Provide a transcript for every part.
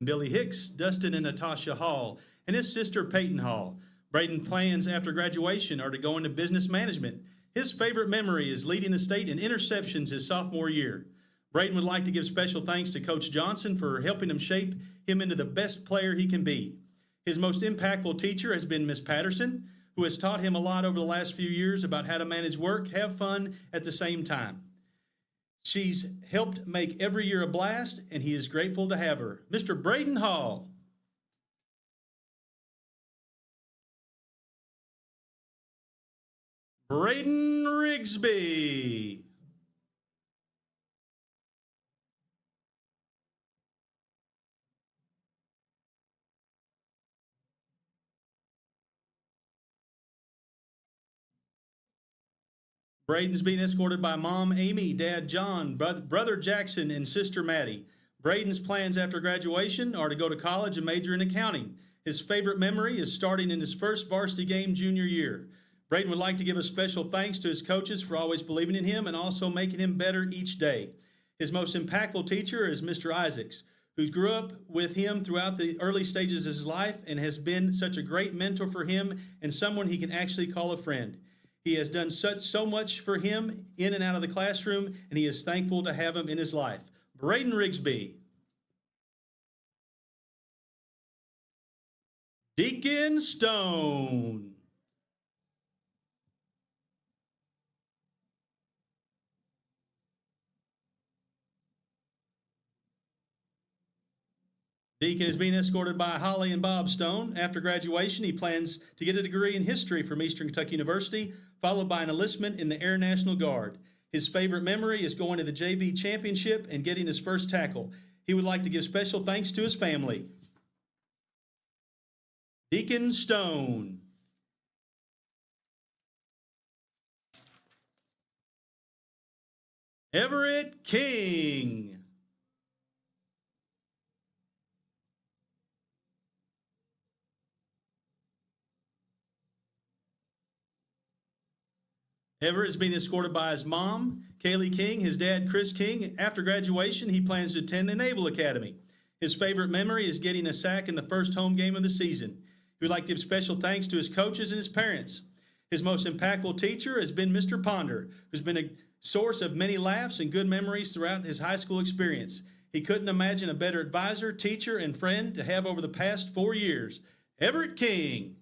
Billy Hicks, Dustin and Natasha Hall, and his sister Peyton Hall. Braden plans after graduation are to go into business management. His favorite memory is leading the state in interceptions his sophomore year. Braden would like to give special thanks to Coach Johnson for helping him shape him into the best player he can be. His most impactful teacher has been Miss Patterson, who has taught him a lot over the last few years about how to manage work, have fun at the same time. She's helped make every year a blast, and he is grateful to have her. Mr. Braden Hall. Braden Rigsby. Braden's being escorted by Mom Amy, Dad John, Brother Jackson, and Sister Maddie. Braden's plans after graduation are to go to college and major in accounting. His favorite memory is starting in his first varsity game junior year. Braden would like to give a special thanks to his coaches for always believing in him and also making him better each day. His most impactful teacher is Mr. Isaacs, who grew up with him throughout the early stages of his life and has been such a great mentor for him and someone he can actually call a friend. He has done so much for him in and out of the classroom, and he is thankful to have him in his life. Braden Rigsby. Deacon Stone. Deacon is being escorted by Holly and Bob Stone. After graduation, he plans to get a degree in history from Eastern Kentucky University, followed by an enlistment in the Air National Guard. His favorite memory is going to the JV championship and getting his first tackle. He would like to give special thanks to his family. Deacon Stone. Everett King. Everett is being escorted by his mom, Kaylee King, his dad, Chris King. After graduation, he plans to attend the Naval Academy. His favorite memory is getting a sack in the first home game of the season. He would like to give special thanks to his coaches and his parents. His most impactful teacher has been Mr. Ponder, who's been a source of many laughs and good memories throughout his high school experience. He couldn't imagine a better advisor, teacher, and friend to have over the past 4 years. Everett King.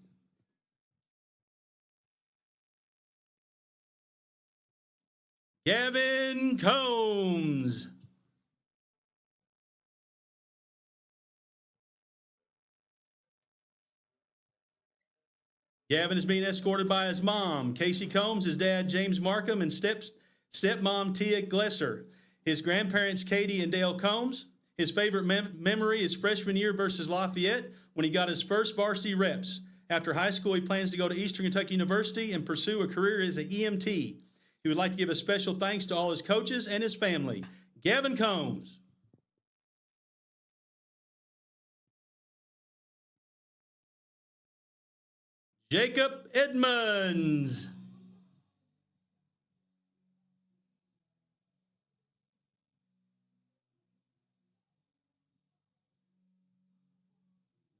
Gavin Combs. Gavin is being escorted by his mom, Casey Combs, his dad, James Markham, and stepmom, Tia Glesser. His grandparents, Katie and Dale Combs. His favorite memory is freshman year versus Lafayette when he got his first varsity reps. After high school, he plans to go to Eastern Kentucky University and pursue a career as an EMT. He would like to give a special thanks to all his coaches and his family. Gavin Combs. Jacob Edmonds.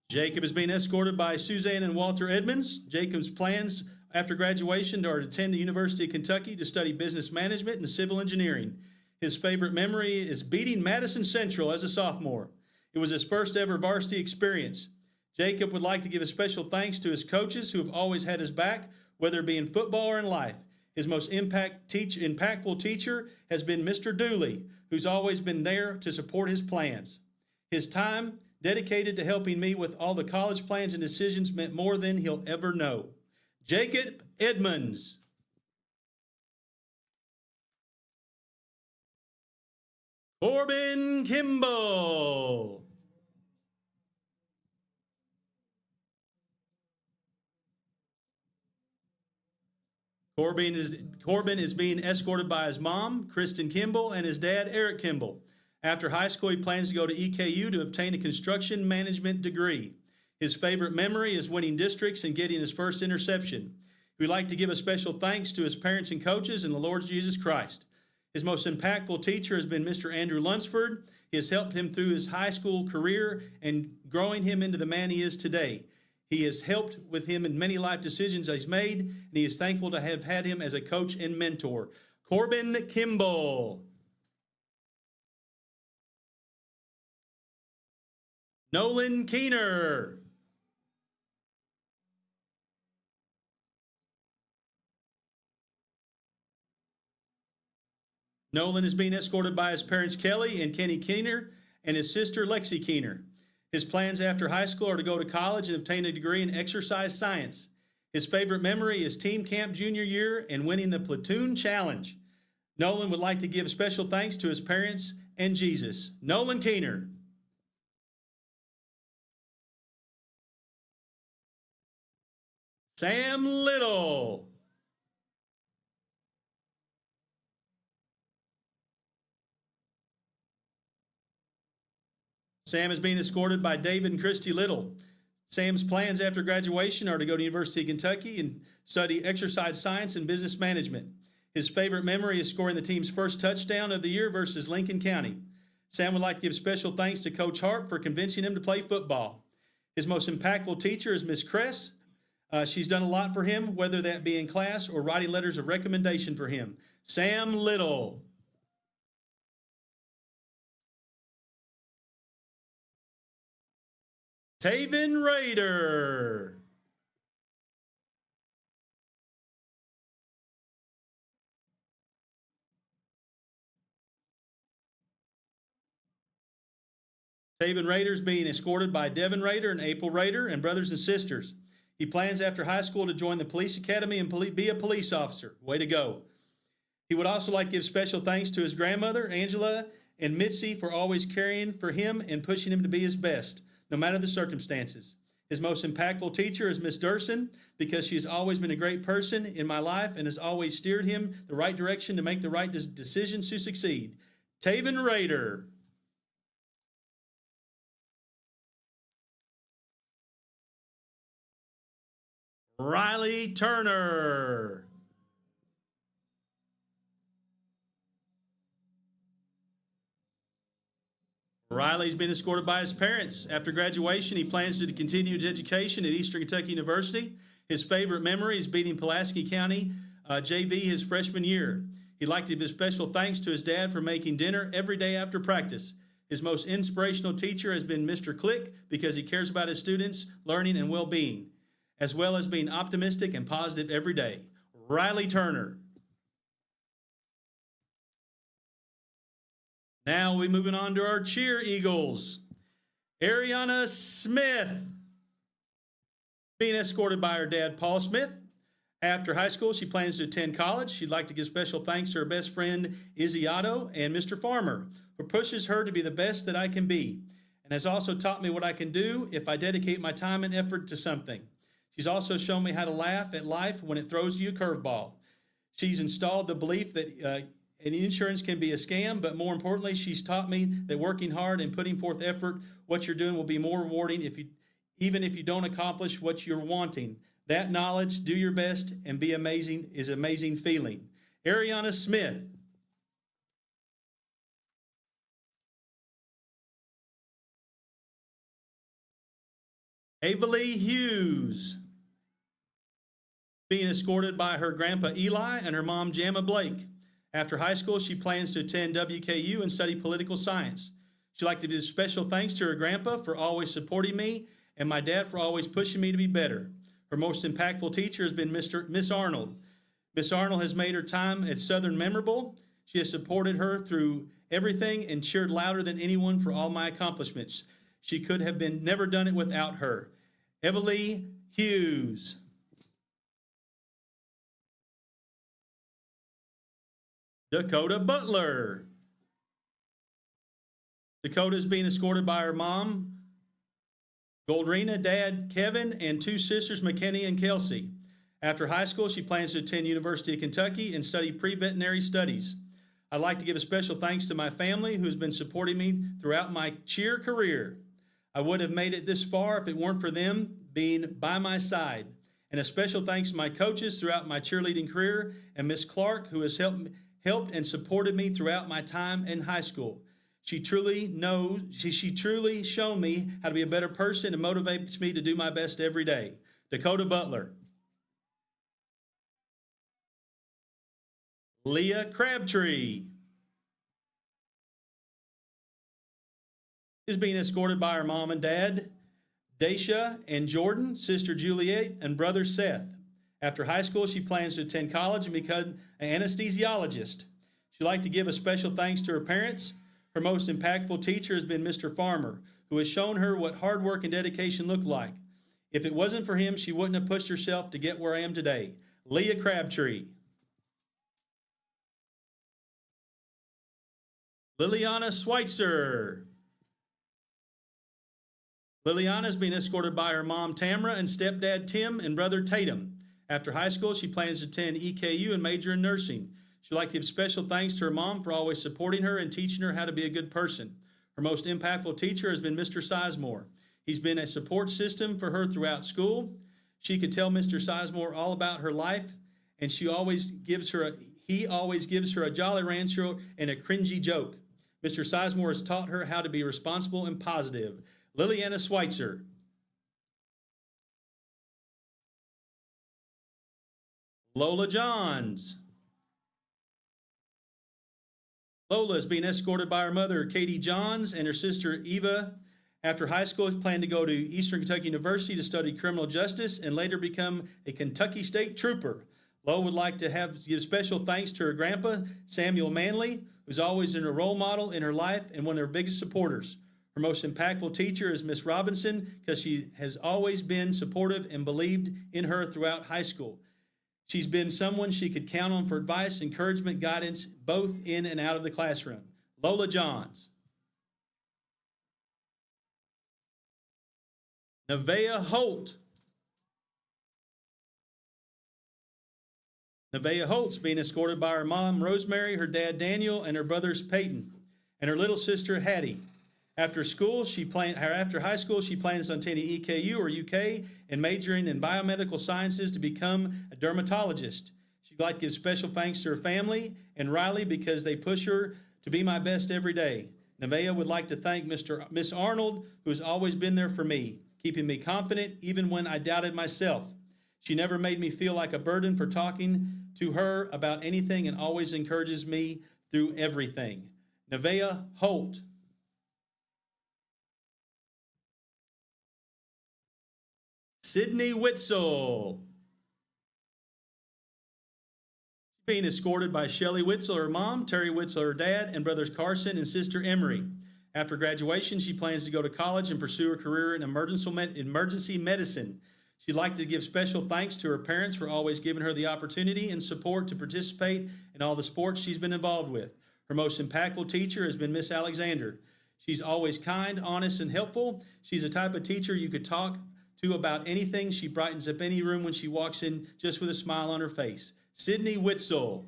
Jacob is being escorted by Suzanne and Walter Edmonds. Jacob's plans after graduation are to attend the University of Kentucky to study business management and civil engineering. His favorite memory is beating Madison Central as a sophomore. It was his first ever varsity experience. Jacob would like to give a special thanks to his coaches who have always had his back, whether it be in football or in life. His most impactful teacher has been Mr. Dooley, who's always been there to support his plans. His time dedicated to helping me with all the college plans and decisions meant more than he'll ever know. Jacob Edmonds. Corbin Kimball. Corbin is being escorted by his mom, Kristen Kimball, and his dad, Eric Kimball. After high school, he plans to go to EKU to obtain a construction management degree. His favorite memory is winning districts and getting his first interception. We'd like to give a special thanks to his parents and coaches and the Lord Jesus Christ. His most impactful teacher has been Mr. Andrew Lunsford. He has helped him through his high school career and growing him into the man he is today. He has helped with him in many life decisions he's made, and he is thankful to have had him as a coach and mentor. Corbin Kimball. Nolan Keener. Nolan is being escorted by his parents, Kelly and Kenny Keener, and his sister, Lexi Keener. His plans after high school are to go to college and obtain a degree in exercise science. His favorite memory is team camp junior year and winning the platoon challenge. Nolan would like to give special thanks to his parents and Jesus. Nolan Keener. Sam Little. Sam is being escorted by David and Christy Little. Sam's plans after graduation are to go to University of Kentucky and study exercise science and business management. His favorite memory is scoring the team's first touchdown of the year versus Lincoln County. Sam would like to give special thanks to Coach Hart for convincing him to play football. His most impactful teacher is Miss Kress. She's done a lot for him, whether that be in class or writing letters of recommendation for him. Sam Little. Taven Raider. Taven Raider is being escorted by Devin Raider and April Raider and brothers and sisters. He plans after high school to join the police academy and be a police officer. Way to go. He would also like to give special thanks to his grandmother, Angela, and Mitzi for always caring for him and pushing him to be his best, no matter the circumstances. His most impactful teacher is Miss Durson because she has always been a great person in my life and has always steered him the right direction to make the right decisions to succeed. Taven Raider. Riley Turner. Riley's been escorted by his parents. After graduation, he plans to continue his education at Eastern Kentucky University. His favorite memory is beating Pulaski County JV his freshman year. He'd like to give special thanks to his dad for making dinner every day after practice. His most inspirational teacher has been Mr. Click because he cares about his students' learning and well-being, as well as being optimistic and positive every day. Riley Turner. Now we're moving on to our cheer Eagles. Ariana Smith, being escorted by her dad, Paul Smith. After high school, she plans to attend college. She'd like to give special thanks to her best friend, Izzy Otto, and Mr. Farmer, who pushes her to be the best that I can be, and has also taught me what I can do if I dedicate my time and effort to something. She's also shown me how to laugh at life when it throws you a curveball. She's installed the belief that insurance can be a scam, but more importantly, she's taught me that working hard and putting forth effort, what you're doing will be more rewarding even if you don't accomplish what you're wanting. That knowledge, do your best, and be amazing is an amazing feeling. Ariana Smith. Avalee Hughes, being escorted by her grandpa Eli and her mom Jamma Blake. After high school, she plans to attend WKU and study political science. She'd like to give special thanks to her grandpa for always supporting me and my dad for always pushing me to be better. Her most impactful teacher has been Miss Arnold. Miss Arnold has made her time at Southern memorable. She has supported her through everything and cheered louder than anyone for all my accomplishments. She could have never done it without her. Avalee Hughes. Dakota Butler. Dakota is being escorted by her mom, Goldrina, dad, Kevin, and two sisters, McKinney and Kelsey. After high school, she plans to attend University of Kentucky and study pre-veterinary studies. I'd like to give a special thanks to my family who's been supporting me throughout my cheer career. I would have made it this far if it weren't for them being by my side. And a special thanks to my coaches throughout my cheerleading career and Miss Clark, who has helped helped and supported me throughout my time in high school. She truly shown me how to be a better person and motivates me to do my best every day. Dakota Butler. Leah Crabtree is being escorted by her mom and dad, Daisha and Jordan, sister Juliet, and brother Seth. After high school, she plans to attend college and become an anesthesiologist. She'd like to give a special thanks to her parents. Her most impactful teacher has been Mr. Farmer, who has shown her what hard work and dedication look like. If it wasn't for him, she wouldn't have pushed herself to get where I am today. Leah Crabtree. Liliana Schweitzer. Liliana is being escorted by her mom, Tamara, and stepdad, Tim, and brother, Tatum. After high school, she plans to attend EKU and major in nursing. She'd like to give special thanks to her mom for always supporting her and teaching her how to be a good person. Her most impactful teacher has been Mr. Sizemore. He's been a support system for her throughout school. She could tell Mr. Sizemore all about her life, and he always gives her a jolly rancher and a cringy joke. Mr. Sizemore has taught her how to be responsible and positive. Liliana Schweitzer. Lola Johns. Lola is being escorted by her mother, Katie Johns, and her sister, Eva. After high school, she planned to go to Eastern Kentucky University to study criminal justice and later become a Kentucky State Trooper. Lola would like to give special thanks to her grandpa, Samuel Manley, who's always been a role model in her life and one of her biggest supporters. Her most impactful teacher is Miss Robinson because she has always been supportive and believed in her throughout high school. She's been someone she could count on for advice, encouragement, guidance, both in and out of the classroom. Lola Johns. Nevaeh Holt. Nevaeh Holt's being escorted by her mom, Rosemary, her dad, Daniel, and her brothers, Peyton, and her little sister, Hattie. After high school, she plans on attending EKU or UK and majoring in biomedical sciences to become a dermatologist. She'd like to give special thanks to her family and Riley because they push her to be my best every day. Nevaeh would like to thank Miss Arnold, who has always been there for me, keeping me confident even when I doubted myself. She never made me feel like a burden for talking to her about anything and always encourages me through everything. Nevaeh Holt. Sydney Witzel. Being escorted by Shelley Witzel, her mom, Terry Witzel, her dad, and brothers Carson and sister Emery. After graduation, she plans to go to college and pursue her career in emergency medicine. She'd like to give special thanks to her parents for always giving her the opportunity and support to participate in all the sports she's been involved with. Her most impactful teacher has been Miss Alexander. She's always kind, honest, and helpful. She's the type of teacher you could talk to about anything. She brightens up any room when she walks in just with a smile on her face. Sydney Witzel.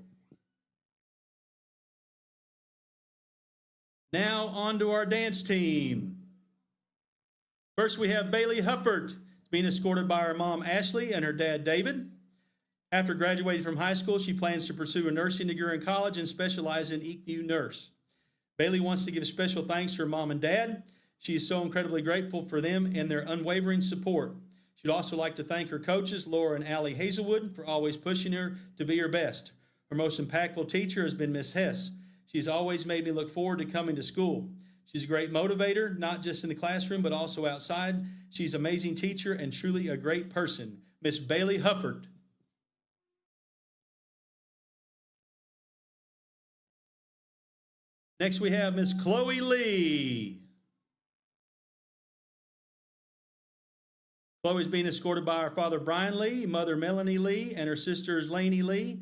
Now on to our dance team. First we have Bailey Hufford, being escorted by her mom Ashley and her dad David. After graduating from high school, she plans to pursue a nursing degree in college and specialize in EKU nurse. Bailey wants to give special thanks to her mom and dad. She is so incredibly grateful for them and their unwavering support. She'd also like to thank her coaches, Laura and Allie Hazelwood, for always pushing her to be her best. Her most impactful teacher has been Miss Hess. She's always made me look forward to coming to school. She's a great motivator, not just in the classroom, but also outside. She's an amazing teacher and truly a great person. Miss Bailey Hufford. Next we have Miss Chloe Lee. Chloe's being escorted by her father, Brian Lee, mother, Melanie Lee, and her sisters, Lainey Lee.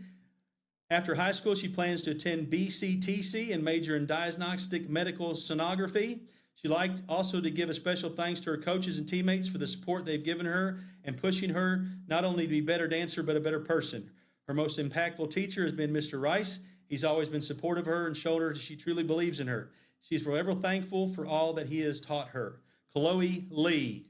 After high school, she plans to attend BCTC and major in diagnostic medical sonography. She'd like also to give a special thanks to her coaches and teammates for the support they've given her and pushing her not only to be a better dancer, but a better person. Her most impactful teacher has been Mr. Rice. He's always been supportive of her and showed her she truly believes in her. She's forever thankful for all that he has taught her. Chloe Lee.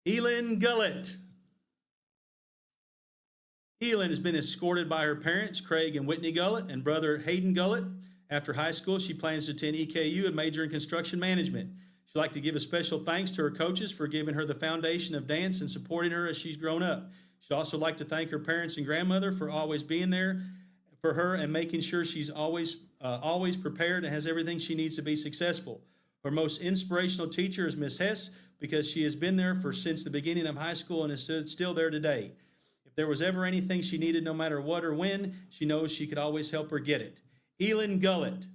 Elin Gullett. Elin has been escorted by her parents, Craig and Whitney Gullett, and brother Hayden Gullett. After high school, she plans to attend EKU and major in construction management. She'd like to give a special thanks to her coaches for giving her the foundation of dance and supporting her as she's grown up. She'd also like to thank her parents and grandmother for always being there for her and making sure she's always prepared and has everything she needs to be successful. Her most inspirational teacher is Miss Hess because she has been there since the beginning of high school and is still there today. If there was ever anything she needed, no matter what or when, she knows she could always help her get it. Elin Gullett.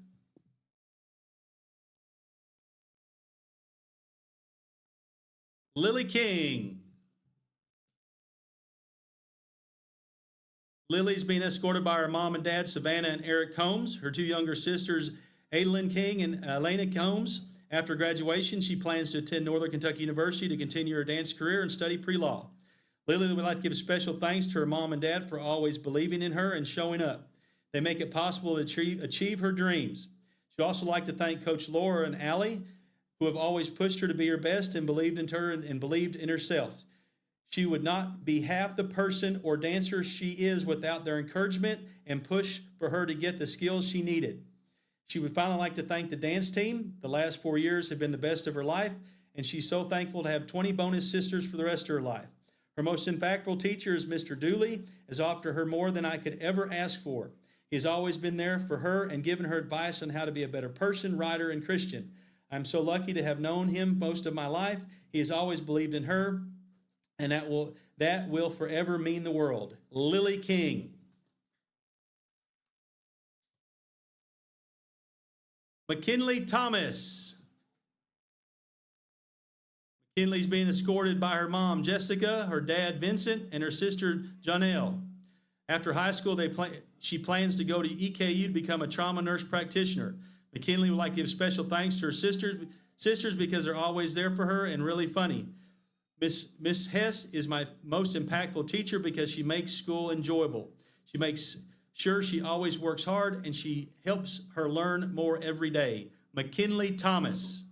Lily King. Lily's being escorted by her mom and dad, Savannah and Eric Combs, her two younger sisters, Adalyn King and Elena Combs. After graduation, she plans to attend Northern Kentucky University to continue her dance career and study pre-law. Lily would like to give special thanks to her mom and dad for always believing in her and showing up. They make it possible to achieve her dreams. She'd also like to thank Coach Laura and Allie, who have always pushed her to be her best and believed in her and believed in herself. She would not be half the person or dancer she is without their encouragement and push for her to get the skills she needed. She would finally like to thank the dance team. The last 4 years have been the best of her life, and she's so thankful to have 20 bonus sisters for the rest of her life. Her most impactful teacher is Mr. Dooley, has offered her more than I could ever ask for. He has always been there for her and given her advice on how to be a better person, writer, and Christian. I'm so lucky to have known him most of my life. He has always believed in her, and that will forever mean the world. Lily King. McKinley Thomas. McKinley's being escorted by her mom, Jessica, her dad, Vincent, and her sister, Janelle. After high school, she plans to go to EKU to become a trauma nurse practitioner. McKinley would like to give special thanks to her sisters because they're always there for her and really funny. Miss Hess is my most impactful teacher because she makes school enjoyable. She makes sure she always works hard and she helps her learn more every day. McKinley Thomas.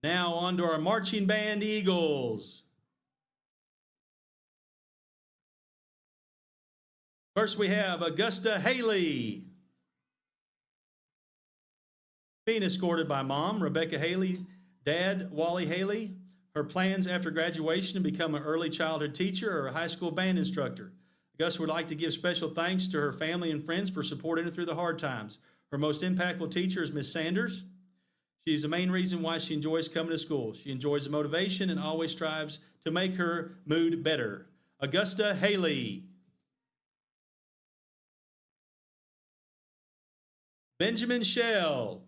Now on to our marching band Eagles. First we have Augusta Haley, being escorted by mom, Rebecca Haley, dad, Wally Haley. Her plans after graduation to become an early childhood teacher or a high school band instructor. Augusta would like to give special thanks to her family and friends for supporting her through the hard times. Her most impactful teacher is Miss Sanders. She's the main reason why she enjoys coming to school. She enjoys the motivation and always strives to make her mood better. Augusta Haley. Benjamin Shell.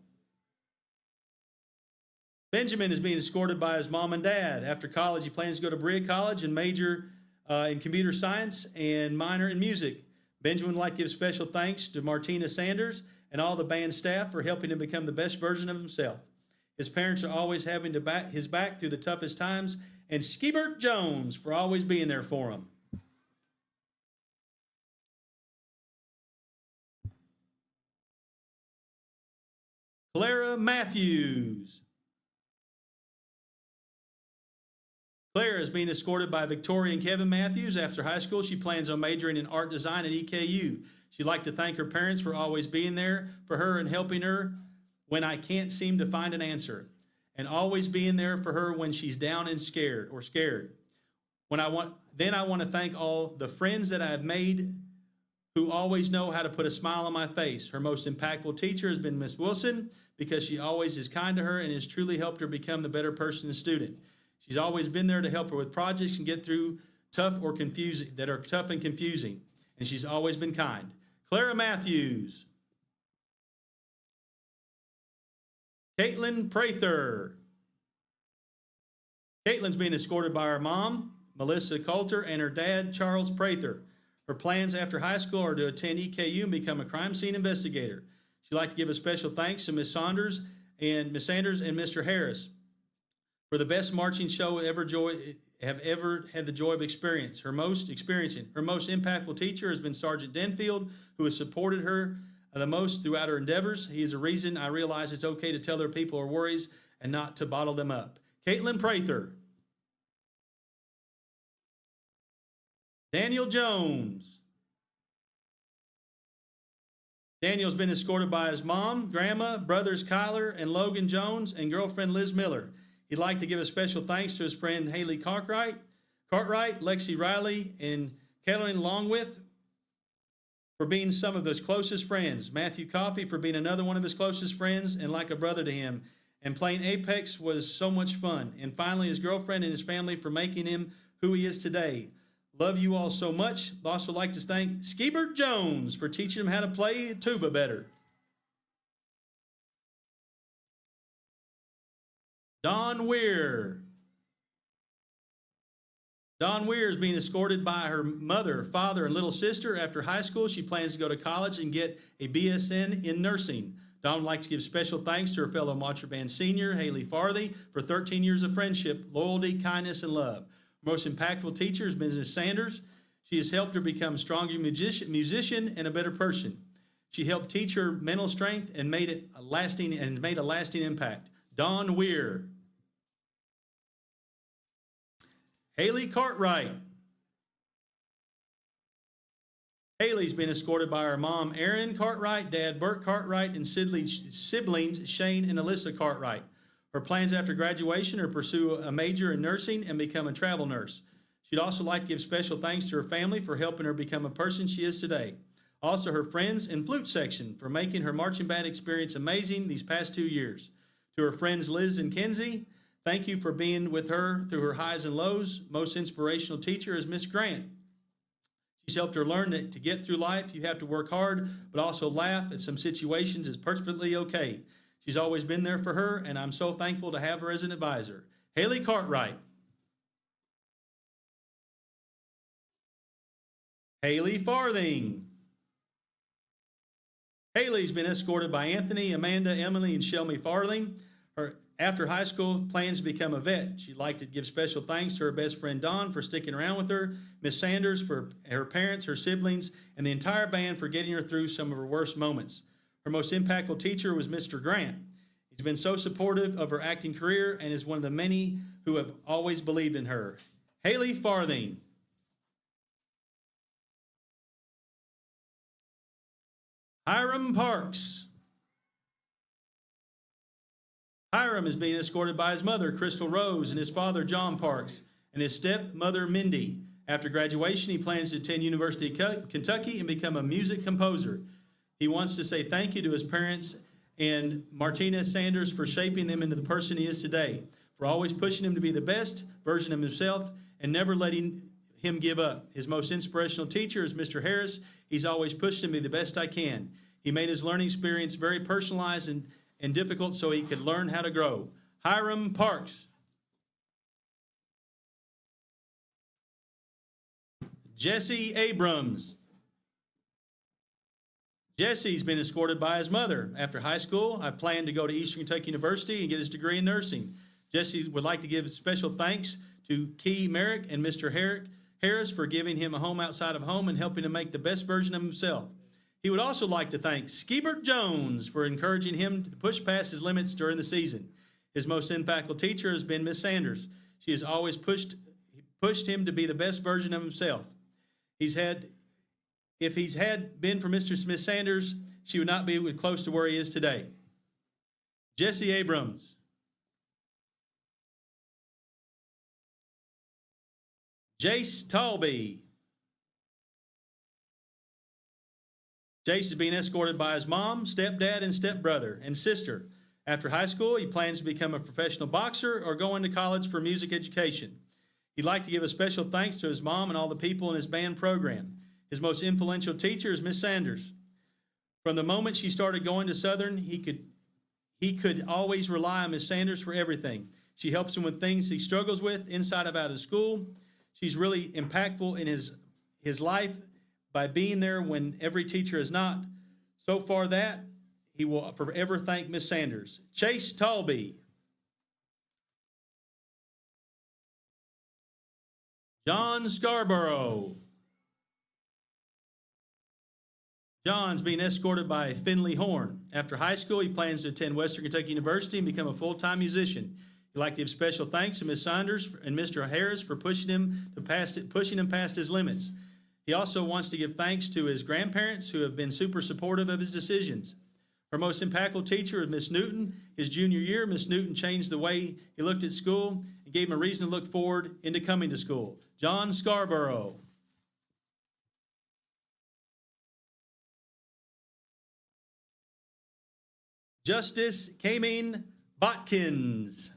Benjamin is being escorted by his mom and dad. After college, he plans to go to Berea College and major in computer science and minor in music. Benjamin would like to give special thanks to Martina Sanders and all the band staff for helping him become the best version of himself. His parents are always having his back through the toughest times, and Skeebert Jones for always being there for him. Clara Matthews. Clara is being escorted by Victoria and Kevin Matthews. After high school, she plans on majoring in art design at EKU. She'd like to thank her parents for always being there for her and helping her when I can't seem to find an answer, and always being there for her when she's down and scared. I want to thank all the friends that I've made who always know how to put a smile on my face. Her most impactful teacher has been Miss Wilson because she always is kind to her and has truly helped her become the better person and student. She's always been there to help her with projects and get through tough and confusing, and she's always been kind. Clara Matthews. Caitlin Prather. Caitlin's being escorted by her mom, Melissa Coulter, and her dad, Charles Prather. Her plans after high school are to attend EKU and become a crime scene investigator. She'd like to give a special thanks to Miss Sanders and Mr. Harris for the best marching show have ever had the joy of experiencing. Her most impactful teacher has been Sergeant Denfield, who has supported her the most throughout her endeavors. He is a reason I realize it's okay to tell other people our worries and not to bottle them up. Caitlin Prather. Daniel Jones. Daniel's been escorted by his mom, grandma, brothers Kyler and Logan Jones, and girlfriend Liz Miller. He'd like to give a special thanks to his friend Haley Cartwright, Lexi Riley, and Kelly Longwith for being some of his closest friends. Matthew Coffey for being another one of his closest friends and like a brother to him. And playing Apex was so much fun. And finally, his girlfriend and his family for making him who he is today. Love you all so much. I'd also like to thank Skeebert Jones for teaching him how to play tuba better. Dawn Weir. Dawn Weir is being escorted by her mother, father, and little sister. After high school, she plans to go to college and get a BSN in nursing. Dawn would like to give special thanks to her fellow Marcher Band senior, Haley Farthey, for 13 years of friendship, loyalty, kindness, and love. Her most impactful teacher is Mrs. Sanders. She has helped her become a stronger musician and a better person. She helped teach her mental strength and made a lasting impact. Dawn Weir. Haley Cartwright. Haley's been escorted by her mom, Erin Cartwright, dad, Bert Cartwright, and siblings, Shane and Alyssa Cartwright. Her plans after graduation are to pursue a major in nursing and become a travel nurse. She'd also like to give special thanks to her family for helping her become a person she is today. Also, her friends and flute section for making her marching band experience amazing these past 2 years. To her friends Liz and Kenzie, thank you for being with her through her highs and lows. Most inspirational teacher is Miss Grant. She's helped her learn that to get through life, you have to work hard, but also laugh at some situations is perfectly okay. She's always been there for her, and I'm so thankful to have her as an advisor. Haley Cartwright. Haley Farthing. Haley's been escorted by Anthony, Amanda, Emily, and Shelmy Farthing. After high school, plans to become a vet. She'd like to give special thanks to her best friend Dawn for sticking around with her, Miss Sanders for her parents, her siblings, and the entire band for getting her through some of her worst moments. Her most impactful teacher was Mr. Grant. He's been so supportive of her acting career and is one of the many who have always believed in her. Haley Farthing. Hiram Parks. Hiram is being escorted by his mother, Crystal Rose, and his father, John Parks, and his stepmother, Mindy. After graduation, he plans to attend University of Kentucky and become a music composer. He wants to say thank you to his parents and Martina Sanders for shaping him into the person he is today, for always pushing him to be the best version of himself and never letting him give up. His most inspirational teacher is Mr. Harris. He's always pushed him to be the best I can. He made his learning experience very personalized and difficult so he could learn how to grow. Hiram Parks. Jesse Abrams. Jesse's been escorted by his mother. After high school, I plan to go to Eastern Kentucky University and get his degree in nursing. Jesse would like to give special thanks to Key Merrick and Mr. Harris for giving him a home outside of home and helping him make the best version of himself. He would also like to thank Skeebert Jones for encouraging him to push past his limits during the season. His most impactful teacher has been Miss Sanders. She has always pushed him to be the best version of himself. If he's had been for Mr. Smith Sanders, she would not be close to where he is today. Jesse Abrams. Jace Talby. Jace is being escorted by his mom, stepdad, and stepbrother and sister. After high school, he plans to become a professional boxer or go into college for music education. He'd like to give a special thanks to his mom and all the people in his band program. His most influential teacher is Miss Sanders. From the moment she started going to Southern, he could always rely on Miss Sanders for everything. She helps him with things he struggles with inside of out of school. She's really impactful in his life by being there when every teacher is not. So far that, he will forever thank Miss Sanders. Chase Talby. John Scarborough. John's being escorted by Finley Horn. After high school, he plans to attend Western Kentucky University and become a full-time musician. He'd like to give special thanks to Miss Saunders and Mr. Harris for pushing him past his limits. He also wants to give thanks to his grandparents who have been super supportive of his decisions. Her most impactful teacher is Miss Newton. His junior year, Miss Newton changed the way he looked at school and gave him a reason to look forward into coming to school. John Scarborough. Justice Kamin Botkins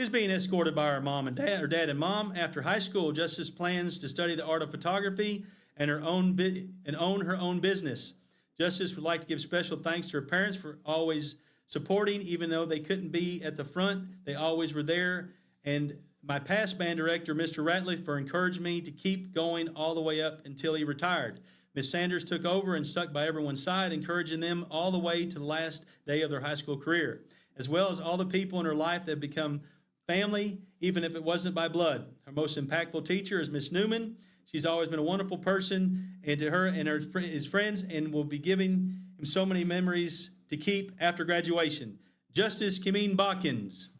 is being escorted by her mom and dad, her dad and mom. After high school, Justice plans to study the art of photography and own her own business. Justice would like to give special thanks to her parents for always supporting, even though they couldn't be at the front. They always were there. And my past band director, Mr. Ratliff, for encouraging me to keep going all the way up until he retired. Miss Sanders took over and stuck by everyone's side, encouraging them all the way to the last day of their high school career, as well as all the people in her life that have become family, even if it wasn't by blood. Her most impactful teacher is Miss Newman. She's always been a wonderful person, and to her and his friends, and will be giving him so many memories to keep after graduation. Justice Kamin Botkins.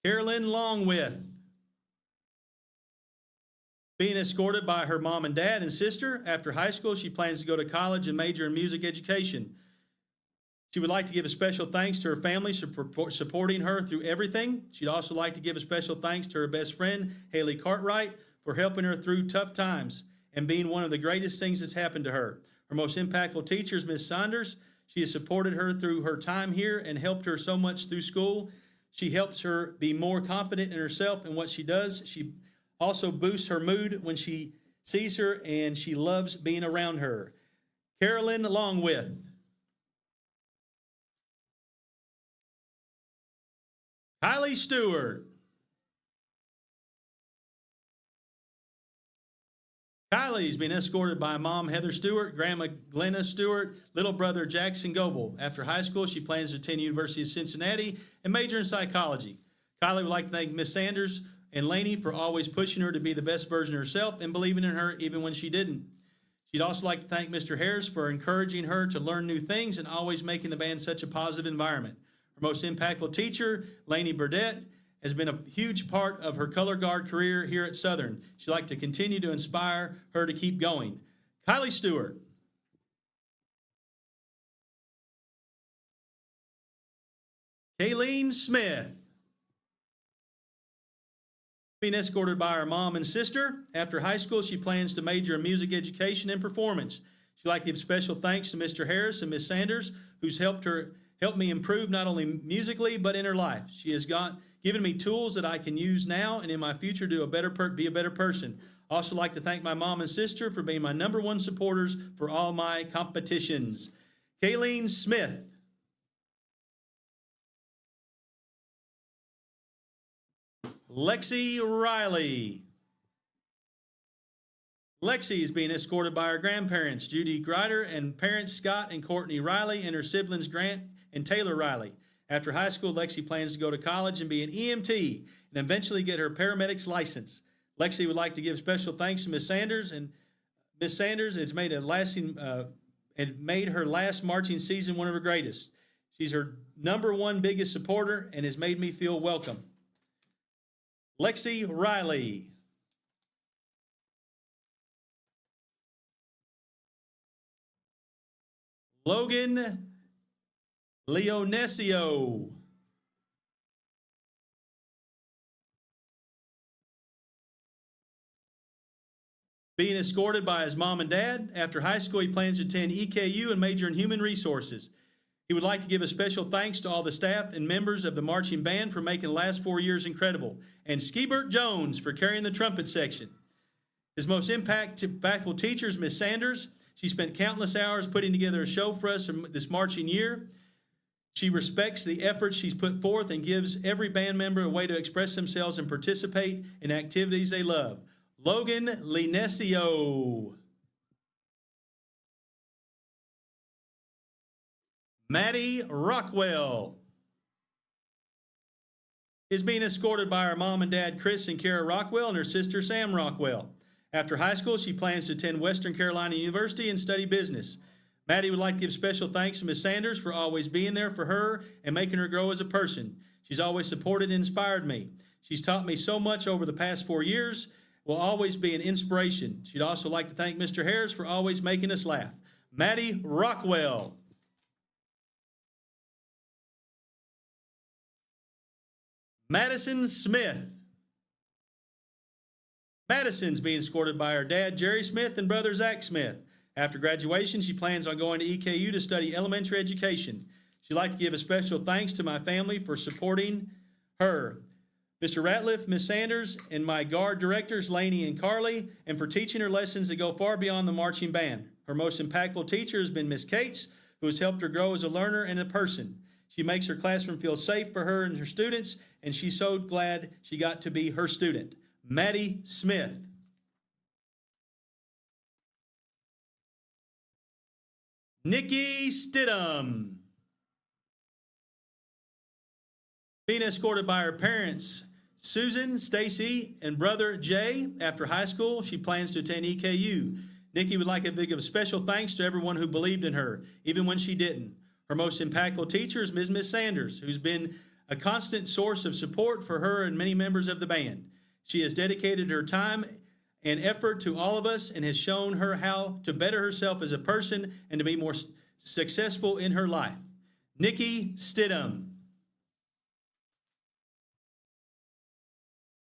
Carolyn Longwith, being escorted by her mom and dad and sister. After high school, she plans to go to college and major in music education. She would like to give a special thanks to her family for supporting her through everything. She'd also like to give a special thanks to her best friend, Haley Cartwright, for helping her through tough times and being one of the greatest things that's happened to her. Her most impactful teacher is Miss Saunders. She has supported her through her time here and helped her so much through school. She helps her be more confident in herself and what she does. She also boosts her mood when she sees her, and she loves being around her. Carolyn Longwith. Kylie Stewart. Kylie's been escorted by mom Heather Stewart, grandma Glenna Stewart, little brother Jackson Goebel. After high school, she plans to attend University of Cincinnati and major in psychology. Kylie would like to thank Miss Sanders and Laney for always pushing her to be the best version of herself and believing in her even when she didn't. She'd also like to thank Mr. Harris for encouraging her to learn new things and always making the band such a positive environment. Her most impactful teacher, Laney Burdett, has been a huge part of her color guard career here at Southern. She'd like to continue to inspire her to keep going. Kylie Stewart. Kayleen Smith, being escorted by her mom and sister. After high school, she plans to major in music education and performance. She'd like to give special thanks to Mr. Harris and Miss Sanders, who's helped me improve not only musically but in her life. She has given me tools that I can use now and in my future to be a better person. I also like to thank my mom and sister for being my #1 supporters for all my competitions. Kayleen Smith. Lexi Riley. Lexi is being escorted by her grandparents, Judy Grider, and parents Scott and Courtney Riley, and her siblings Grant and Taylor Riley. After high school, Lexi plans to go to college and be an EMT and eventually get her paramedic's license. Lexi would like to give special thanks to Miss Sanders, and Miss Sanders has made made her last marching season one of her greatest. She's her #1 biggest supporter and has made me feel welcome. Lexi Riley. Logan Leonesio. Being escorted by his mom and dad. After high school, he plans to attend EKU and major in human resources. He would like to give a special thanks to all the staff and members of the marching band for making the last 4 years incredible, and Skibert Jones for carrying the trumpet section. His most impactful teacher is Miss Sanders. She spent countless hours putting together a show for us this marching year. She respects the efforts she's put forth and gives every band member a way to express themselves and participate in activities they love. Logan Linesio. Maddie Rockwell is being escorted by her mom and dad, Chris and Kara Rockwell, and her sister, Sam Rockwell. After high school, she plans to attend Western Carolina University and study business. Maddie would like to give special thanks to Miss Sanders for always being there for her and making her grow as a person. She's always supported and inspired me. She's taught me so much over the past 4 years, will always be an inspiration. She'd also like to thank Mr. Harris for always making us laugh. Maddie Rockwell. Madison Smith. Madison's being escorted by her dad, Jerry Smith, and brother, Zach Smith. After graduation, she plans on going to EKU to study elementary education. She'd like to give a special thanks to my family for supporting her, Mr. Ratliff, Ms. Sanders, and my guard directors, Laney and Carly, and for teaching her lessons that go far beyond the marching band. Her most impactful teacher has been Ms. Cates, who has helped her grow as a learner and a person. She makes her classroom feel safe for her and her students, and she's so glad she got to be her student. Maddie Smith. Nikki Stidham. Being escorted by her parents, Susan, Stacy, and brother Jay. After high school, she plans to attend EKU. Nikki would like to give a special thanks to everyone who believed in her, even when she didn't. Her most impactful teacher is Ms. Sanders, who's been a constant source of support for her and many members of the band. She has dedicated her time and effort to all of us and has shown her how to better herself as a person and to be more successful in her life. Nikki Stidham.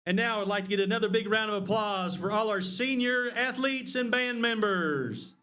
And now I'd like to get another big round of applause for all our senior athletes and band members.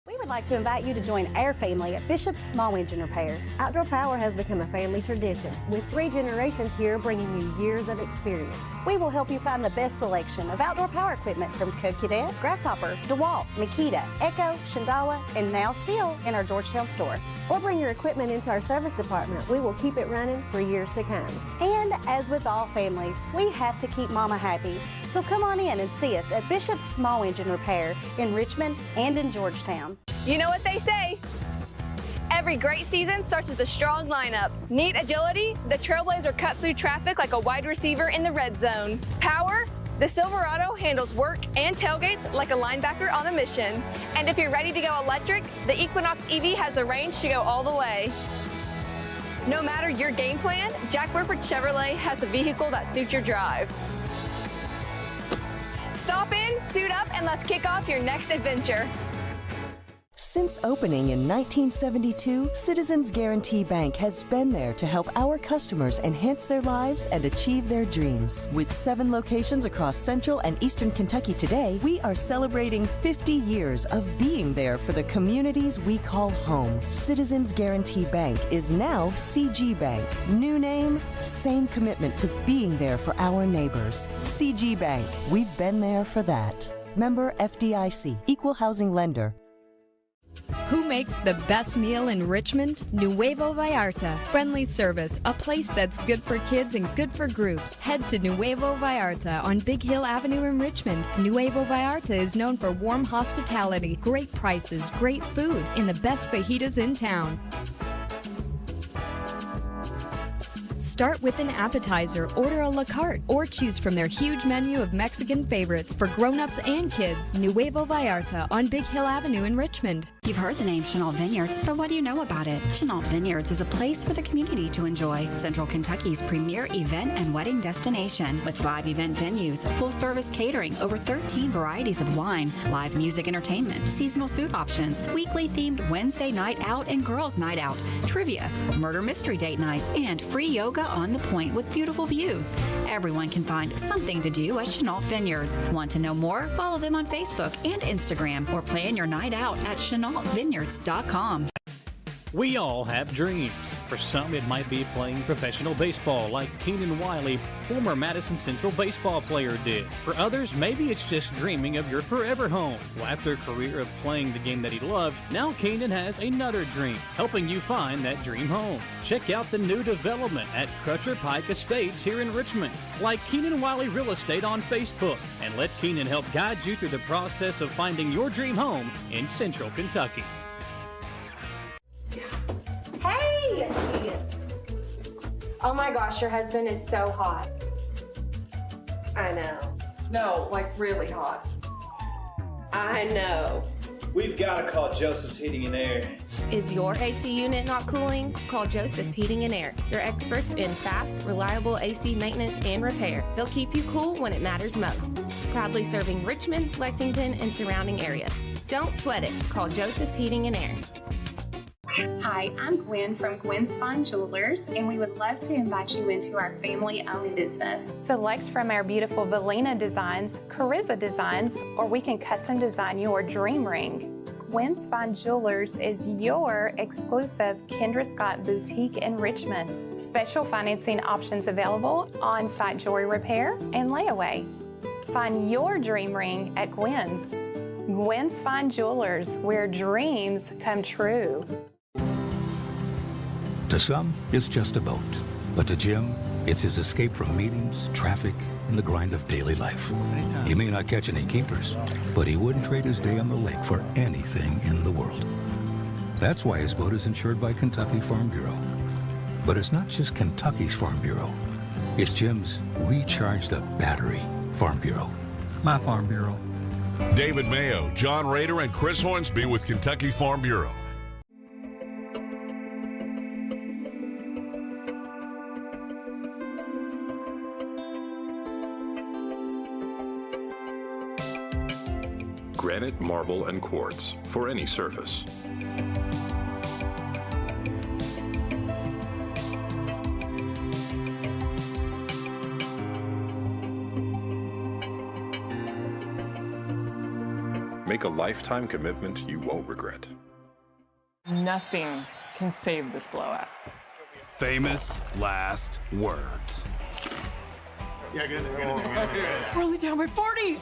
We would like to invite you to join our family at Bishop's Small Engine Repair. Outdoor Power has become a family tradition, with 3 generations here bringing you years of experience. We will help you find the best selection of outdoor power equipment from Coquette, Grasshopper, DeWalt, Makita, Echo, Shindawa, and now still in our Georgetown store. Or bring your equipment into our service department. We will keep it running for years to come. And as with all families, we have to keep Mama happy. So come on in and see us at Bishop's Small Engine Repair in Richmond and in Georgetown. You know what they say. Every great season starts with a strong lineup. Neat agility, the Trailblazer cuts through traffic like a wide receiver in the red zone. Power, the Silverado handles work and tailgates like a linebacker on a mission. And if you're ready to go electric, the Equinox EV has the range to go all the way. No matter your game plan, Jack Burford Chevrolet has the vehicle that suits your drive. Stop in, suit up, and let's kick off your next adventure. Since opening in 1972, Citizens Guarantee Bank has been there to help our customers enhance their lives and achieve their dreams. With 7 locations across Central and Eastern Kentucky today, we are celebrating 50 years of being there for the communities we call home. Citizens Guarantee Bank is now CG Bank. New name, same commitment to being there for our neighbors. CG Bank, we've been there for that. Member FDIC, Equal Housing Lender. Who makes the best meal in Richmond? Nuevo Vallarta. Friendly service, a place that's good for kids and good for groups. Head to Nuevo Vallarta on Big Hill Avenue in Richmond. Nuevo Vallarta is known for warm hospitality, great prices, great food, and the best fajitas in town. Start with an appetizer, order a la carte, or choose from their huge menu of Mexican favorites for grown-ups and kids. Nuevo Vallarta on Big Hill Avenue in Richmond. You've heard the name Chenault Vineyards, but what do you know about it? Chenault Vineyards is a place for the community to enjoy. Central Kentucky's premier event and wedding destination with 5 event venues, full-service catering, over 13 varieties of wine, live music entertainment, seasonal food options, weekly themed Wednesday night out and girls night out, trivia, murder mystery date nights, and free yoga on the point with beautiful views. Everyone can find something to do at Chenault Vineyards. Want to know more? Follow them on Facebook and Instagram or plan your night out at ChenaultVineyards.com. We all have dreams. For some, it might be playing professional baseball like Keenan Wiley, former Madison Central baseball player, did. For others, maybe it's just dreaming of your forever home. Well, after a career of playing the game that he loved, now Keenan has another dream, helping you find that dream home. Check out the new development at Crutcher Pike Estates here in Richmond. Like Keenan Wiley Real Estate on Facebook, and let Keenan help guide you through the process of finding your dream home in Central Kentucky. Hey! Oh my gosh, your husband is so hot. I know. No, like really hot. I know. We've got to call Joseph's Heating and Air. Is your AC unit not cooling? Call Joseph's Heating and Air. They're experts in fast, reliable AC maintenance and repair. They'll keep you cool when it matters most. Proudly serving Richmond, Lexington, and surrounding areas. Don't sweat it. Call Joseph's Heating and Air. Hi, I'm Gwen from Gwen's Fine Jewelers, and we would love to invite you into our family-owned business. Select from our beautiful Valina designs, Carissa designs, or we can custom design your dream ring. Gwen's Fine Jewelers is your exclusive Kendra Scott boutique in Richmond. Special financing options available, on-site jewelry repair, and layaway. Find your dream ring at Gwen's. Gwen's Fine Jewelers, where dreams come true. To some, it's just a boat. But to Jim, it's his escape from meetings, traffic, and the grind of daily life. He may not catch any keepers, but he wouldn't trade his day on the lake for anything in the world. That's why his boat is insured by Kentucky Farm Bureau. But it's not just Kentucky's Farm Bureau. It's Jim's Recharge the Battery Farm Bureau. My Farm Bureau. David Mayo, John Rader, and Chris Hornsby with Kentucky Farm Bureau. Granite, marble, and quartz for any surface. Make a lifetime commitment you won't regret. Nothing can save this blowout. Famous last words. Yeah, get in there. We're only down by 40.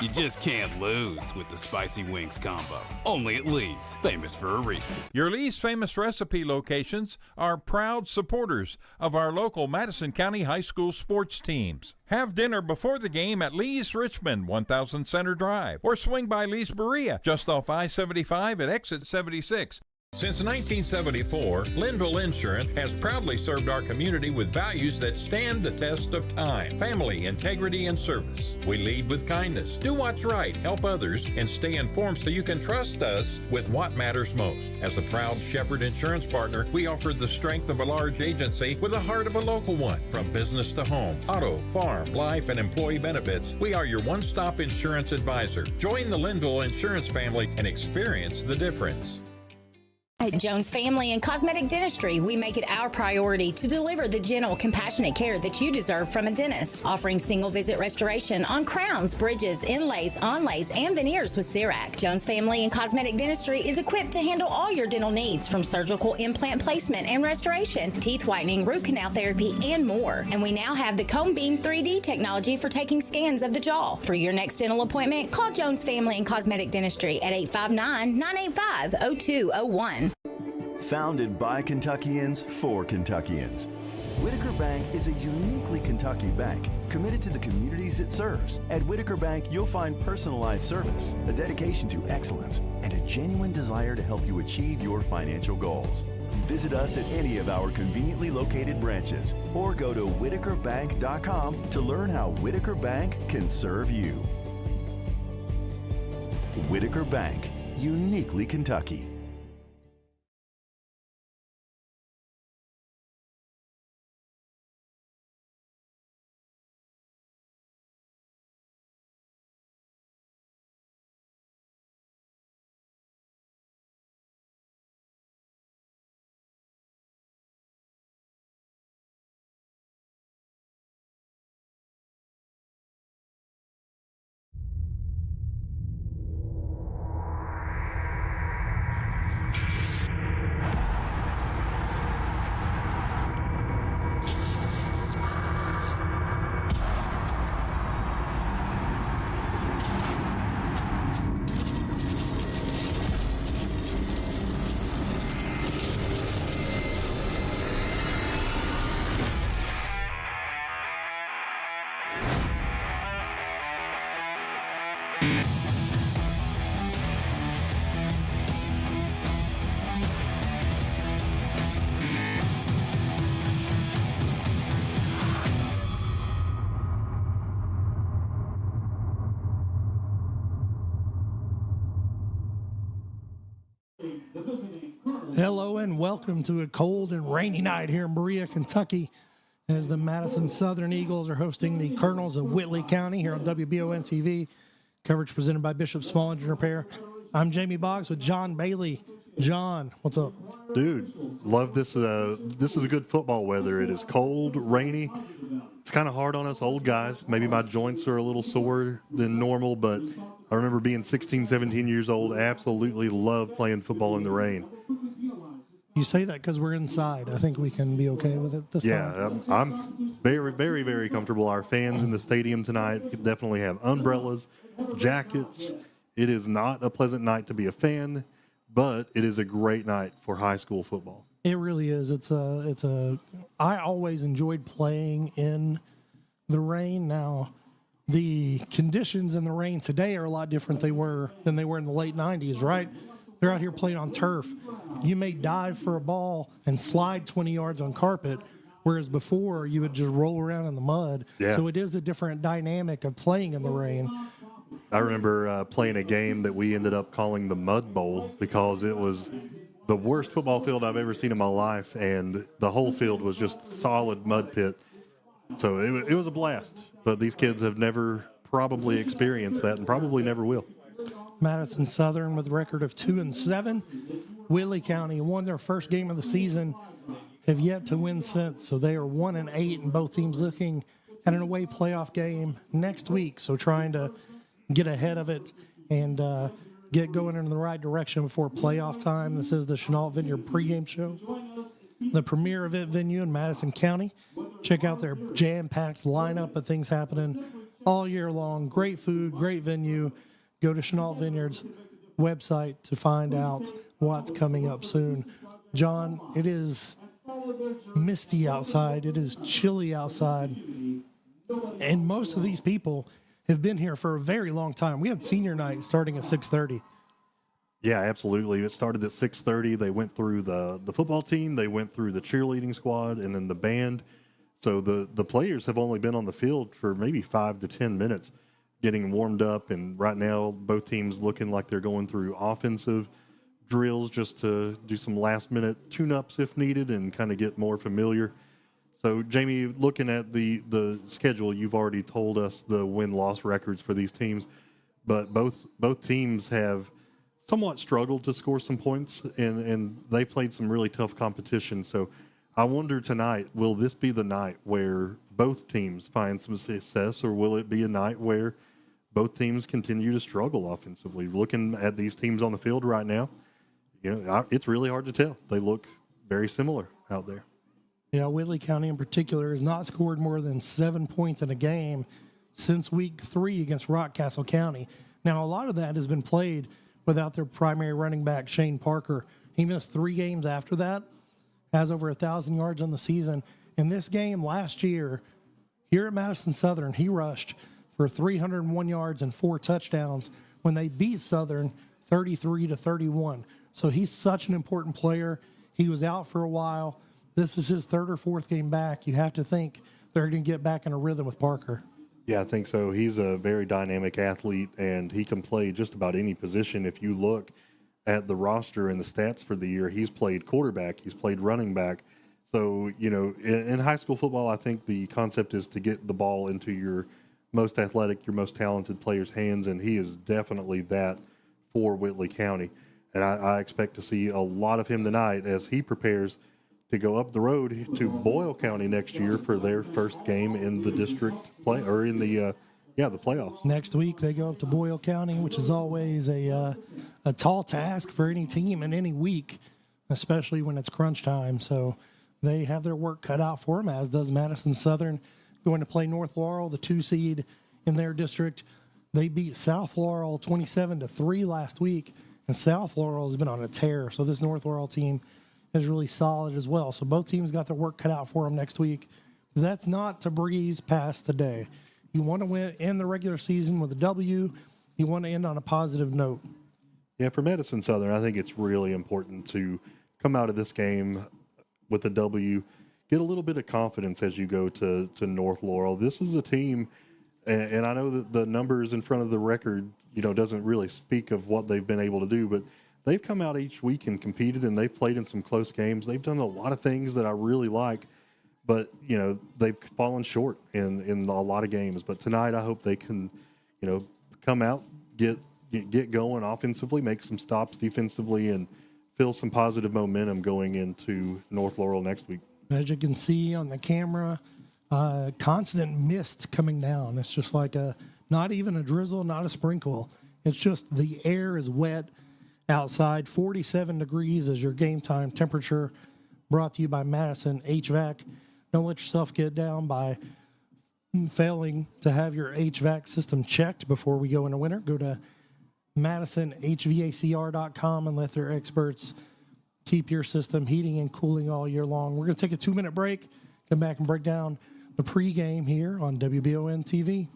You just can't lose with the Spicy Wings combo. Only at Lee's, famous for a reason. Your Lee's Famous Recipe locations are proud supporters of our local Madison County High School sports teams. Have dinner before the game at Lee's Richmond, 1000 Center Drive, or swing by Lee's Berea, just off I-75 at exit 76. Since 1974, Linville Insurance has proudly served our community with values that stand the test of time: family, integrity, and service. We lead with kindness, do what's right, help others, and stay informed so you can trust us with what matters most. As a proud Shepherd Insurance partner, we offer the strength of a large agency with the heart of a local one. From business to home, auto, farm, life, and employee benefits, we are your one-stop insurance advisor. Join the Linville Insurance family and experience the difference. At Jones Family and Cosmetic Dentistry, we make it our priority to deliver the gentle, compassionate care that you deserve from a dentist. Offering single-visit restoration on crowns, bridges, inlays, onlays, and veneers with CERAC. Jones Family and Cosmetic Dentistry is equipped to handle all your dental needs, from surgical implant placement and restoration, teeth whitening, root canal therapy, and more. And we now have the Cone Beam 3D technology for taking scans of the jaw. For your next dental appointment, call Jones Family and Cosmetic Dentistry at 859-985-0201. Founded by Kentuckians for Kentuckians, Whitaker Bank is a uniquely Kentucky bank committed to the communities it serves. At Whitaker Bank, you'll find personalized service, a dedication to excellence, and a genuine desire to help you achieve your financial goals. Visit us at any of our conveniently located branches or go to whitakerbank.com to learn how Whitaker Bank can serve you. Whitaker Bank, uniquely Kentucky. Hello and welcome to a cold and rainy night here in Berea, Kentucky, as the Madison Southern Eagles are hosting the Colonels of Whitley County here on WBON TV. Coverage presented by Bishop Small Engine Repair. I'm Jamie Boggs with John Bailey. John, what's up? Dude, love this. This is a good football weather. It is cold, rainy. It's kind of hard on us old guys. Maybe my joints are a little sore than normal, but I remember being 16, 17 years old. Absolutely love playing football in the rain. You say that because we're inside. I think we can be okay with it this time. Yeah, I'm very, very, very comfortable. Our fans in the stadium tonight definitely have umbrellas, jackets. It is not a pleasant night to be a fan, but it is a great night for high school football. It really is. I always enjoyed playing in the rain. Now, the conditions in the rain today are a lot different than they were in the late 90s, right? They're out here playing on turf. You may dive for a ball and slide 20 yards on carpet, whereas before you would just roll around in the mud. Yeah. So it is a different dynamic of playing in the rain. I remember playing a game that we ended up calling the Mud Bowl because it was the worst football field I've ever seen in my life, and the whole field was just solid mud pit. So it was a blast, but these kids have never probably experienced that and probably never will. Madison Southern with a record of 2-7. Whitley County won their first game of the season, have yet to win since, so they are 1-8, and both teams looking at an away playoff game next week, so trying to get ahead of it and get going in the right direction before playoff time. This is the Chenault Vineyard pregame show, the premier event venue in Madison County. Check out their jam-packed lineup of things happening all year long. Great food, great venue. Go to Chenault Vineyard's website to find out what's coming up soon. John, it is misty outside. It is chilly outside. And most of these people have been here for a very long time. We had senior night starting at 6:30. Yeah, absolutely. It started at 6:30. They went through the football team. They went through the cheerleading squad and then the band. So the players have only been on the field for maybe 5 to 10 minutes getting warmed up. And right now, both teams looking like they're going through offensive drills just to do some last-minute tune-ups if needed and kind of get more familiar. So, Jamie, looking at the schedule, you've already told us the win-loss records for these teams, but both teams have somewhat struggled to score some points, and they played some really tough competition. So I wonder tonight, will this be the night where both teams find some success, or will it be a night where both teams continue to struggle offensively? Looking at these teams on the field right now, it's really hard to tell. They look very similar out there. Yeah, Whitley County in particular has not scored more than 7 points in a game since week 3 against Rockcastle County. Now, a lot of that has been played without their primary running back, Shane Parker. He missed 3 games after that, has over 1,000 yards on the season. In this game last year, here at Madison Southern, he rushed for 301 yards and 4 touchdowns when they beat Southern 33-31. So he's such an important player. He was out for a while. This is his 3rd or 4th game back. You have to think they're going to get back in a rhythm with Parker. Yeah, I think so. He's a very dynamic athlete, and he can play just about any position. If you look at the roster and the stats for the year, he's played quarterback, he's played running back. So, in high school football, I think the concept is to get the ball into your most athletic, your most talented player's hands, and he is definitely that for Whitley County. And I expect to see a lot of him tonight as he prepares to go up the road to Boyle County next year for their first game in the district play, or in the playoffs. Next week they go up to Boyle County, which is always a tall task for any team in any week, especially when it's crunch time. So they have their work cut out for them, as does Madison Southern, going to play North Laurel, the 2 seed in their district. They beat South Laurel 27-3 last week, and South Laurel has been on a tear. So this North Laurel team is really solid as well. So both teams got their work cut out for them next week. That's not to breeze past the day. You want to win in the regular season with a W. You want to end on a positive note. Yeah, for Madison Southern, I think it's really important to come out of this game with a W, get a little bit of confidence as you go to North Laurel. This is a team, and I know that the numbers in front of the record, doesn't really speak of what they've been able to do, but they've come out each week and competed, and they've played in some close games. They've done a lot of things that I really like, but, you know, they've fallen short in a lot of games. But tonight I hope they can, you know, come out, get going offensively, make some stops defensively, and feel some positive momentum going into North Laurel next week. As you can see on the camera, constant mist coming down. It's just like not even a drizzle, not a sprinkle. It's just the air is wet outside. 47 degrees is your game time temperature, brought to you by Madison HVAC. Don't let yourself get down by failing to have your HVAC system checked before we go into winter. Go to MadisonHVACR.com and let their experts keep your system heating and cooling all year long. We're going to take a 2-minute break, come back and break down the pregame here on WBON TV.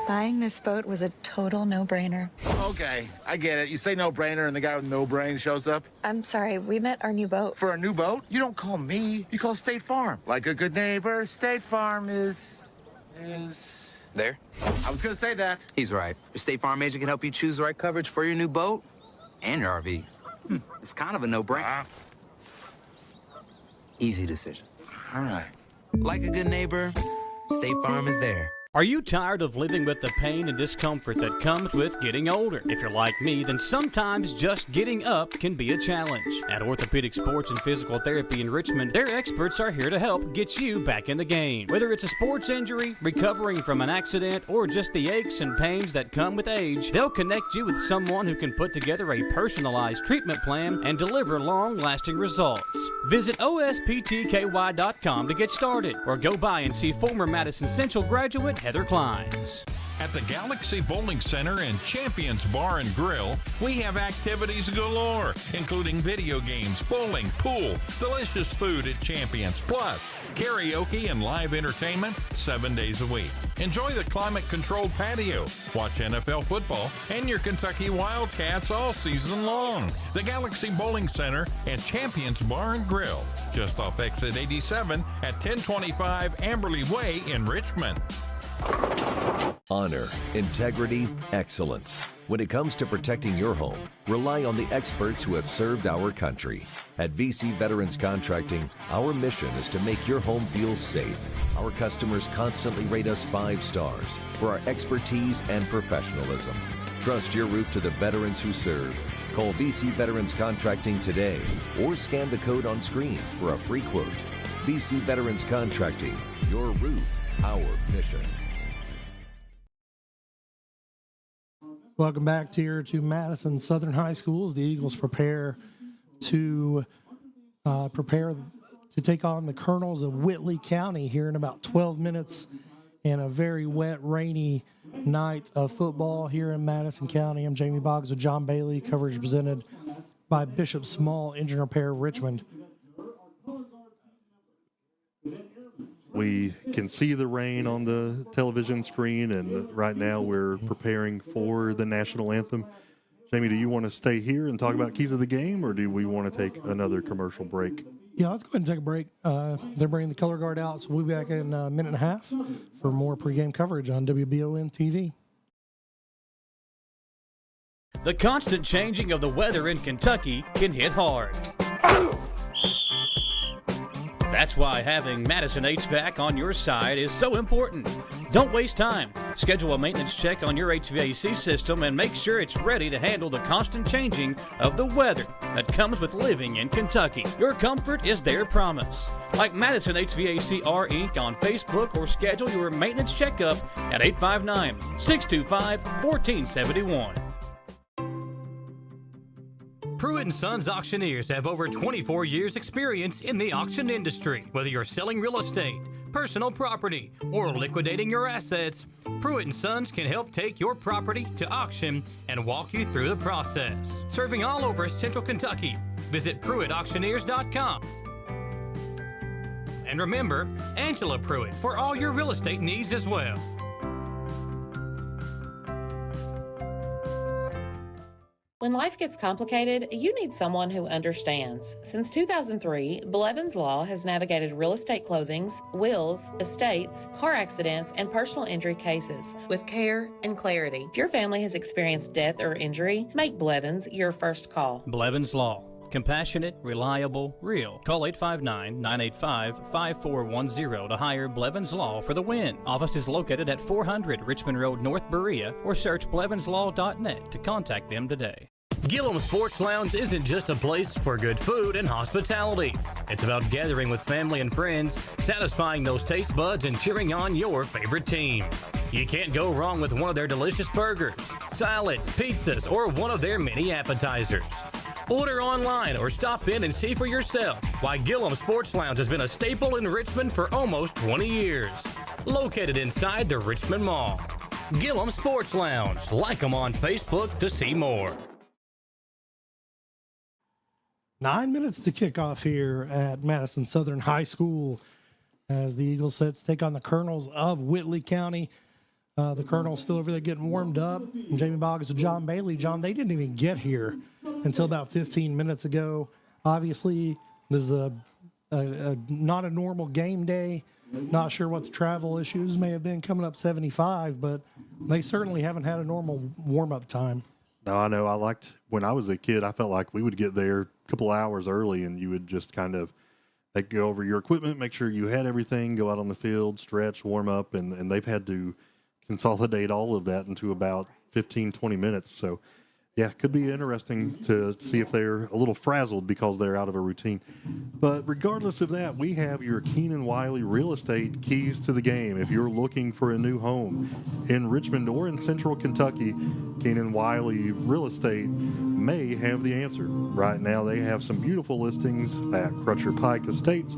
Buying this boat was a total no-brainer. Okay, I get it. You say no-brainer and the guy with no brain shows up. I'm sorry, we met our new boat. For a new boat? You don't call me. You call State Farm. Like a good neighbor, State Farm is... There? I was gonna say that. He's right. Your State Farm agent can help you choose the right coverage for your new boat and your RV. It's kind of a no-brainer. Easy decision. All right. Like a good neighbor, State Farm is there. Are you tired of living with the pain and discomfort that comes with getting older? If you're like me, then sometimes just getting up can be a challenge. At Orthopedic Sports and Physical Therapy in Richmond, their experts are here to help get you back in the game. Whether it's a sports injury, recovering from an accident, or just the aches and pains that come with age, they'll connect you with someone who can put together a personalized treatment plan and deliver long-lasting results. Visit osptky.com to get started, or go by and see former Madison Central graduate Heather Clines. At the Galaxy Bowling Center and Champions Bar and Grill, we have activities galore, including video games, bowling, pool, delicious food at Champions, plus karaoke and live entertainment 7 days a week. Enjoy the climate-controlled patio, watch NFL football, and your Kentucky Wildcats all season long. The Galaxy Bowling Center and Champions Bar and Grill, just off exit 87 at 1025 Amberley Way in Richmond. Honor, integrity, excellence. When it comes to protecting your home, rely on the experts who have served our country. At VC Veterans Contracting, our mission is to make your home feel safe. Our customers constantly rate us 5 stars for our expertise and professionalism. Trust your roof to the veterans who served. Call VC Veterans Contracting today or scan the code on screen for a free quote. VC Veterans Contracting, your roof, our mission. Welcome back here to Madison Southern High Schools. The Eagles prepare to take on the Colonels of Whitley County here in about 12 minutes in a very wet, rainy night of football here in Madison County. I'm Jamie Boggs with John Bailey. Coverage presented by Bishop Small Engine Repair Richmond. We can see the rain on the television screen, and right now we're preparing for the national anthem. Jamie, do you want to stay here and talk about keys of the game, or do we want to take another commercial break? Yeah, let's go ahead and take a break. They're bringing the color guard out, so we'll be back in a minute and a half for more pregame coverage on WBON TV. The constant changing of the weather in Kentucky can hit hard. That's why having Madison HVAC on your side is so important. Don't waste time. Schedule a maintenance check on your HVAC system and make sure it's ready to handle the constant changing of the weather that comes with living in Kentucky. Your comfort is their promise. Like Madison HVACR Inc. on Facebook, or schedule your maintenance checkup at 859-625-1471. Pruitt & Sons Auctioneers have over 24 years experience in the auction industry. Whether you're selling real estate, personal property, or liquidating your assets, Pruitt & Sons can help take your property to auction and walk you through the process. Serving all over Central Kentucky, visit PruittAuctioneers.com. And remember, Angela Pruitt for all your real estate needs as well. When life gets complicated, you need someone who understands. Since 2003, Blevins Law has navigated real estate closings, wills, estates, car accidents, and personal injury cases with care and clarity. If your family has experienced death or injury, make Blevins your first call. Blevins Law. Compassionate, reliable, real. Call 859-985-5410 to hire Blevins Law for the win. Office is located at 400 Richmond Road, North Berea, or search blevinslaw.net to contact them today. Gillum Sports Lounge isn't just a place for good food and hospitality. It's about gathering with family and friends, satisfying those taste buds, and cheering on your favorite team. You can't go wrong with one of their delicious burgers, salads, pizzas, or one of their many appetizers. Order online or stop in and see for yourself why Gillum Sports Lounge has been a staple in Richmond for almost 20 years. Located inside the Richmond Mall. Gillum Sports Lounge. Like them on Facebook to see more. 9 minutes to kick off here at Madison Southern High School as the Eagles sets take on the Colonels of Whitley County. The Colonel's still over there getting warmed up. And Jamie Boggs with John Bailey. John, they didn't even get here until about 15 minutes ago. Obviously, this is not a normal game day. Not sure what the travel issues may have been coming up 75, but they certainly haven't had a normal warm-up time. No, I know. When I was a kid, I felt like we would get there a couple hours early and you would just kind of go over your equipment, make sure you had everything, go out on the field, stretch, warm up, and they've had to consolidate all of that into about 15, 20 minutes. So, yeah, could be interesting to see if they're a little frazzled because they're out of a routine. But regardless of that, we have your Keenan Wiley Real Estate keys to the game. If you're looking for a new home in Richmond or in Central Kentucky, Keenan Wiley Real Estate may have the answer. Right now, they have some beautiful listings at Crutcher Pike Estates,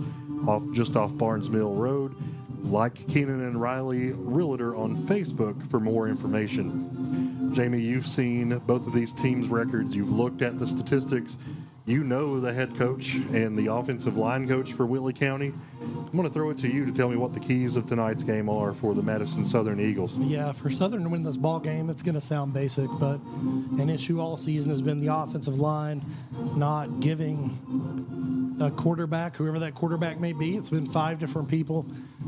just off Barnes Mill Road. Like Keenan and Riley Realtor on Facebook for more information. Jamie, you've seen both of these teams' records. You've looked at the statistics. You know the head coach and the offensive line coach for Whitley County. I'm going to throw it to you to tell me what the keys of tonight's game are for the Madison Southern Eagles. Yeah, for Southern to win this ball game, it's going to sound basic, but an issue all season has been the offensive line not giving a quarterback, whoever that quarterback may be. It's been 5 different people.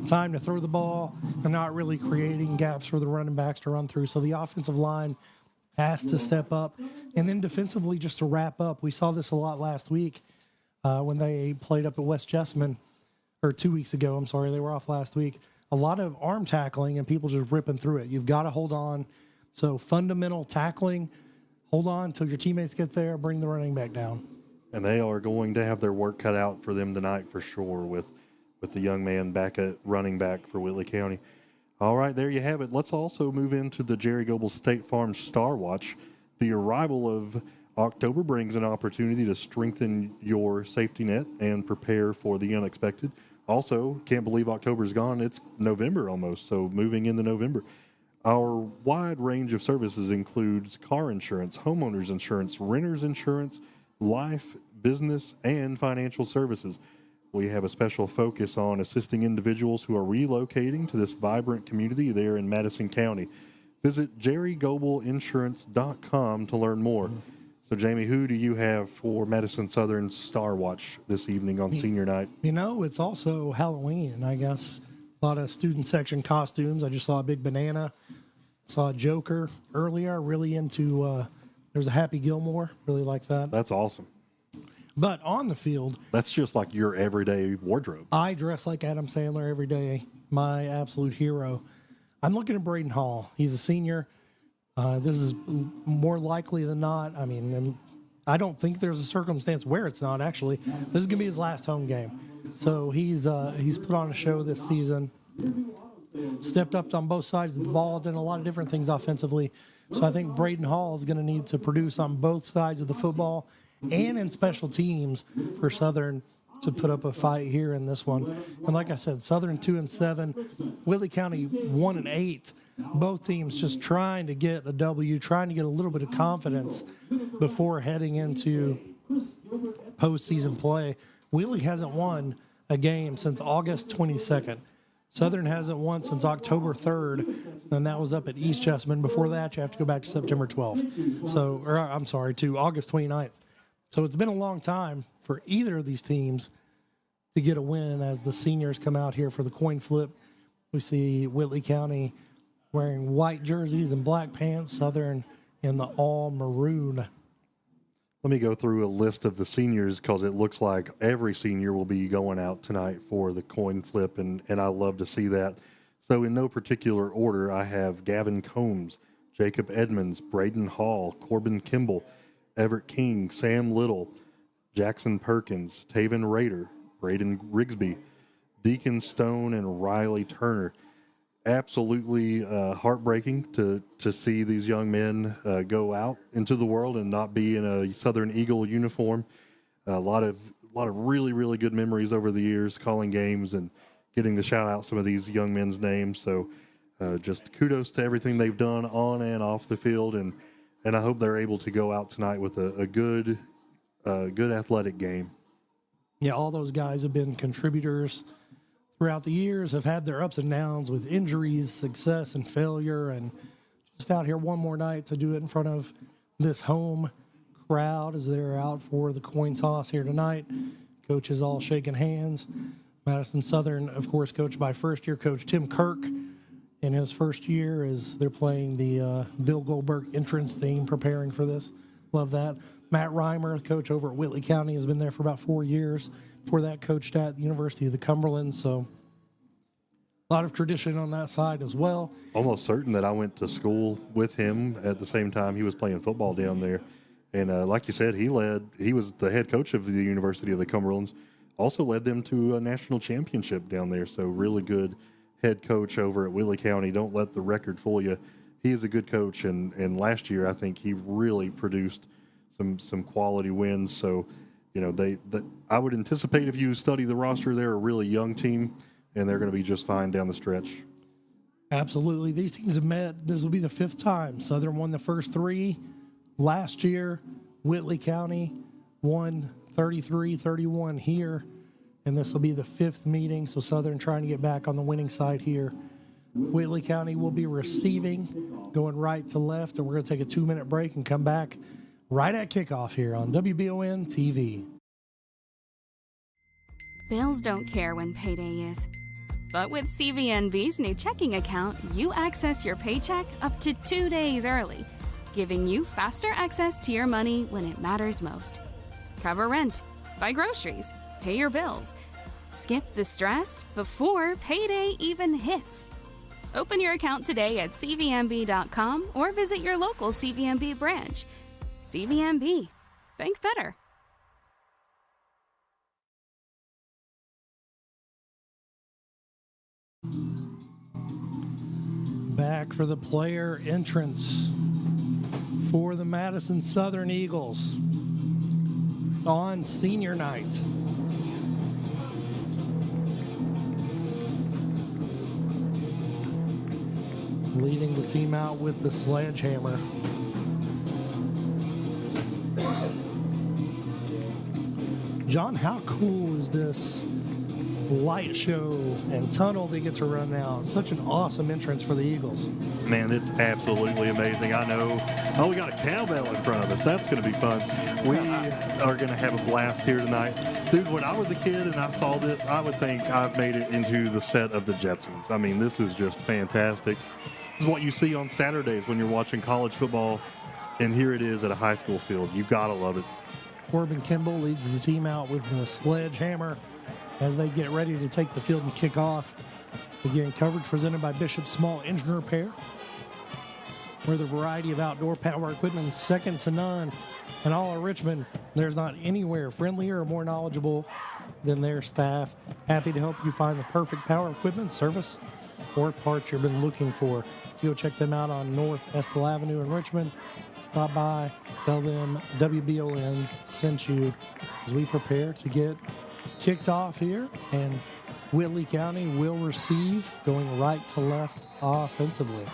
Time to throw the ball. They're not really creating gaps for the running backs to run through. So the offensive line has to step up. And then defensively, just to wrap up, we saw this a lot last week when they played up at West Jessamine, or 2 weeks ago. I'm sorry, they were off last week. A lot of arm tackling and people just ripping through it. You've got to hold on. So fundamental tackling, hold on until your teammates get there, bring the running back down. And they are going to have their work cut out for them tonight for sure with the young man back at running back for Whitley County. All right, there you have it. Let's also move into the Jerry Goebel State Farm Star Watch. The arrival of October brings an opportunity to strengthen your safety net and prepare for the unexpected. Also, can't believe October's gone. It's November almost, so moving into November. Our wide range of services includes car insurance, homeowners insurance, renters insurance, life, business, and financial services. We have a special focus on assisting individuals who are relocating to this vibrant community there in Madison County. Visit jerrygobelinsurance.com to learn more. So, Jamie, who do you have for Madison Southern Star Watch this evening on senior night? You know, it's also Halloween, I guess. A lot of student section costumes. I just saw a big banana. Saw a Joker earlier. Really into... There's a Happy Gilmore. Really like that. That's awesome. But on the field... That's just like your everyday wardrobe. I dress like Adam Sandler every day. My absolute hero. I'm looking at Braden Hall. He's a senior. This is more likely than not. I mean, and I don't think there's a circumstance where it's not, actually. This is going to be his last home game. So he's put on a show this season. Stepped up on both sides of the ball. Done a lot of different things offensively. So I think Braden Hall is going to need to produce on both sides of the football and in special teams for Southern to put up a fight here in this one. And like I said, Southern 2-7, Whitley County 1-8. Both teams just trying to get a W, trying to get a little bit of confidence before heading into postseason play. Whitley hasn't won a game since August 22nd. Southern hasn't won since October 3rd, and that was up at East Jessamine. Before that, you have to go back to September 12th. To August 29th. So it's been a long time for either of these teams to get a win as the seniors come out here for the coin flip. We see Whitley County wearing white jerseys and black pants, Southern in the all maroon. Let me go through a list of the seniors because it looks like every senior will be going out tonight for the coin flip, and I love to see that. So in no particular order, I have Gavin Combs, Jacob Edmonds, Braden Hall, Corbin Kimball, Everett King, Sam Little, Jackson Perkins, Taven Rader, Braden Rigsby, Deacon Stone, and Riley Turner. Absolutely heartbreaking to see these young men go out into the world and not be in a Southern Eagle uniform. A lot of really, really good memories over the years calling games and getting to shout out some of these young men's names. So just kudos to everything they've done on and off the field, and I hope they're able to go out tonight with a good athletic game. Yeah, all those guys have been contributors throughout the years, have had their ups and downs with injuries, success, and failure, and just out here one more night to do it in front of this home crowd as they're out for the coin toss here tonight. Coaches all shaking hands. Madison Southern, of course, coached by first-year coach Tim Kirk in his first year as they're playing the Bill Goldberg entrance theme, preparing for this. Love that. Matt Reimer, coach over at Whitley County, has been there for about 4 years. Before that, coached at the University of the Cumberland, so a lot of tradition on that side as well. Almost certain that I went to school with him at the same time he was playing football down there. And like you said, he was the head coach of the University of the Cumberlands, also led them to a national championship down there. So really good head coach over at Whitley County. Don't let the record fool you. He is a good coach, and last year I think he really produced some quality wins. So, you know, I would anticipate if you study the roster, they're a really young team, and they're going to be just fine down the stretch. Absolutely. These teams have met. This will be the 5th time. Southern won the first 3 last year. Whitley County won 33-31 here, and this will be the 5th meeting. So Southern trying to get back on the winning side here. Whitley County will be receiving, going right to left, and we're going to take a 2-minute break and come back right at kickoff here on WBON TV. Bills don't care when payday is. But with CVNB's new checking account, you access your paycheck up to 2 days early, giving you faster access to your money when it matters most. Cover rent, buy groceries, pay your bills. Skip the stress before payday even hits. Open your account today at cvnb.com or visit your local CVNB branch. CVNB. Think better. Back for the player entrance for the Madison Southern Eagles on senior night. Leading the team out with the sledgehammer. John, how cool is this light show and tunnel they get to run now? Such an awesome entrance for the Eagles. Man, it's absolutely amazing. I know. Oh, we got a cowbell in front of us. That's going to be fun. We are going to have a blast here tonight. Dude, when I was a kid and I saw this, I would think I've made it into the set of the Jetsons. I mean, this is just fantastic. This is what you see on Saturdays when you're watching college football, and here it is at a high school field. You've got to love it. Corbin Kimball leads the team out with the sledgehammer as they get ready to take the field and kick off. Again, coverage presented by Bishop Small Engine Repair, where the variety of outdoor power equipment is second to none. In all of Richmond, there's not anywhere friendlier or more knowledgeable than their staff. Happy to help you find the perfect power equipment, service, or parts you've been looking for. So go check them out on North Estill Avenue in Richmond. Stop by, tell them WBON sent you as we prepare to get kicked off here, and Whitley County will receive, going right to left offensively.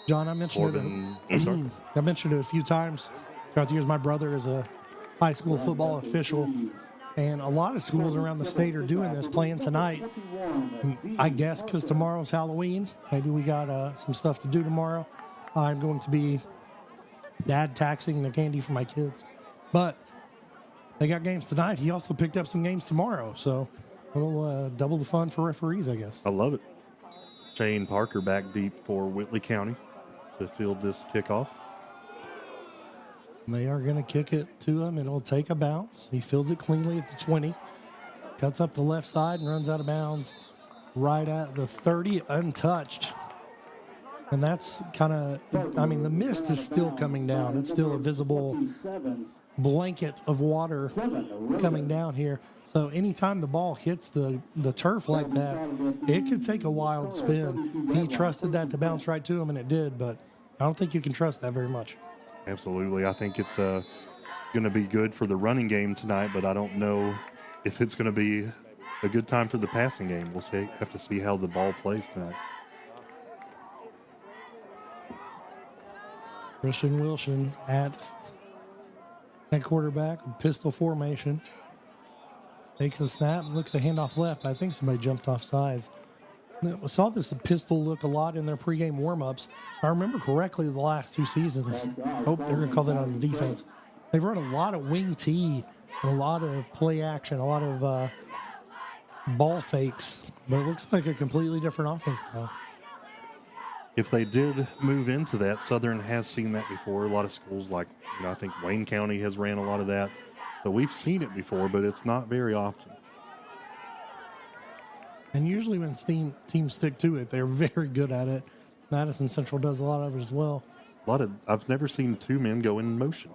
John, I mentioned it a few times throughout the years. My brother is a high school football official. And a lot of schools around the state are doing this, playing tonight. I guess because tomorrow's Halloween. Maybe we got some stuff to do tomorrow. I'm going to be dad taxing the candy for my kids. But they got games tonight. He also picked up some games tomorrow. So we'll double the fun for referees, I guess. I love it. Shane Parker back deep for Whitley County to field this kickoff. They are going to kick it to him. It'll take a bounce. He fields it cleanly at the 20. Cuts up the left side and runs out of bounds right at the 30, untouched. And that's kind of, I mean, the mist is still coming down. It's still a visible blanket of water coming down here. So anytime the ball hits the turf like that, it could take a wild spin. He trusted that to bounce right to him, and it did, but I don't think you can trust that very much. Absolutely. I think it's going to be good for the running game tonight, but I don't know if it's going to be a good time for the passing game. We'll have to see how the ball plays tonight. Christian Wilson at quarterback with pistol formation. Takes the snap and looks to hand off left. I think somebody jumped off sides. I saw this pistol look a lot in their pregame warm-ups. If I remember correctly, the last 2 seasons. Hope they're going to call that on the defense. They've run a lot of wing tee, a lot of play action, a lot of ball fakes. But it looks like a completely different offense now. If they did move into that, Southern has seen that before. A lot of schools like, I think Wayne County has ran a lot of that. So we've seen it before, but it's not very often. And usually when teams stick to it, they're very good at it. Madison Central does a lot of it as well. I've never seen 2 men go in motion.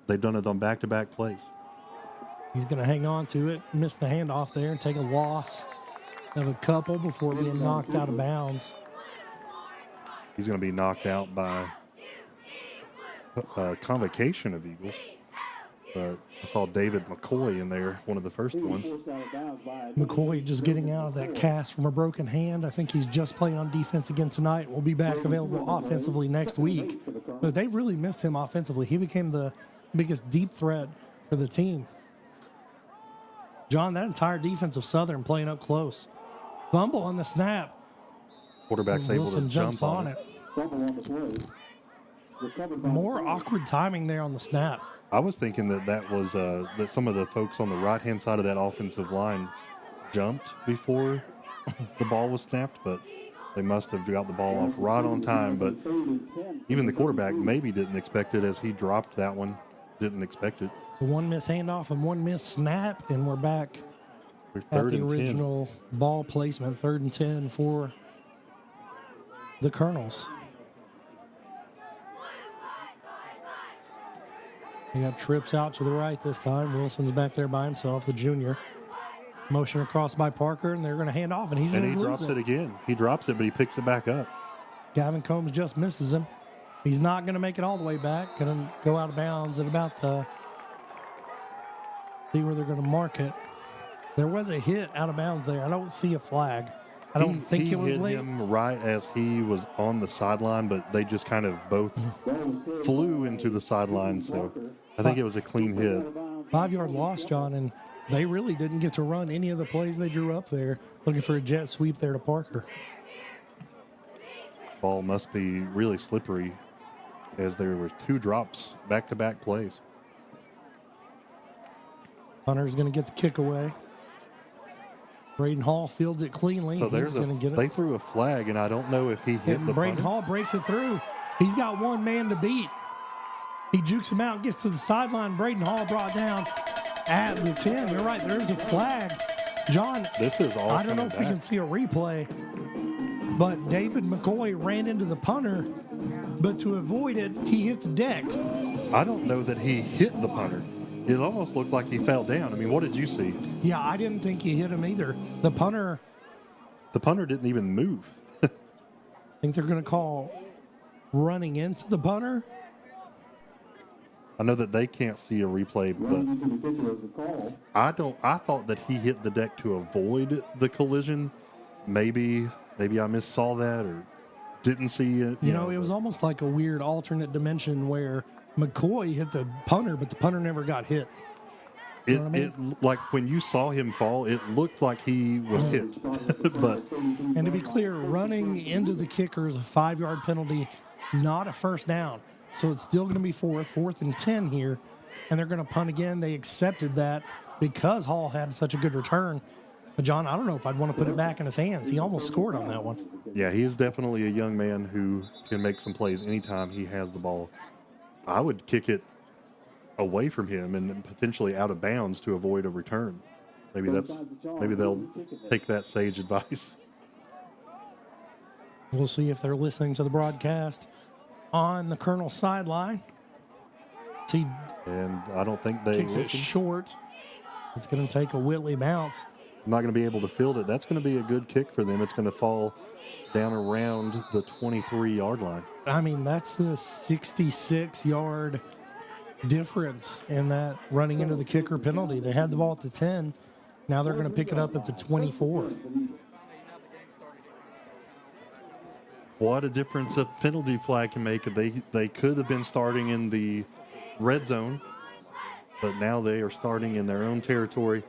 They've done it on back-to-back plays. He's going to hang on to it, miss the handoff there, and take a loss of a couple before being knocked out of bounds. He's going to be knocked out by a convocation of Eagles. But I saw David McCoy in there, one of the first ones. McCoy just getting out of that cast from a broken hand. I think he's just playing on defense again tonight. Will be back available offensively next week. But they've really missed him offensively. He became the biggest deep threat for the team. John, that entire defense of Southern playing up close. Fumble on the snap. Quarterback's able to jumps jump on it. More awkward timing there on the snap. I was thinking that was that some of the folks on the right-hand side of that offensive line jumped before the ball was snapped, but they must have got the ball off right on time. But even the quarterback maybe didn't expect it as he dropped that one. Didn't expect it. The one missed handoff and one missed snap, and we're back at the original ball placement, 3rd and 10 for the Colonels. They got trips out to the right this time. Wilson's back there by himself, the junior. Motion across by Parker, and they're going to hand off, and he drops it again. He drops it, but he picks it back up. Gavin Combs just misses him. He's not going to make it all the way back. Going to go out of bounds at about the... See where they're going to mark it. There was a hit out of bounds there. I don't see a flag. I don't think it was late. He hit him right as he was on the sideline, but they just kind of both flew into the sideline. So I think it was a clean hit. 5-yard loss, John, and they really didn't get to run any of the plays they drew up there, looking for a jet sweep there to Parker. Ball must be really slippery as there were 2 drops, back-to-back plays. Hunter's going to get the kick away. Braden Hall fields it cleanly. So they threw a flag, and I don't know if he hit the Braden punter. Hall breaks it through. He's got one man to beat. He jukes him out and gets to the sideline. Braden Hall brought down at the 10. You're right, there's a flag. John, this is all I don't know if we can see a replay, but David McCoy ran into the punter, but to avoid it, he hit the deck. I don't know that he hit the punter. It almost looked like he fell down. I mean, what did you see? Yeah, I didn't think he hit him either. The punter didn't even move. I think they're going to call running into the punter. I know that they can't see a replay, but I thought that he hit the deck to avoid the collision. Maybe I missaw that or didn't see it. You know, it was almost like a weird alternate dimension where McCoy hit the punter, but the punter never got hit. You know what I mean? It like when you saw him fall, it looked like he was hit. But And to be clear, running into the kicker is a 5-yard penalty, not a first down. So it's still going to be fourth and 10 here, and they're going to punt again. They accepted that because Hall had such a good return. But, John, I don't know if I'd want to put it back in his hands. He almost scored on that one. yeah, he is definitely a young man who can make some plays anytime he has the ball. I would kick it away from him and potentially out of bounds to avoid a return. Maybe they'll take that sage advice. We'll see if they're listening to the broadcast on the Colonel sideline. And I don't think they kicks it listen. short. It's going to take a Whitley bounce. Not going to be able to field it. That's going to be a good kick for them. It's going to fall down around the 23-yard line. I mean, that's a 66-yard difference in that running into the kicker penalty. They had the ball at the 10. Now they're going to pick it up at the 24. What a difference a penalty flag can make. They could have been starting in the red zone, but now they are starting in their own territory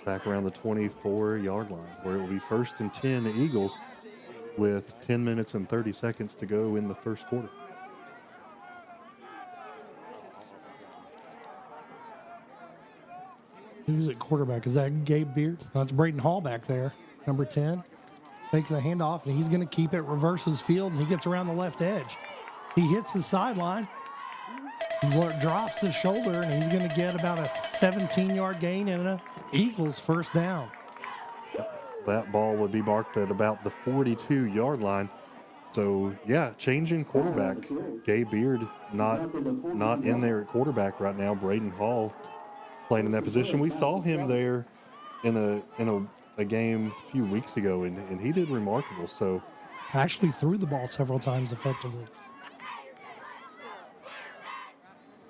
back around the 24-yard line, where it will be 1st and 10 the Eagles with 10 minutes and 30 seconds to go in the first quarter. Who's at quarterback? Is that Gabe Beard? That's Braden Hall back there, number 10. Takes the handoff, and he's going to keep it, reverses field, and he gets around the left edge. He hits the sideline, drops the shoulder, and he's going to get about a 17-yard gain and an Eagles first down. That ball would be marked at about the 42-yard line. So, yeah, changing quarterback. Gabe Beard not in there at quarterback right now. Braden Hall playing in that position. We saw him there in a game a few weeks ago, and he did remarkable. So, actually threw the ball several times effectively.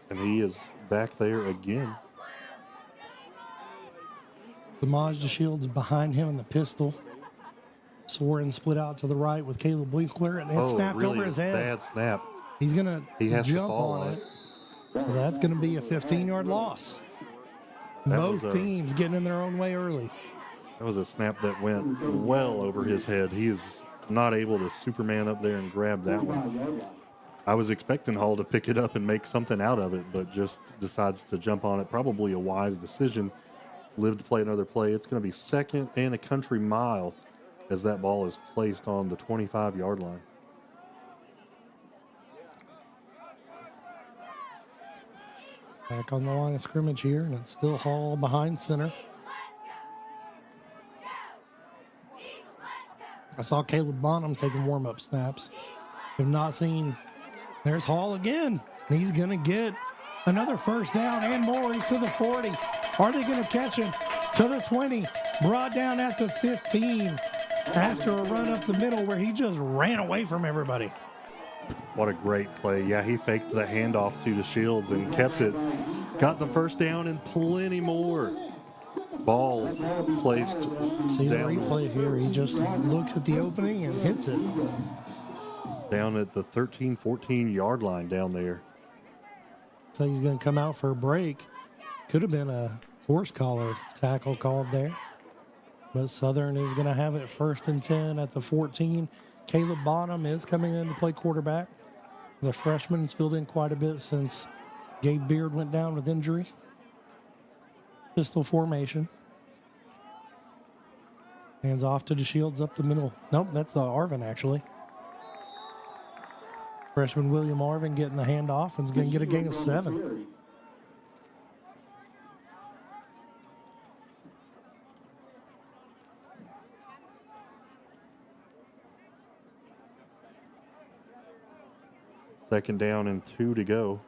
And he is back there again. Samaj DeShields behind him in the pistol. Soren split out to the right with Caleb Winkler, and it snapped really over his head. Bad snap. He's going to has to jump fall on it. So that's going to be a 15-yard loss. Both teams getting in their own way early. That was a snap that went well over his head. He is not able to Superman up there and grab that one. I was expecting Hall to pick it up and make something out of it, but just decides to jump on it. Probably a wise decision. Live to play another play. It's going to be 2nd and a country mile as that ball is placed on the 25-yard line. Back on the line of scrimmage here, and it's still Hall behind center. I saw Caleb Bonham taking warm-up snaps. Have not seen. There's Hall again. He's going to get another first down and more. He's to the 40. Are they going to catch him? To the 20. Brought down at the 15 after a run up the middle where he just ran away from everybody. What a great play. Yeah, he faked the handoff to DeShields and kept it. Got the first down and plenty more. Ball placed See the down. replay here. He just looks at the opening and hits it. Down at the 13, 14-yard line down there. So he's going to come out for a break. Could have been a horse collar tackle called there. But Southern is going to have it 1st and 10 at the 14. Caleb Bonham is coming in to play quarterback. The freshman's filled in quite a bit since Gabe Beard went down with injury. Pistol formation. Hands off to DeShields up the middle. Nope, that's the Arvin actually. Freshman William Arvin getting the handoff and is going to get a gain of 7. Second down and 2 to go.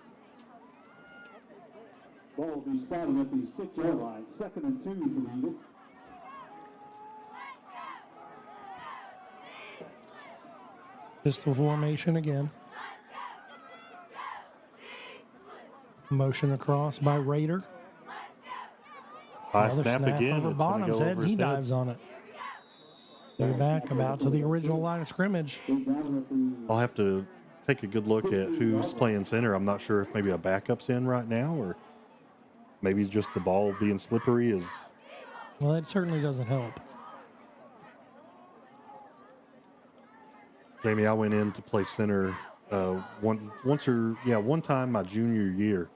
Ball will be spotted at the 6-yard line. 2nd and 2 for the Eagles. Pistol formation again. Motion across by Raider. High Another snap again. Over It's Bonham's gonna go head. over He his head. dives on it. They're back about to the original line of scrimmage. I'll have to take a good look at who's playing center. I'm not sure if maybe a backup's in right now or maybe just the ball being slippery is. Well, that certainly doesn't help. Jamie, I went in to play center one time my junior year,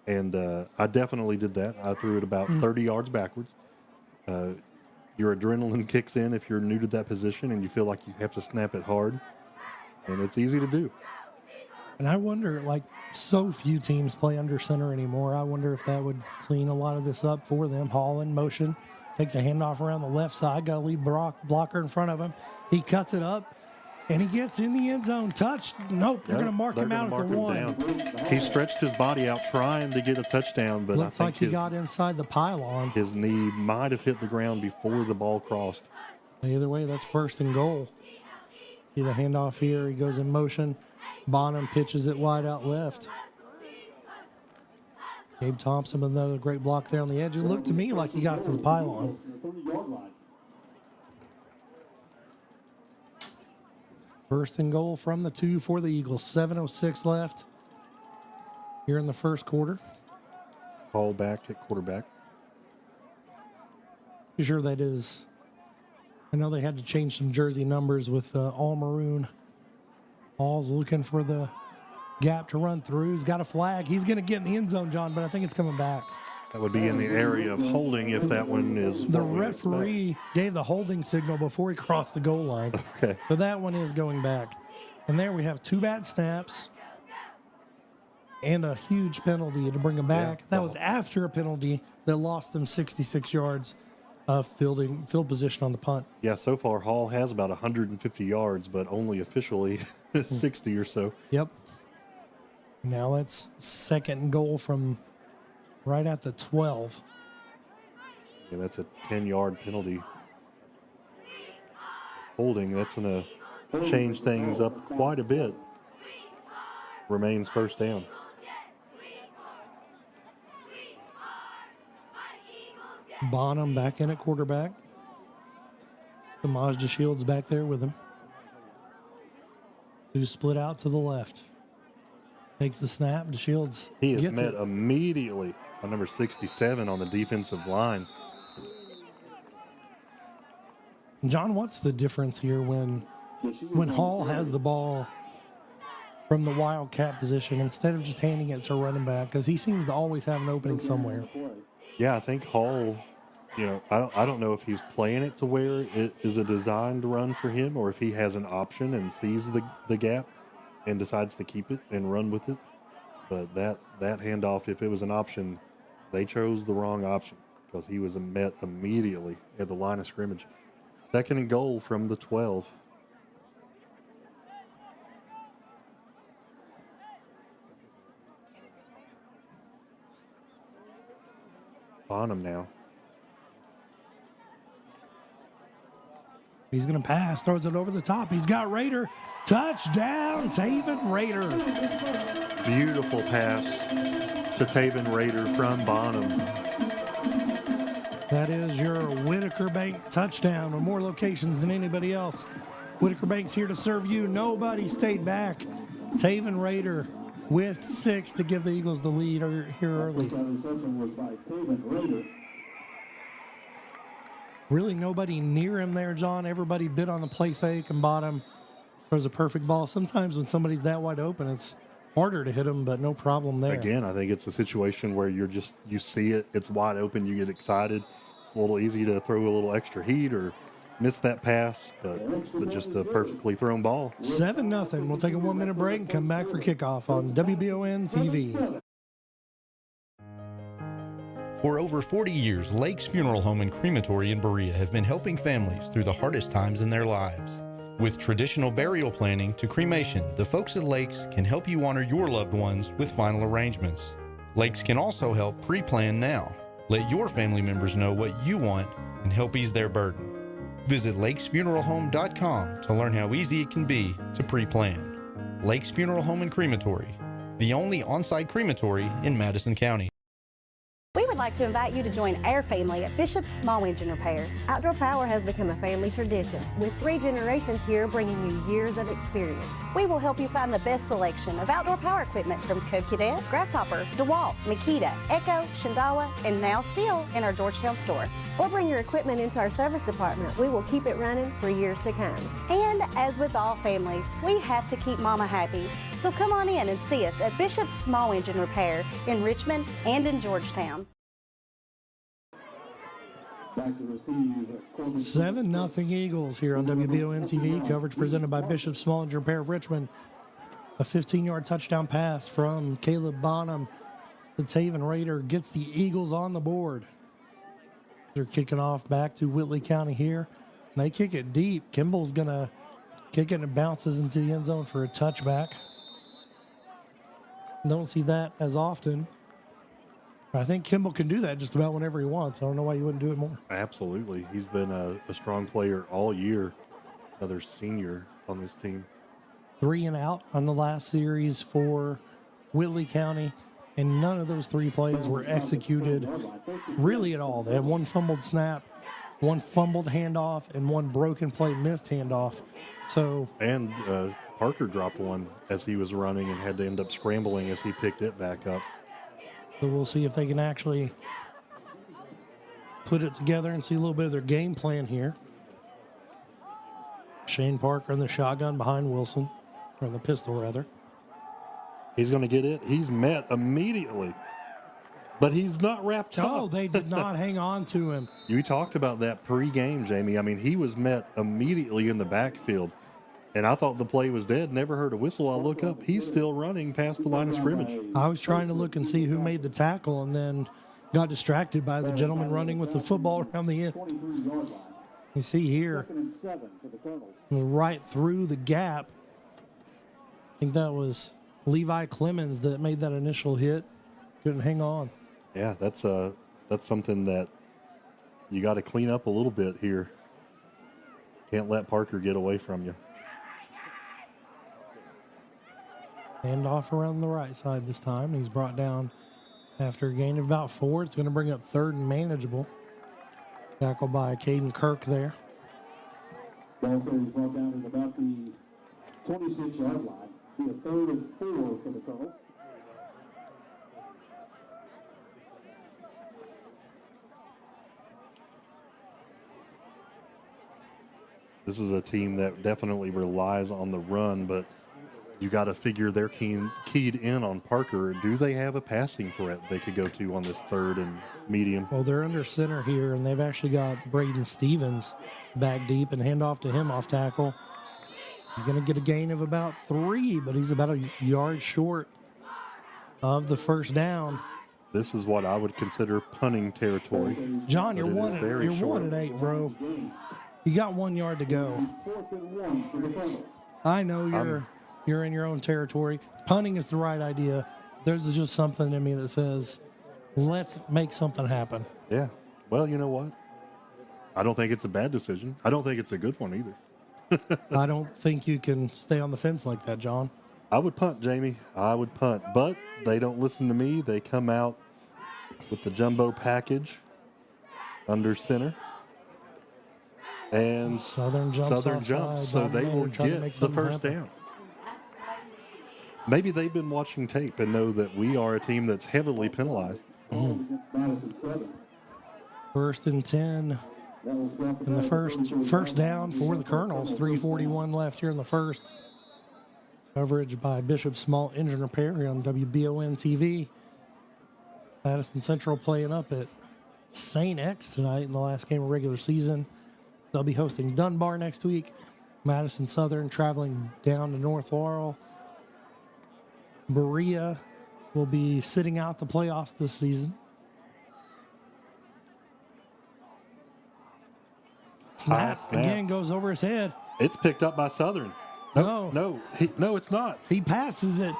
and I definitely did that. I threw it about 30 yards backwards. Your adrenaline kicks in if you're new to that position, and you feel like you have to snap it hard, and it's easy to do. And I wonder, like, so few teams play under center anymore. I wonder if that would clean a lot of this up for them. Hall in motion, takes a handoff around the left side, got a lead blocker in front of him. He cuts it up, and he gets in the end zone. Touch. Nope, they're going to mark him out at the one. He stretched his body out trying to get a touchdown, but Looks I think like he got inside the pylon. His knee might have hit the ground before the ball crossed. Either way, that's 1st and goal. See the handoff here. He goes in motion. Bonham pitches it wide out left. Gabe Thompson with another great block there on the edge. It looked to me like he got to the pylon. First and goal from the 2 for the Eagles. 7:06 left here in the first quarter. Ball back at quarterback. You sure that is? I know they had to change some jersey numbers with all maroon. Hall's looking for the gap to run through. He's got a flag. He's going to get in the end zone, John, but I think it's coming back. That would be in the area of holding if that one is. The referee gave the holding signal before he crossed the goal line. Okay. So that one is going back. And there we have 2 bad snaps and a huge penalty to bring him back. That was after a penalty that lost them 66 yards of field position on the punt. Yeah, so far Hall has about 150 yards, but only officially 60 or so. Yep. Now it's 2nd and goal from right at the 12. Yeah, that's a 10-yard penalty. Holding, that's going to change things up quite a bit. Remains 1st down. Bonham back in at quarterback. Samaj DeShields back there with him. 2 split out to the left. Takes the snap. DeShields He is gets met it. immediately on number 67 on the defensive line. John, what's the difference here when Hall has the ball from the wildcat position instead of just handing it to a running back? Because he seems to always have an opening somewhere. Yeah, I think Hall, I don't know if he's playing it to where it is a designed run for him or if he has an option and sees the gap and decides to keep it and run with it. But that handoff, if it was an option, they chose the wrong option because he was met immediately at the line of scrimmage. 2nd and goal from the 12. Bonham now. He's going to pass, throws it over the top. He's got Raider. Touchdown, Taven Raider. Beautiful pass to Taven Raider from Bonham. That is your Whitaker Bank touchdown with more locations than anybody else. Whitaker Bank's here to serve you. Nobody stayed back. Taven Raider with 6 to give the Eagles the lead here early. Really nobody near him there, John. Everybody bit on the play fake and bottom. Throws a perfect ball. Sometimes when somebody's that wide open, it's harder to hit them, but no problem there. Again, I think it's a situation where you see it, it's wide open, you get excited. A little easy to throw a little extra heat or miss that pass, but just a perfectly thrown ball. 7-0. We'll take a 1-minute break and come back for kickoff on WBON TV. For over 40 years, Lake's Funeral Home and Crematory in Berea have been helping families through the hardest times in their lives. With traditional burial planning to cremation, the folks at Lakes can help you honor your loved ones with final arrangements. Lakes can also help pre-plan now. Let your family members know what you want and help ease their burden. Visit lakesfuneralhome.com to learn how easy it can be to pre-plan. Lakes Funeral Home and Crematory, the only on-site crematory in Madison County. We would like to invite you to join our family at Bishop's Small Engine Repair. Outdoor Power has become a family tradition, with 3 generations here bringing you years of experience. We will help you find the best selection of outdoor power equipment from Code Cadet, Grasshopper, DeWalt, Makita, Echo, Shindawa, and now Steel in our Georgetown store. Or bring your equipment into our service department. We will keep it running for years to come. And as with all families, we have to keep Mama happy. So come on in and see us at Bishop's Small Engine Repair in Richmond and in Georgetown. 7-0 Eagles here on WBON TV. Coverage presented by Bishop Small Engine Repair of Richmond. A 15-yard touchdown pass from Caleb Bonham to Taven Rader gets the Eagles on the board. They're kicking off back to Whitley County here. They kick it deep. Kimball's going to kick it and it bounces into the end zone for a touchback. Don't see that as often. I think Kimball can do that just about whenever he wants. I don't know why you wouldn't do it more. Absolutely. He's been a strong player all year. Another senior on this team. 3 and out on the last series for Whitley County, and none of those 3 plays were executed really at all. They had 1 fumbled snap, 1 fumbled handoff, and 1 broken play missed handoff. And Parker dropped one as he was running and had to end up scrambling as he picked it back up. So we'll see if they can actually put it together and see a little bit of their game plan here. Shane Parker in the shotgun behind Wilson, or in the pistol rather. He's going to get it. He's met immediately, but he's not wrapped up. Oh, they did not hang on to him. You talked about that pre-game, Jamie. I mean, he was met immediately in the backfield, and I thought the play was dead. Never heard a whistle. I look up. He's still running past the line of scrimmage. I was trying to look and see who made the tackle and then got distracted by the gentleman running with the football around the end. You see here, right through the gap, I think that was Levi Clemens that made that initial hit. Couldn't hang on. Yeah, that's something that you got to clean up a little bit here. Can't let Parker get away from you. Hand off around the right side this time. He's brought down after a gain of about 4. It's going to bring up 3rd and manageable. Tackled by Caden Kirk there. Ball carries brought down at about the 26-yard line. Be a 3rd and 4 for the Colonels. This is a team that definitely relies on the run, but you got to figure they're keyed in on Parker. Do they have a passing threat they could go to on this 3rd and medium? Well, they're under center here, and they've actually got Braden Stevens back deep and hand off to him off tackle. He's going to get a gain of about 3, but he's about a yard short of the first down. This is what I would consider punting territory. John, you're 1 at 8, bro. You got 1 yard to go. I know you're in your own territory. Punting is the right idea. There's just something in me that says, let's make something happen. Yeah. Well, you know what? I don't think it's a bad decision. I don't think it's a good one either. I don't think you can stay on the fence like that, John. I would punt, Jamie. I would punt. But they don't listen to me. They come out with the jumbo package under center. And Southern jumps, so they will get the first down. Maybe they've been watching tape and know that we are a team that's heavily penalized. 1st and 10. And the first down for the Colonels. 3:41 left here in the first. Coverage by Bishop Small Engine Repair here on WBON TV. Madison Central playing up at St. X tonight in the last game of regular season. They'll be hosting Dunbar next week. Madison Southern traveling down to North Laurel. Berea will be sitting out the playoffs this season. Snap again goes over his head. It's picked up by Southern. No, it's not. He passes it.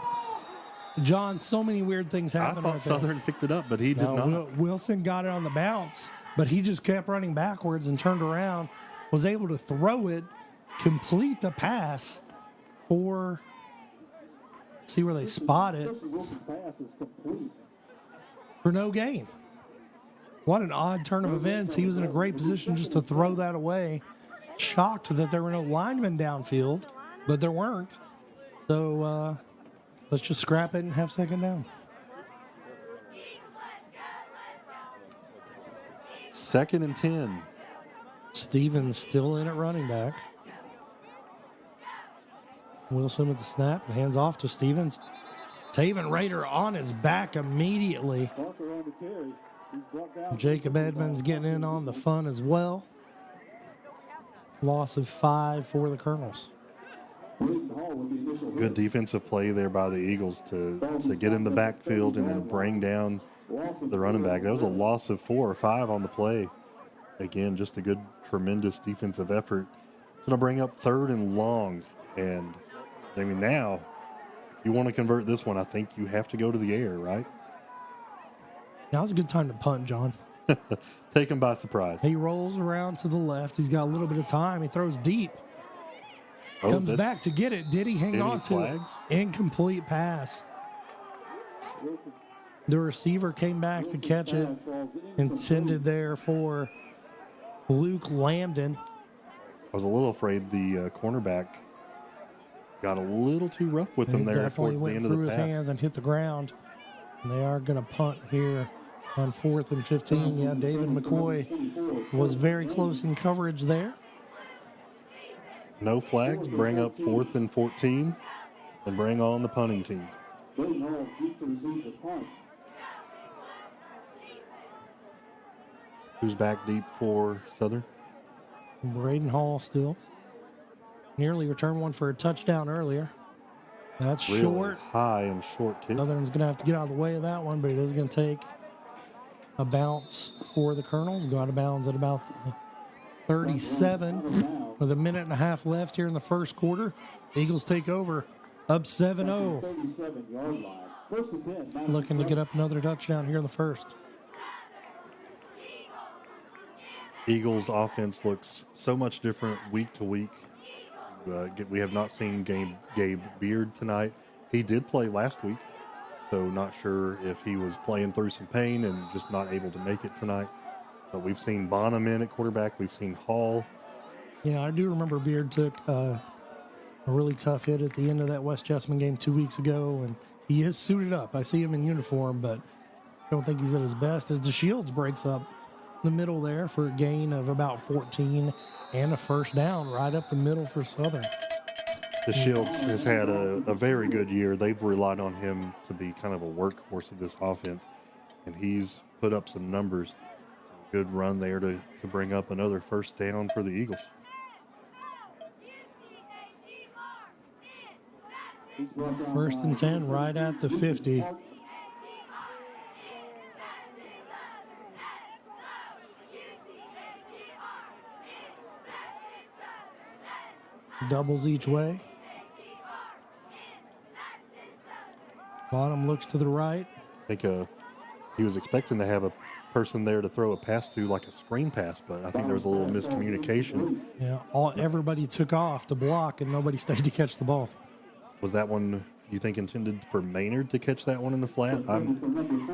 John, so many weird things happen. I thought Southern picked it up, but he did not. Wilson got it on the bounce, but he just kept running backwards and turned around, was able to throw it, complete the pass for, see where they spot it, for no gain. What an odd turn of events. He was in a great position just to throw that away. Shocked that there were no linemen downfield, but there weren't. So let's just scrap it and have second down. Second and 10. Stevens still in at running back. Wilson with the snap, hands off to Stevens. Taven Rader on his back immediately. Jacob Edmonds getting in on the fun as well. Loss of 5 for the Colonels. Good defensive play there by the Eagles to get in the backfield and then bring down the running back. That was a loss of 4 or 5 on the play. Again, just a good, tremendous defensive effort. It's going to bring up 3rd and long. And, I mean, now, if you want to convert this one, I think you have to go to the air, right? Now's a good time to punt, John. Take him by surprise. He rolls around to the left. He's got a little bit of time. He throws deep. Comes back to get it. Did he hang on to it? Incomplete pass. The receiver came back to catch it. Intended there for Luke Lambden. I was a little afraid the cornerback got a little too rough with him there towards the end of the pass. Definitely went through his hands and hit the ground. And they are going to punt here on 4th and 15. Yeah, David McCoy was very close in coverage there. No flags, bring up 4th and 14, and bring on the punting team. Who's back deep for Southern? Braden Hall still. Nearly returned one for a touchdown earlier. That's really short. High and short kick. Southern's going to have to get out of the way of that one, but it is going to take a bounce for the Colonels. Go out of bounds at about the 37 with a minute and a half left here in the first quarter. Eagles take over, up 7-0. Looking to get up another touchdown here in the first. Eagles offense looks so much different week to week. We have not seen Gabe Beard tonight. He did play last week, so not sure if he was playing through some pain and just not able to make it tonight. But we've seen Bonham in at quarterback. We've seen Hall. Yeah, I do remember Beard took a really tough hit at the end of that West Jessamine game 2 weeks ago, and he is suited up. I see him in uniform, but I don't think he's at his best as DeShields breaks up the middle there for a gain of about 14 and a first down right up the middle for Southern. DeShields has had a very good year. They've relied on him to be kind of a workhorse of this offense, and he's put up some numbers. Good run there to bring up another first down for the Eagles. First and 10 right at the 50. Doubles each way. Bottom looks to the right. I think he was expecting to have a person there to throw a pass to, like a screen pass, but I think there was a little miscommunication. Yeah, everybody took off to block and nobody stayed to catch the ball. Was that one, you think, intended for Maynard to catch that one in the flat?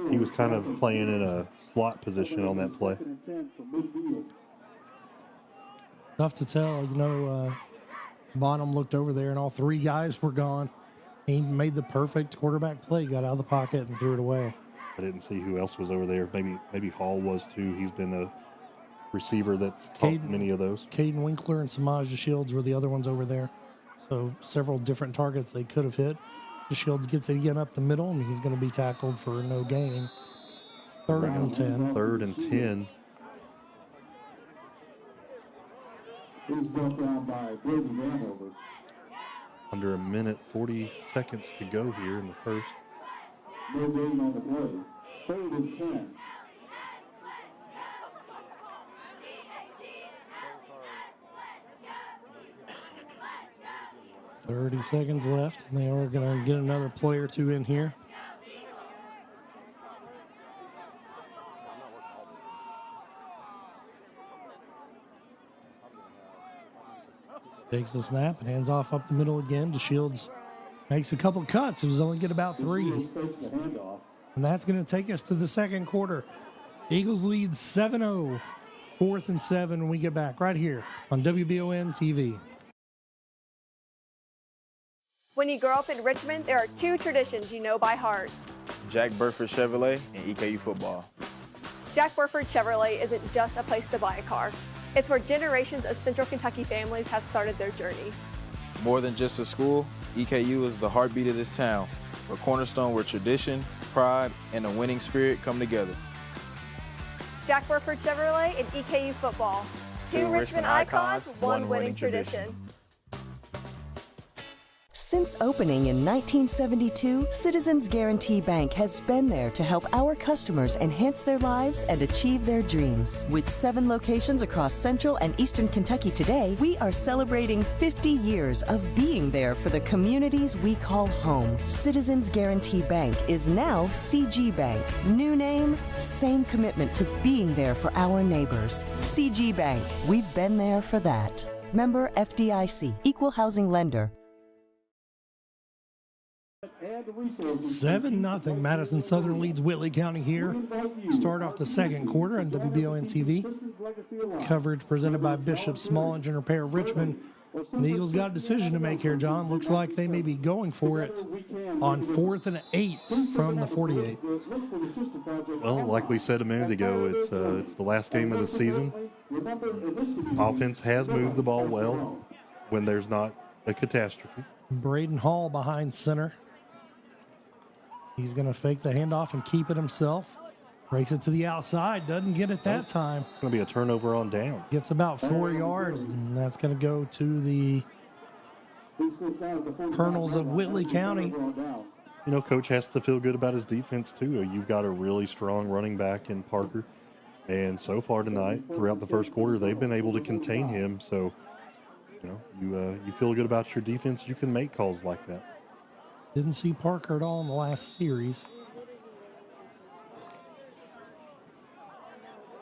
He was kind of playing in a slot position on that play. Tough to tell. Bonham looked over there and all 3 guys were gone. He made the perfect quarterback play, got out of the pocket and threw it away. I didn't see who else was over there. Maybe Hall was too. He's been a receiver that's caught many of those. Caden Winkler and Samaj DeShields were the other ones over there. So several different targets they could have hit. DeShields gets it again up the middle, and he's going to be tackled for no gain. 3rd and 10. 3rd and 10. Under a minute, 40 seconds to go here in the first. No gain on the play. 3rd and 10. $30 seconds left, and they are going to get another play or two in here. Takes the snap and hands off up the middle again. DeShields makes a couple cuts. It was only get about 3. And that's going to take us to the second quarter. Eagles lead 7-0. 4th and 7 when we get back right here on WBON TV. When you grow up in Richmond, there are 2 traditions you know by heart. Jack Burford Chevrolet and EKU football. Jack Burford Chevrolet isn't just a place to buy a car. It's where generations of Central Kentucky families have started their journey. More than just a school, EKU is the heartbeat of this town, a cornerstone where tradition, pride, and a winning spirit come together. Jack Burford Chevrolet and EKU football. 2 Richmond icons, 1 winning tradition. Since opening in 1972, Citizens Guarantee Bank has been there to help our customers enhance their lives and achieve their dreams. With 7 locations across Central and Eastern Kentucky today, we are celebrating 50 years of being there for the communities we call home. Citizens Guarantee Bank is now CG Bank. New name, same commitment to being there for our neighbors. CG Bank, we've been there for that. Member FDIC, Equal Housing Lender. 7-0. Madison Southern leads Whitley County here. Start off the second quarter on WBON TV. Coverage presented by Bishop Small Engine Repair of Richmond. The Eagles got a decision to make here, John. Looks like they may be going for it on 4th and 8 from the 48. Well, like we said a minute ago, it's the last game of the season. Offense has moved the ball well when there's not a catastrophe. Braden Hall behind center. He's going to fake the handoff and keep it himself. Breaks it to the outside. Doesn't get it that time. It's going to be a turnover on downs. Gets about 4 yards, and that's going to go to the Colonels of Whitley County. You know, Coach has to feel good about his defense, too. You've got a really strong running back in Parker. And so far tonight, throughout the first quarter, they've been able to contain him. So, you know, you feel good about your defense. You can make calls like that. Didn't see Parker at all in the last series.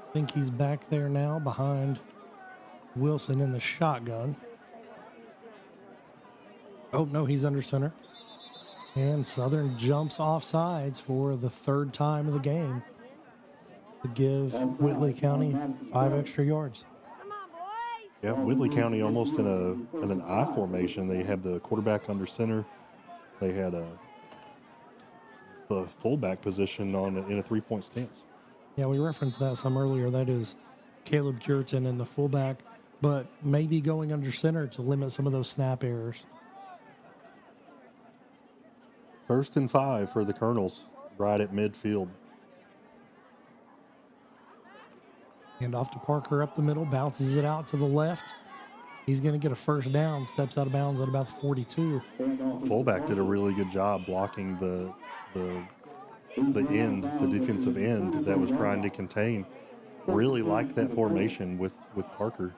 I think he's back there now behind Wilson in the shotgun. Oh, no, he's under center. And Southern jumps off sides for the 3rd time of the game to give Whitley County 5 extra yards. Yeah, Whitley County almost in an I formation. They have the quarterback under center. They had the fullback position in a 3-point stance. Yeah, we referenced that some earlier. That is Caleb Curtin in the fullback, but maybe going under center to limit some of those snap errors. 1st and 5 for the Colonels, right at midfield. Hand off to Parker up the middle, bounces it out to the left. He's going to get a first down, steps out of bounds at about the 42. The fullback did a really good job blocking the defensive end that was trying to contain. Really liked that formation with Parker,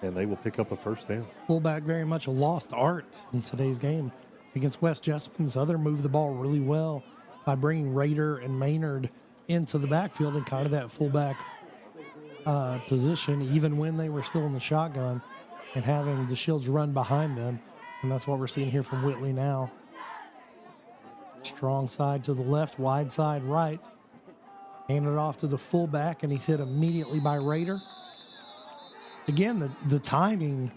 and they will pick up a first down. Fullback very much a lost art in today's game against West Jessamine. Southern moved the ball really well by bringing Rader and Maynard into the backfield and kind of that fullback position, even when they were still in the shotgun, and having the Shields run behind them. And that's what we're seeing here from Whitley now. Strong side to the left, wide side right. Handed off to the fullback, and he's hit immediately by Rader. Again, the timing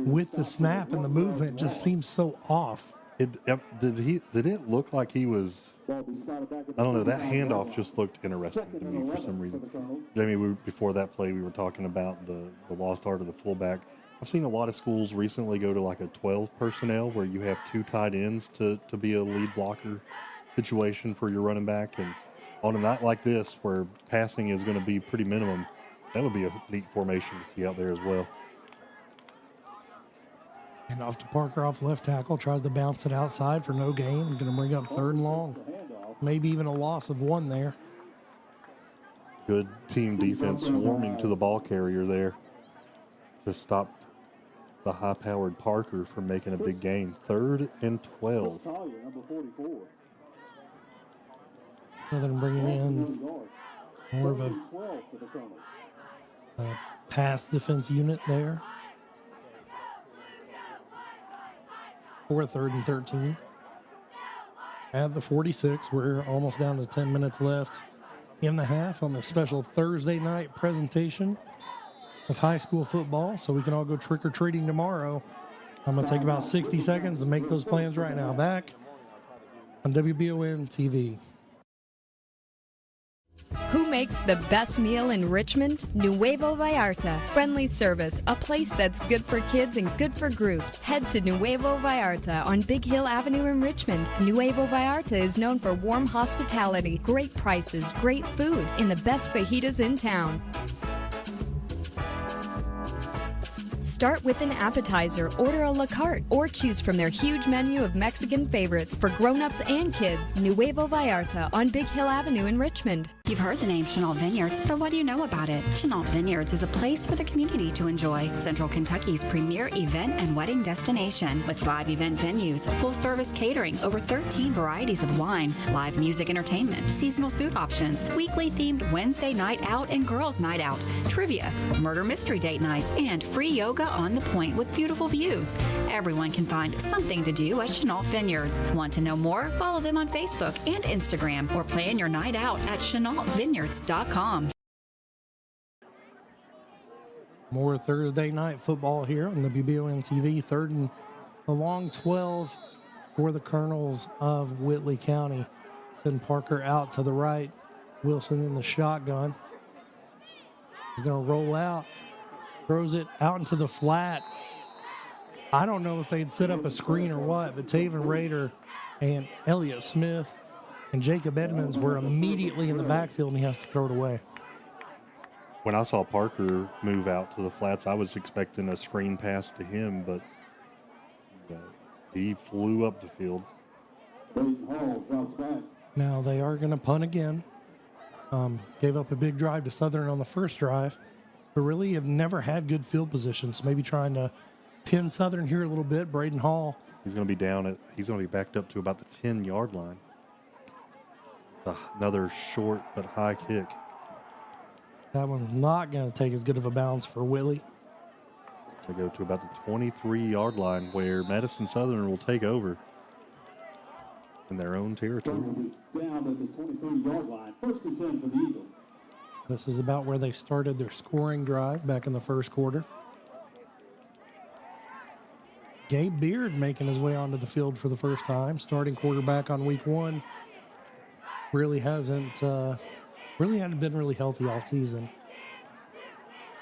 with the snap and the movement just seems so off. Did it look like he was... I don't know. That handoff just looked interesting to me for some reason. Jamie, before that play, we were talking about the lost art of the fullback. I've seen a lot of schools recently go to like a 12 personnel where you have 2 tight ends to be a lead blocker situation for your running back. And on a night like this where passing is going to be pretty minimum, that would be a neat formation to see out there as well. And off to Parker off left tackle, tries to bounce it outside for no gain. Going to bring up 3rd and long. Maybe even a loss of 1 there. Good team defense swarming to the ball carrier there to stop the high-powered Parker from making a big gain. 3rd and 12. Southern bringing in more of a pass defense unit there. For 3rd and 13. At the 46, we're almost down to 10 minutes left in the half on the special Thursday night presentation of high school football, so we can all go trick-or-treating tomorrow. I'm going to take about 60 seconds and make those plans right now. Back on WBON TV. Who makes the best meal in Richmond? Nuevo Vallarta. Friendly service, a place that's good for kids and good for groups. Head to Nuevo Vallarta on Big Hill Avenue in Richmond. Nuevo Vallarta is known for warm hospitality, great prices, great food, and the best fajitas in town. Start with an appetizer, order a la carte, or choose from their huge menu of Mexican favorites for grown-ups and kids. Nuevo Vallarta on Big Hill Avenue in Richmond. You've heard the name Chenault Vineyards, but what do you know about it? Chenault Vineyards is a place for the community to enjoy. Central Kentucky's premier event and wedding destination with 5 event venues, full-service catering, over 13 varieties of wine, live music entertainment, seasonal food options, weekly themed Wednesday night out and girls night out, trivia, murder mystery date nights, and free yoga on the point with beautiful views. Everyone can find something to do at Chenault Vineyards. Want to know more? Follow them on Facebook and Instagram or plan your night out at ChenaultVineyards.com. More Thursday night football here on WBON TV. 3rd and a long 12 for the Colonels of Whitley County. Send Parker out to the right. Wilson in the shotgun. He's going to roll out. Throws it out into the flat. I don't know if they'd set up a screen or what, but Taven Rader and Elliott Smith and Jacob Edmonds were immediately in the backfield, and he has to throw it away. When I saw Parker move out to the flats, I was expecting a screen pass to him, but he flew up the field. Now they are going to punt again. Gave up a big drive to Southern on the first drive, but really have never had good field positions. Maybe trying to pin Southern here a little bit. Braden Hall. He's going to be he's going to be backed up to about the 10-yard line. Another short but high kick. That one's not going to take as good of a bounce for Whitley. They go to about the 23-yard line where Madison Southern will take over in their own territory. Down at the 23-yard line. 1st and 10 for the Eagles. This is about where they started their scoring drive back in the first quarter. Gabe Beard making his way onto the field for the first time. Starting quarterback on week 1. Really hadn't been really healthy all season.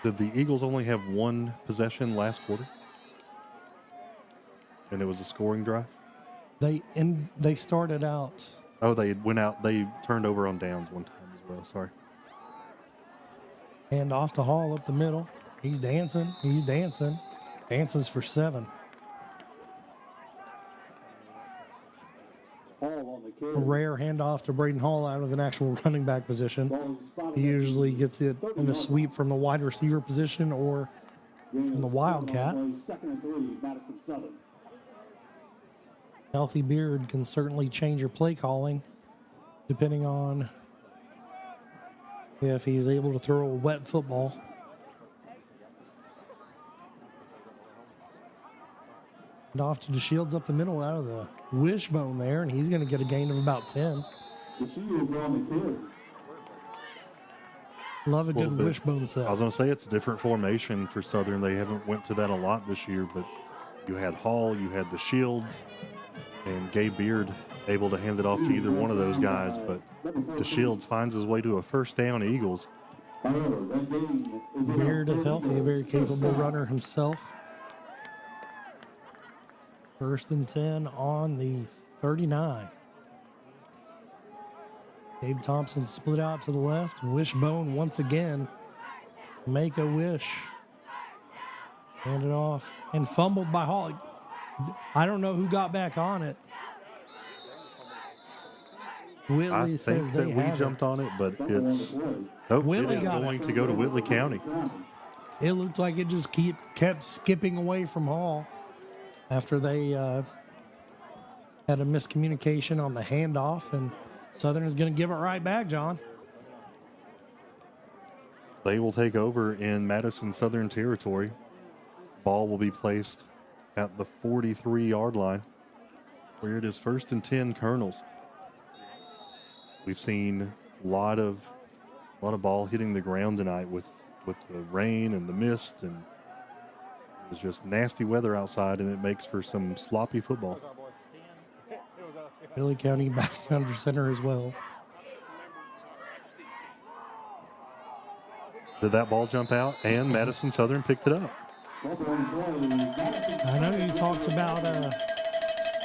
Did the Eagles only have 1 possession last quarter? And it was a scoring drive? They started out. Oh, they went out. They turned over on downs one time as well. Sorry. And off to Hall up the middle. He's dancing. Dances for 7. A rare handoff to Braden Hall out of an actual running back position. He usually gets it in a sweep from the wide receiver position or from the Wildcat. Healthy Beard can certainly change your play calling depending on if he's able to throw a wet football. And off to DeShields up the middle out of the wishbone there, and he's going to get a gain of about 10. Love a good wishbone set. I was going to say it's a different formation for Southern. They haven't went to that a lot this year, but you had Hall, you had DeShields, and Gabe Beard able to hand it off to either one of those guys, but DeShields finds his way to a first down, Eagles. Beard, if healthy, a very capable runner himself. 1st and 10 on the 39. Gabe Thompson split out to the left. Wishbone once again. Make a wish. Hand it off and fumbled by Hall. I don't know who got back on it. Whitley says they have we jumped on it, but it's Whitley going to go to Whitley County. It looked like it just kept skipping away from Hall after they had a miscommunication on the handoff, and Southern is going to give it right back, John. They will take over in Madison Southern territory. Ball will be placed at the 43-yard line, where it is 1st and 10 Colonels. We've seen a lot of A lot of ball hitting the ground tonight with the rain and the mist, and it was just nasty weather outside, and it makes for some sloppy football. Whitley County back under center as well. Did that ball jump out? And Madison Southern picked it up. I know you talked about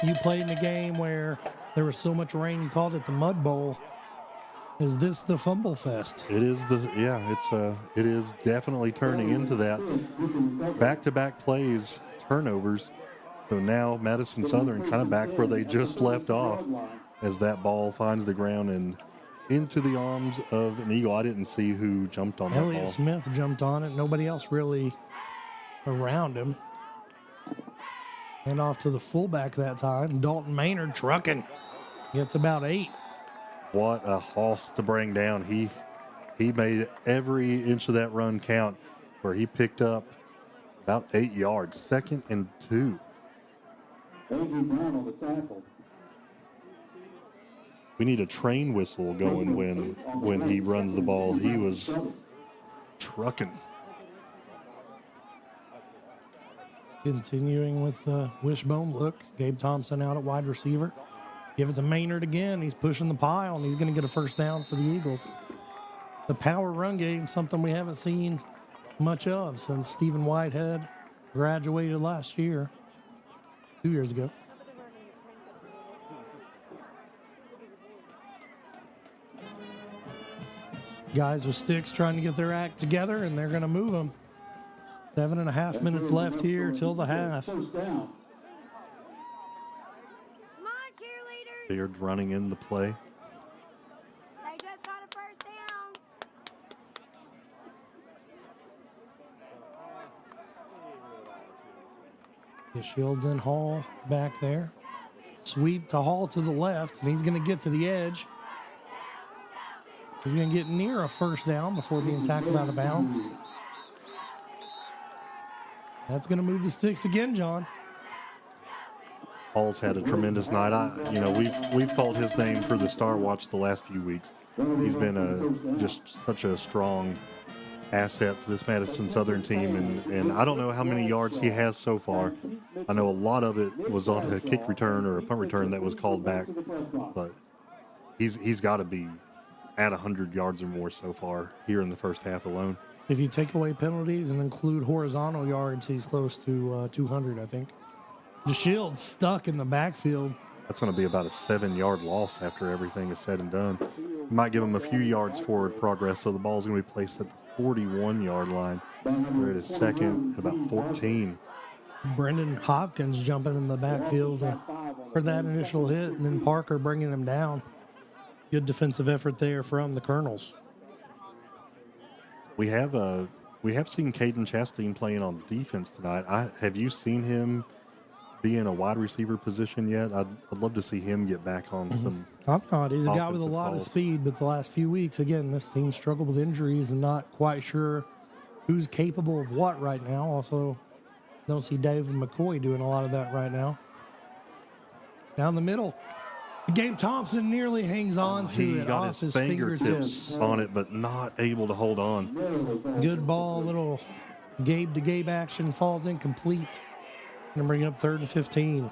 you played in a game where there was so much rain, you called it the Mud Bowl. Is this the Fumble Fest? It is it is definitely turning into that. Back-to-back plays, turnovers. So now Madison Southern kind of back where they just left off as that ball finds the ground and into the arms of an Eagle. I didn't see who jumped on that ball. Elliott Smith jumped on it. Nobody else really around him. And off to the fullback that time. Dalton Maynard trucking. Gets about 8. What a hoss to bring down. He made every inch of that run count, where he picked up about 8 yards. 2nd and 2. We need a train whistle going when he runs the ball. He was trucking. Continuing with the wishbone look. Gabe Thompson out at wide receiver. Give it to Maynard again. He's pushing the pile, and he's going to get a first down for the Eagles. The power run game, something we haven't seen much of since Stephen Whitehead graduated last year, 2 years ago. Guys with sticks trying to get their act together, and they're going to move them. 7.5 minutes left here till the half. Beard running in the play. They just got a first down. Shields and Hall back there. Sweep to Hall to the left, and he's going to get to the edge. He's going to get near a first down before being tackled out of bounds. That's going to move the sticks again, John. Hall's had a tremendous night. We've called his name for the Star Watch the last few weeks. He's been just such a strong asset to this Madison Southern team, and I don't know how many yards he has so far. I know a lot of it was on a kick return or a punt return that was called back, but he's got to be at 100 yards or more so far here in the first half alone. If you take away penalties and include horizontal yards, he's close to 200, I think. The Shields stuck in the backfield. That's going to be about a 7-yard loss after everything is said and done. Might give him a few yards forward progress, so the ball is going to be placed at the 41-yard line. They're at his second, about 14. Brendan Hopkins jumping in the backfield for that initial hit, and then Parker bringing him down. Good defensive effort there from the Colonels. We have seen Caden Chastain playing on defense tonight. Have you seen him be in a wide receiver position yet? I'd love to see him get back on some. I'm not. He's a guy with a offensive lot calls. of speed, but the last few weeks, again, this team struggled with injuries and not quite sure who's capable of what right now. Also, don't see David McCoy doing a lot of that right now. Down the middle, Gabe Thompson nearly hangs on to He it got off his his fingertips fingertips. on it, but not able to hold on. Good ball, little Gabe to Gabe action, falls incomplete. Gonna bring up 3rd and 15.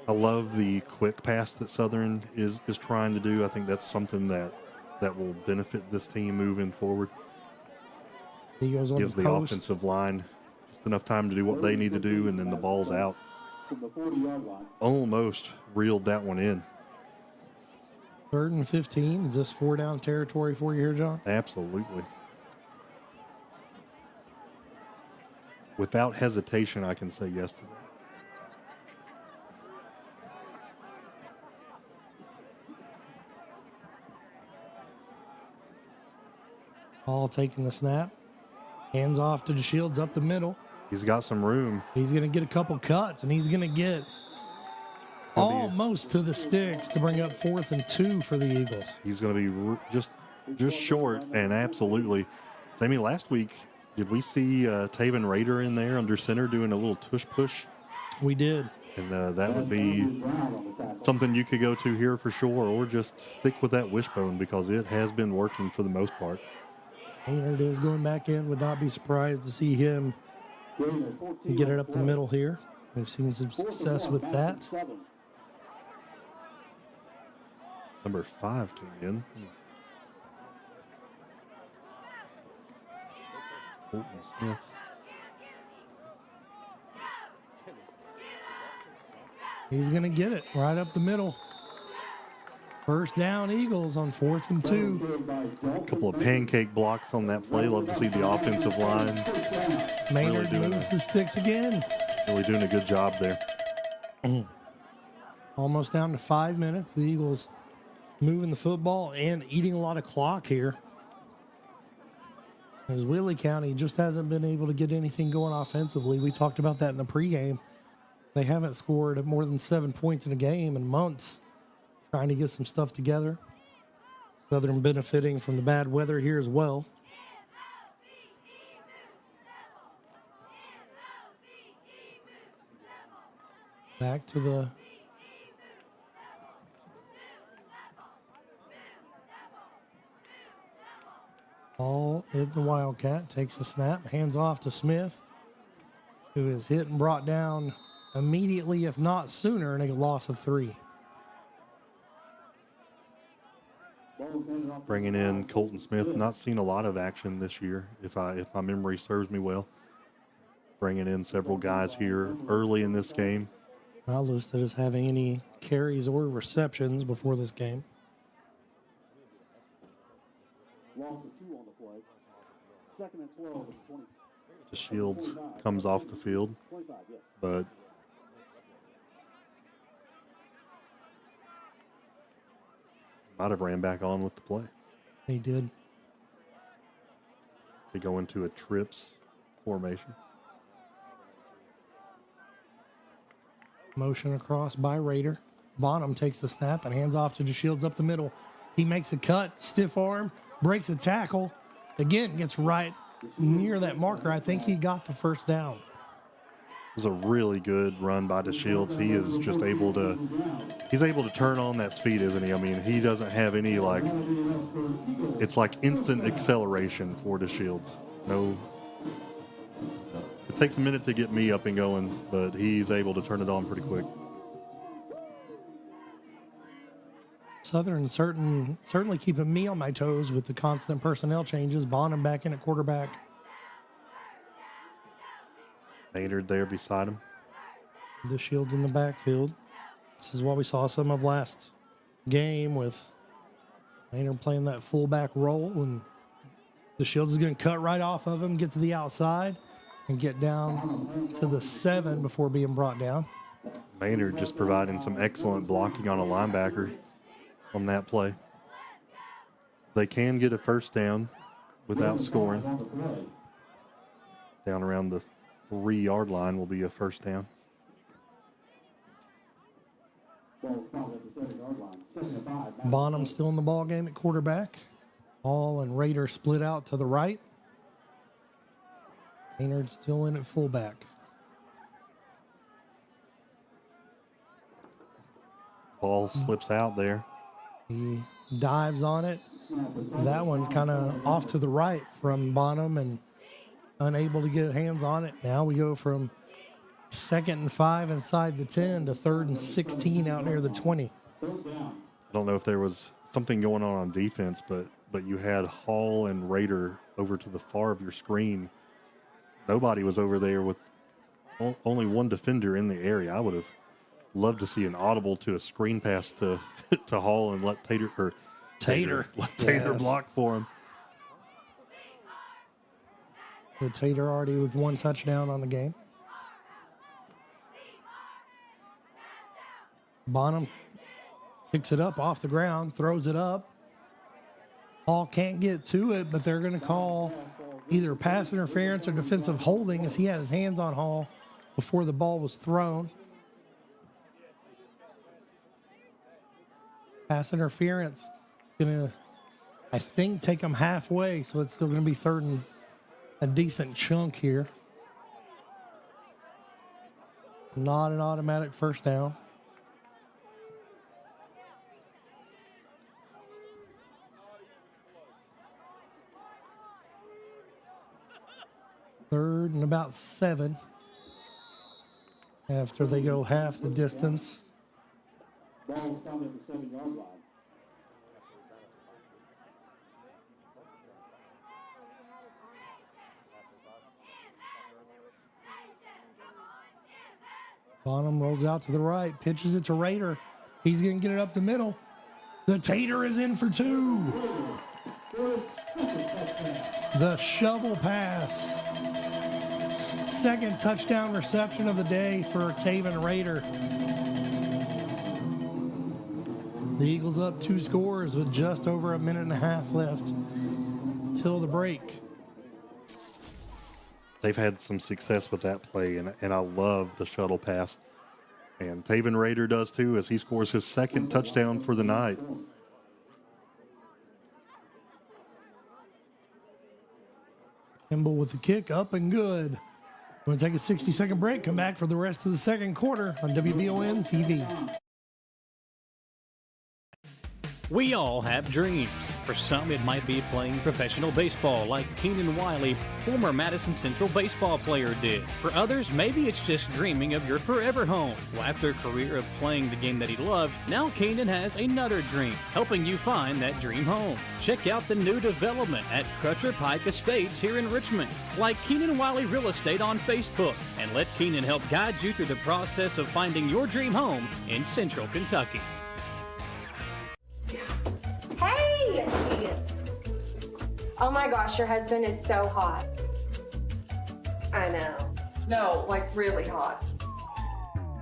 I love the quick pass that Southern is trying to do. I think that's something that will benefit this team moving forward. He goes on Gives the post. offensive line just enough time to do what they need to do, and then the ball's out. Almost reeled that one in. 3rd and 15. Is this 4-down territory for you here, John? Absolutely. Without hesitation, I can say yes to that. Ball taking the snap. Hands off to DeShields up the middle. He's got some room. He's going to get a couple cuts, and he's going to get almost to the sticks to bring up 4th and 2 for the Eagles. He's going to be just short, and absolutely. Jamie, last week, did we see Taven Rader in there under center doing a little tush push? We did. And that would be something you could go to here for sure, or just stick with that wishbone because it has been working for the most part. Maynard is going back in. Would not be surprised to see him get it up the middle here. We've seen some success with that. Number 5 came in. Colton Smith. He's going to get it right up the middle. First down, Eagles on 4th and 2. A couple of pancake blocks on that play. Love to see the offensive line. Maynard moves the sticks again. Really doing a good job there. Almost down to 5 minutes. The Eagles moving the football and eating a lot of clock here. As Whitley County just hasn't been able to get anything going offensively. We talked about that in the pregame. They haven't scored more than 7 points in a game in months, trying to get some stuff together. Southern benefiting from the bad weather here as well. Back to the ball at the Wildcat. Takes a snap, hands off to Smith, who is hit and brought down immediately, if not sooner, and a loss of 3. Bringing in Colton Smith. Not seen a lot of action this year, if my memory serves me well. Bringing in several guys here early in this game. Not listed as having any carries or receptions before this game. Loss of 2 on the play. 2nd and 12 at 20. The Shields comes off the field, but might have ran back on with the play. He did. They go into a trips formation. Motion across by Raider. Bonham takes the snap and hands off to DeShields up the middle. He makes a cut, stiff arm, breaks a tackle. Again, gets right near that marker. I think he got the first down. It was a really good run by DeShields. He is just he's able to turn on that speed, isn't he? I mean, he doesn't have any it's like instant acceleration for DeShields. No, it takes a minute to get me up and going, but he's able to turn it on pretty quick. Southern certainly keeping me on my toes with the constant personnel changes. Bonham back in at quarterback. Maynard there beside him. The Shields in the backfield. This is what we saw some of last game with Maynard playing that fullback role, and the Shields is going to cut right off of him, get to the outside, and get down to the 7 before being brought down. Maynard just providing some excellent blocking on a linebacker on that play. They can get a first down without scoring. Down around the 3-yard line will be a first down. Bonham still in the ball game at quarterback. Hall and Raider split out to the right. Maynard still in at fullback. Ball slips out there. He dives on it. That one kind of off to the right from Bonham and unable to get hands on it. Now we go from 2nd and 5 inside the 10 to 3rd and 16 out near the 20. I don't know if there was something going on defense, but you had Hall and Raider over to the far of your screen. Nobody was over there with only one defender in the area. I would have loved to see an audible to a screen pass to Hall and let Tater block for him. The Tater already with 1 touchdown on the game. Bonham picks it up off the ground, throws it up. Hall can't get to it, but they're going to call either pass interference or defensive holding as he had his hands on Hall before the ball was thrown. Pass interference. It's going to, I think, take them halfway, so it's still going to be 3rd and a decent chunk here. Not an automatic first down. Third and about 7 after they go half the distance. Ball stopped at the 7-yard line. Bonham rolls out to the right, pitches it to Rader. He's going to get it up the middle. The Tater is in for 2. The shovel pass. Second touchdown reception of the day for Taven Rader. The Eagles up 2 scores with just over a minute and a half left till the break. They've had some success with that play, and I love the shuttle pass. And Taven Rader does too, as he scores his second touchdown for the night. Kimball with the kick, up and good. We're going to take a 60-second break, come back for the rest of the second quarter on WBON TV. We all have dreams. For some, it might be playing professional baseball like Keenan Wiley, former Madison Central baseball player, did. For others, maybe it's just dreaming of your forever home. Well, after a career of playing the game that he loved, now Keenan has another dream, helping you find that dream home. Check out the new development at Crutcher Pike Estates here in Richmond. Like Keenan Wiley Real Estate on Facebook, and let Keenan help guide you through the process of finding your dream home in Central Kentucky. Hey! Oh my gosh, your husband is so hot. I know. No, like really hot.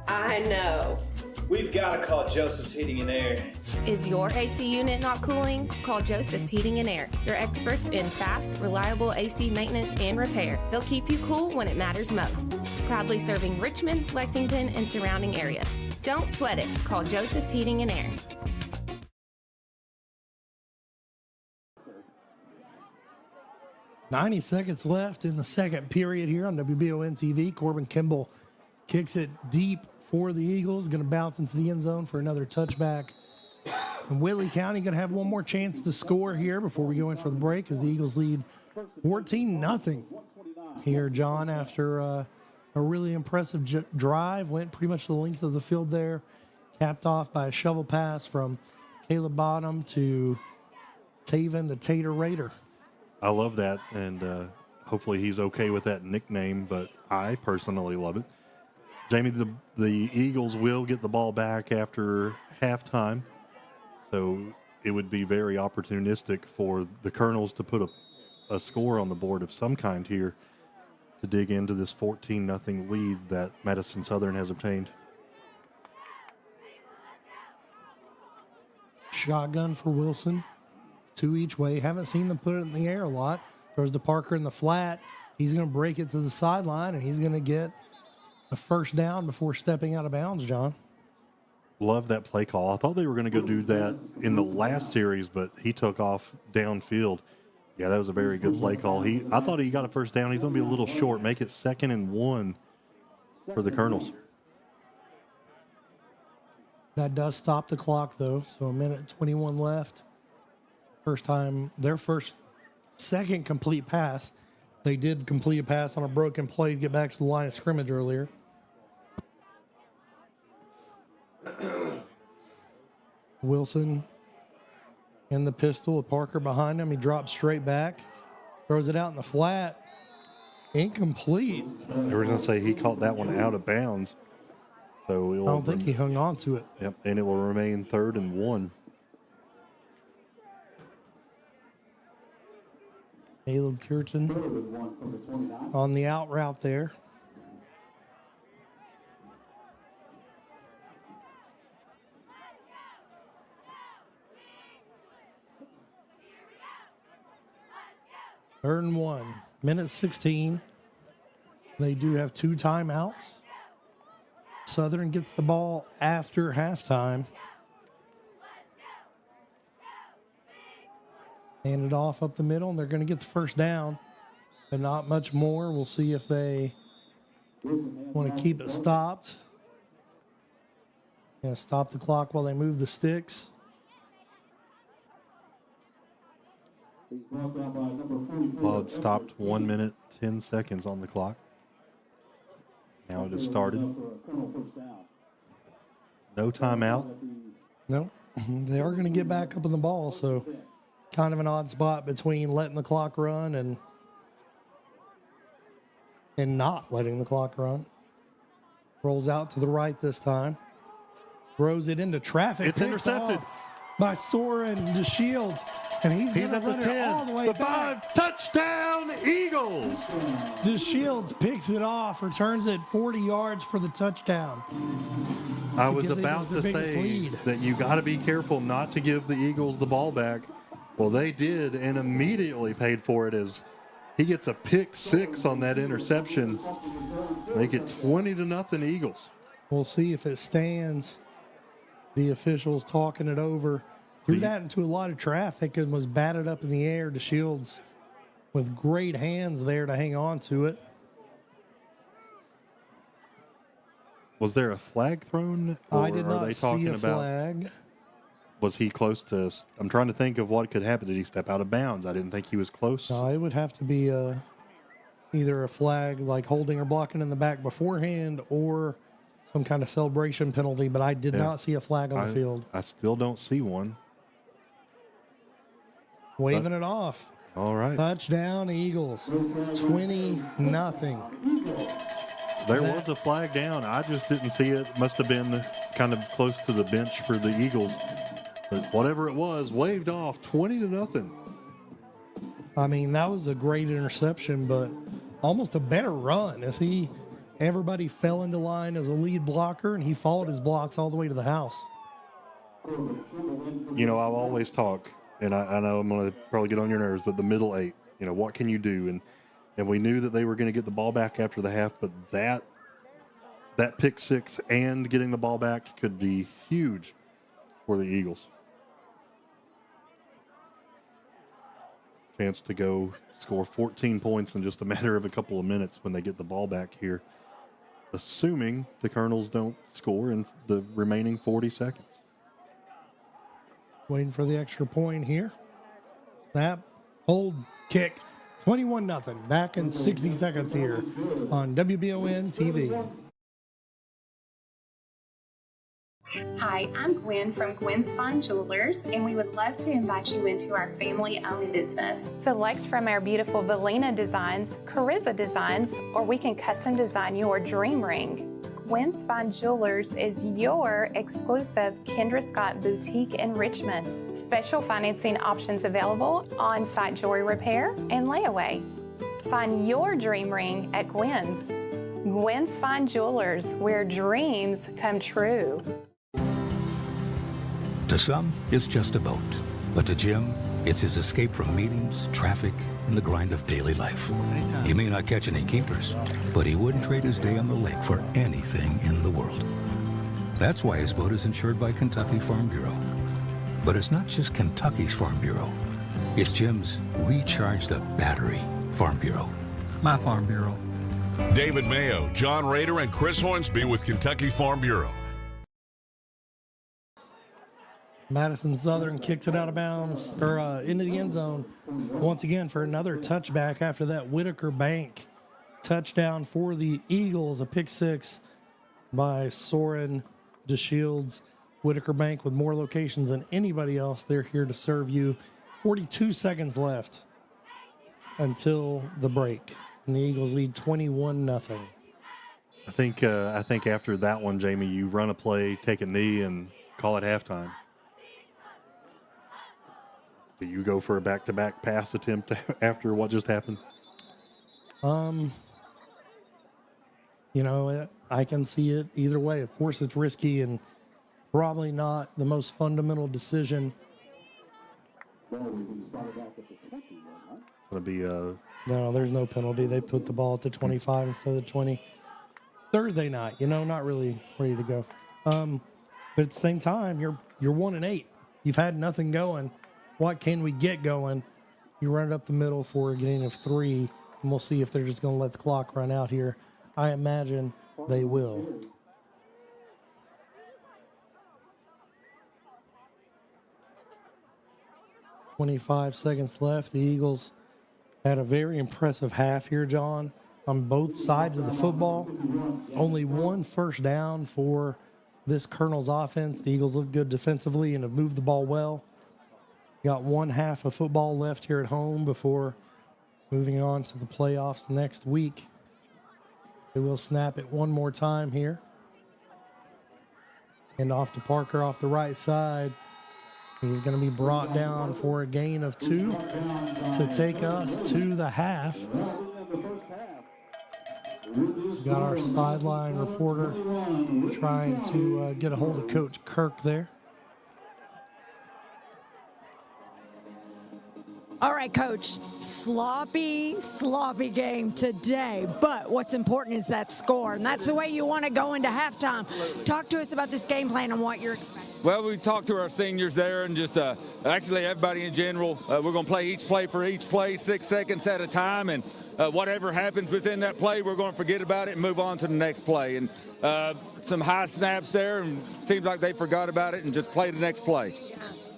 I know. We've got to call Joseph's Heating and Air. Is your AC unit not cooling? Call Joseph's Heating and Air. Your experts in fast, reliable AC maintenance and repair. They'll keep you cool when it matters most. Proudly serving Richmond, Lexington, and surrounding areas. Don't sweat it. Call Joseph's Heating and Air. 90 seconds left in the second period here on WBON TV. Corbin Kimball kicks it deep for the Eagles. Going to bounce into the end zone for another touchback. And Whitley County going to have one more chance to score here before we go in for the break as the Eagles lead 14-0 here, John, after a really impressive drive. Went pretty much the length of the field there. Capped off by a shovel pass from Caleb Bottom to Taven the Tater Raider. I love that, and hopefully he's okay with that nickname, but I personally love it. Jamie, the Eagles will get the ball back after halftime, so it would be very opportunistic for the Colonels to put a score on the board of some kind here to dig into this 14-0 lead that Madison Southern has obtained. Shotgun for Wilson. 2 each way. Haven't seen them put it in the air a lot. Throws to Parker in the flat. He's going to break it to the sideline, and he's going to get a first down before stepping out of bounds, John. Love that play call. I thought they were going to go do that in the last series, but he took off downfield. Yeah, that was a very good play call. I thought he got a first down. He's going to be a little short. Make it 2nd and 1 for the Colonels. That does stop the clock, though, so 1:21 left. Their second complete pass. They did complete a pass on a broken play to get back to the line of scrimmage earlier. Wilson in the pistol with Parker behind him. He drops straight back, throws it out in the flat. Incomplete. They were going to say he caught that one out of bounds. So I don't think he hung on to it. Yep, and it will remain 3rd and 1. Caleb Curtin on the out route there. Third and 1, minute 16. They do have 2 timeouts. Southern gets the ball after halftime. Hand it off up the middle, and they're going to get the first down, but not much more. We'll see if they want to keep it stopped Stop the clock while they move the sticks. Well, it stopped 1 minute, 10 seconds on the clock. Now it has started. No timeout. No, they are going to get back up on the ball, so kind of an odd spot between letting the clock run and not letting the clock run. Rolls out to the right this time. Throws it into traffic. It's intercepted by Soren DeShields. And he's at the 10, all the way the back. 5, touchdown Eagles. DeShields picks it off, returns it 40 yards for the touchdown. I was about to say lead. that you got to be careful not to give the Eagles the ball back. Well, they did, and immediately paid for it as he gets a pick 6 on that interception. Make it 20-0 Eagles. We'll see if it stands. The officials talking it over. Threw that into a lot of traffic and was batted up in the air. DeShields with great hands there to hang on to it. Was there a flag thrown? Or I did not are they see talking a about, flag. Was he close to? I'm trying to think of what could happen. Did he step out of bounds? I didn't think he was close. No, it would have to be either a flag like holding or blocking in the back beforehand or some kind of celebration penalty, but I did not see a flag on the field. I still don't see one. Waving it off. All right. Touchdown Eagles. 20-0. There was a flag down. I just didn't see it. Must have been kind of close to the bench for the Eagles. But whatever it was, waved off 20-0. I mean, that was a great interception, but almost a better run as everybody fell into line as a lead blocker, and he followed his blocks all the way to the house. You know, I've always talk, and I know I'm going to probably get on your nerves, but the middle 8, what can you do? And we knew that they were going to get the ball back after the half, but that pick 6 and getting the ball back could be huge for the Eagles. Chance to go score 14 points in just a matter of a couple of minutes when they get the ball back here, assuming the Colonels don't score in the remaining 40 seconds. Waiting for the extra point here. Snap, hold, kick. 21-0. Back in 60 seconds here on WBON TV. Hi, I'm Gwen from Gwen's Fine Jewelers, and we would love to invite you into our family-owned business. Select from our beautiful Valina designs, Carissa designs, or we can custom design your dream ring. Gwen's Fine Jewelers is your exclusive Kendra Scott boutique in Richmond. Special financing options available, on-site jewelry repair, and layaway. Find your dream ring at Gwen's. Gwen's Fine Jewelers, where dreams come true. To some, it's just a boat. But to Jim, it's his escape from meetings, traffic, and the grind of daily life. He may not catch any keepers, but he wouldn't trade his day on the lake for anything in the world. That's why his boat is insured by Kentucky Farm Bureau. But it's not just Kentucky's Farm Bureau. It's Jim's Recharge the Battery Farm Bureau. My Farm Bureau. David Mayo, John Rader, and Chris Hornsby with Kentucky Farm Bureau. Madison Southern kicks it out of bounds, or into the end zone once again for another touchback after that Whitaker Bank touchdown for the Eagles. A pick 6 by Soren DeShields. Whitaker Bank with more locations than anybody else. They're here to serve you. 42 seconds left until the break, and the Eagles lead 21-0. I think after that one, Jamie, you run a play, take a knee, and call it halftime. Do you go for a back-to-back pass attempt after what just happened? I can see it either way. Of course, it's risky and probably not the most fundamental decision. It's going to be No, there's no penalty. They put the ball at the 25 instead of the 20. It's Thursday night, not really ready to go. But at the same time, you're 1-8. You've had nothing going. What can we get going? You run it up the middle for a gain of 3, and we'll see if they're just going to let the clock run out here. I imagine they will. 25 seconds left. The Eagles had a very impressive half here, John, on both sides of the football. Only one first down for this Colonel's offense. The Eagles look good defensively and have moved the ball well. Got one half of football left here at home before moving on to the playoffs next week. They will snap it one more time here. And off to Parker off the right side. He's going to be brought down for a gain of 2 to take us to the half. We've got our sideline reporter trying to get a hold of Coach Kirk there. All right, Coach, sloppy game today, but what's important is that score, and that's the way you want to go into halftime. Talk to us about this game plan and what you're expecting. Well, we talked to our seniors there and just actually everybody in general. We're going to play each play for each play 6 seconds at a time, and whatever happens within that play, we're going to forget about it and move on to the next play. And some high snaps there, and seems like they forgot about it and just play the next play.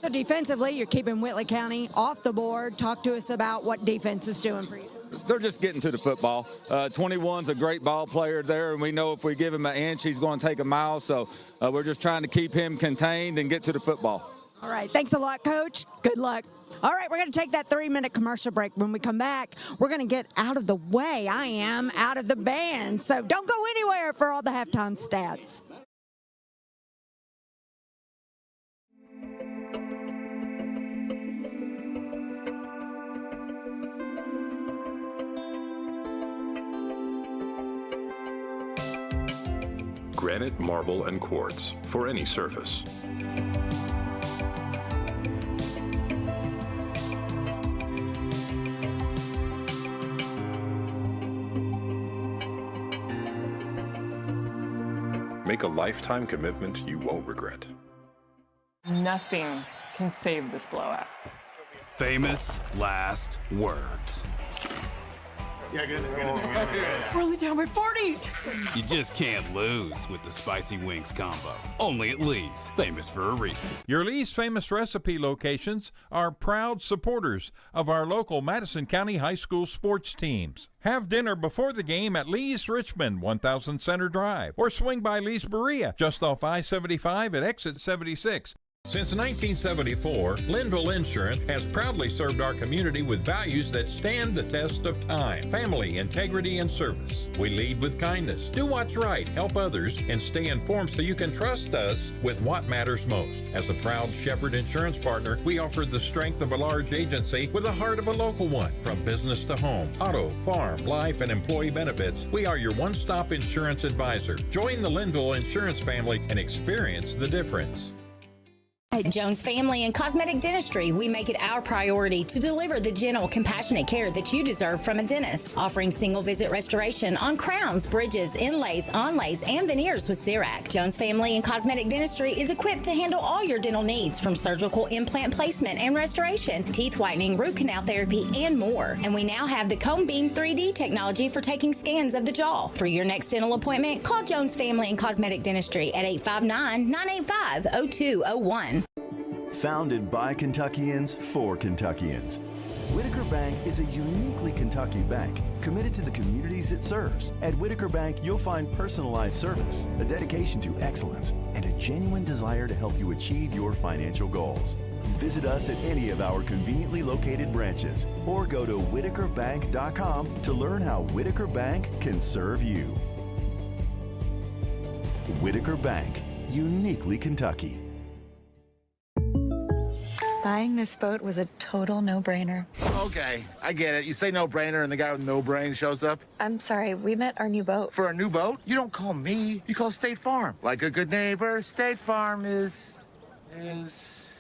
So defensively, you're keeping Whitley County off the board. Talk to us about what defense is doing for you. They're just getting to the football. 21's a great ball player there, and we know if we give him an inch, he's going to take a mile. So we're just trying to keep him contained and get to the football. All right. Thanks a lot, Coach. Good luck. All right, we're going to take that 3-minute commercial break. When we come back, we're going to get out of the way. I am out of the band. So don't go anywhere for all the halftime stats. Granite, marble, and quartz for any surface. Make a lifetime commitment you won't regret. Nothing can save this blowout. Famous last words. Yeah, get in there. We're only down by 40. You just can't lose with the Spicy Wings combo. Only at Lee's, famous for a reason. Your Lee's Famous Recipe locations are proud supporters of our local Madison County High School sports teams. Have dinner before the game at Lee's Richmond, 1000 Center Drive, or swing by Lee's Berea, just off I-75 at exit 76. Since 1974, Linville Insurance has proudly served our community with values that stand the test of time: family, integrity, and service. We lead with kindness, do what's right, help others, and stay informed so you can trust us with what matters most. As a proud Shepherd Insurance partner, we offer the strength of a large agency with the heart of a local one. From business to home, auto, farm, life, and employee benefits, we are your one-stop insurance advisor. Join the Linville Insurance family and experience the difference. At Jones Family and Cosmetic Dentistry, we make it our priority to deliver the gentle, compassionate care that you deserve from a dentist. Offering single-visit restoration on crowns, bridges, inlays, onlays, and veneers with CERAC. Jones Family and Cosmetic Dentistry is equipped to handle all your dental needs, from surgical implant placement and restoration, teeth whitening, root canal therapy, and more. And we now have the Cone Beam 3D technology for taking scans of the jaw. For your next dental appointment, call Jones Family and Cosmetic Dentistry at 859-985-0201. Founded by Kentuckians for Kentuckians, Whitaker Bank is a uniquely Kentucky bank committed to the communities it serves. At Whitaker Bank, you'll find personalized service, a dedication to excellence, and a genuine desire to help you achieve your financial goals. Visit us at any of our conveniently located branches or go to whitakerbank.com to learn how Whitaker Bank can serve you. Whitaker Bank, uniquely Kentucky. Buying this boat was a total no-brainer. Okay, I get it. You say no-brainer and the guy with no brain shows up. I'm sorry, we meant our new boat. For a new boat? You don't call me. You call State Farm. Like a good neighbor, State Farm is...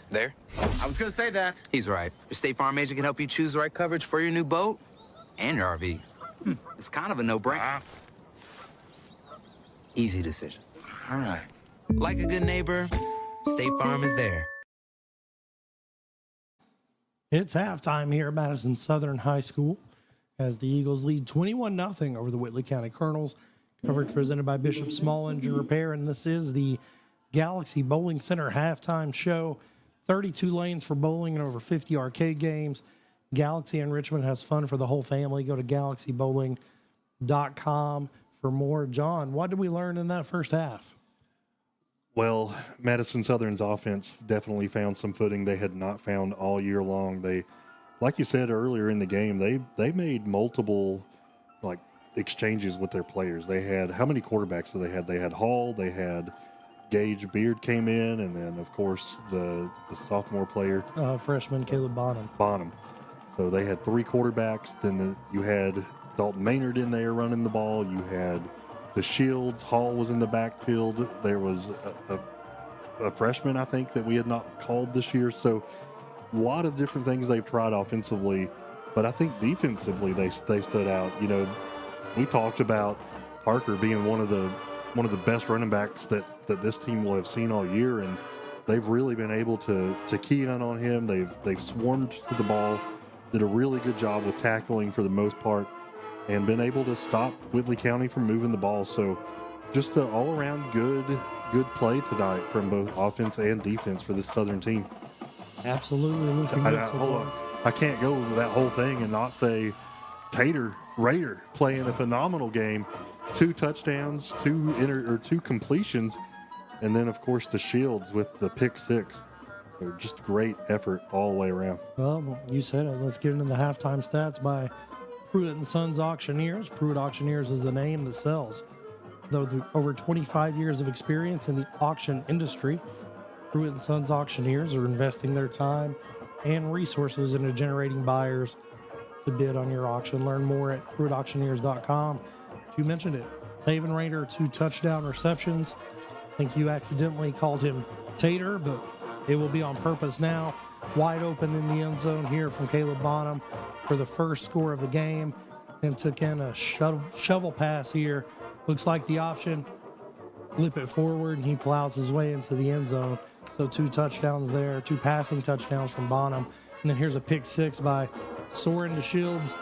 There? I was gonna say that. He's right. Your State Farm agent can help you choose the right coverage for your new boat and your RV. It's kind of a no-brainer. Easy decision. All right. Like a good neighbor, State Farm is there. It's halftime here at Madison Southern High School as the Eagles lead 21-0 over the Whitley County Colonels. Coverage presented by Bishop Small Engine Repair, and this is the Galaxy Bowling Center halftime show. 32 lanes for bowling and over 50 arcade games. Galaxy in Richmond has fun for the whole family. Go to galaxybowling.com for more. John, what did we learn in that first half? Well, Madison Southern's offense definitely found some footing they had not found all year long. They, like you said earlier in the game, they made multiple exchanges with their players. They had, how many quarterbacks did they have? They had Hall, they had Gage Beard came in, and then of course the sophomore player, freshman Caleb Bonham. So they had 3 quarterbacks. Then you had Dalton Maynard in there running the ball. You had the Shields. Hall was in the backfield. There was a freshman, I think, that we had not called this year. So a lot of different things they've tried offensively, but I think defensively they stood out. You know, we talked about Parker being one of the best running backs that this team will have seen all year, and they've really been able to key in on him. They've swarmed to the ball, did a really good job with tackling for the most part, and been able to stop Whitley County from moving the ball. So just an all-around good play tonight from both offense and defense for this Southern team. Absolutely looking good so far. I can't go with that whole thing and not say Tater Raider playing a phenomenal game. 2 touchdowns, 2 completions, and then of course the Shields with the pick 6. So just great effort all the way around. Well, you said it. Let's get into the halftime stats by Pruitt & Sons Auctioneers. Pruitt Auctioneers is the name that sells. Though over 25 years of experience in the auction industry, Pruitt & Sons Auctioneers are investing their time and resources into generating buyers to bid on your auction. Learn more at PruittAuctioneers.com. You mentioned it. Taven Raider, 2 touchdown receptions. I think you accidentally called him Tater, but it will be on purpose now. Wide open in the end zone here from Caleb Bonham for the first score of the game, and took in a shovel pass here. Looks like the option. Flip it forward, and he plows his way into the end zone. So 2 touchdowns there, 2 passing touchdowns from Bonham. And then here's a pick 6 by Soren to Shields.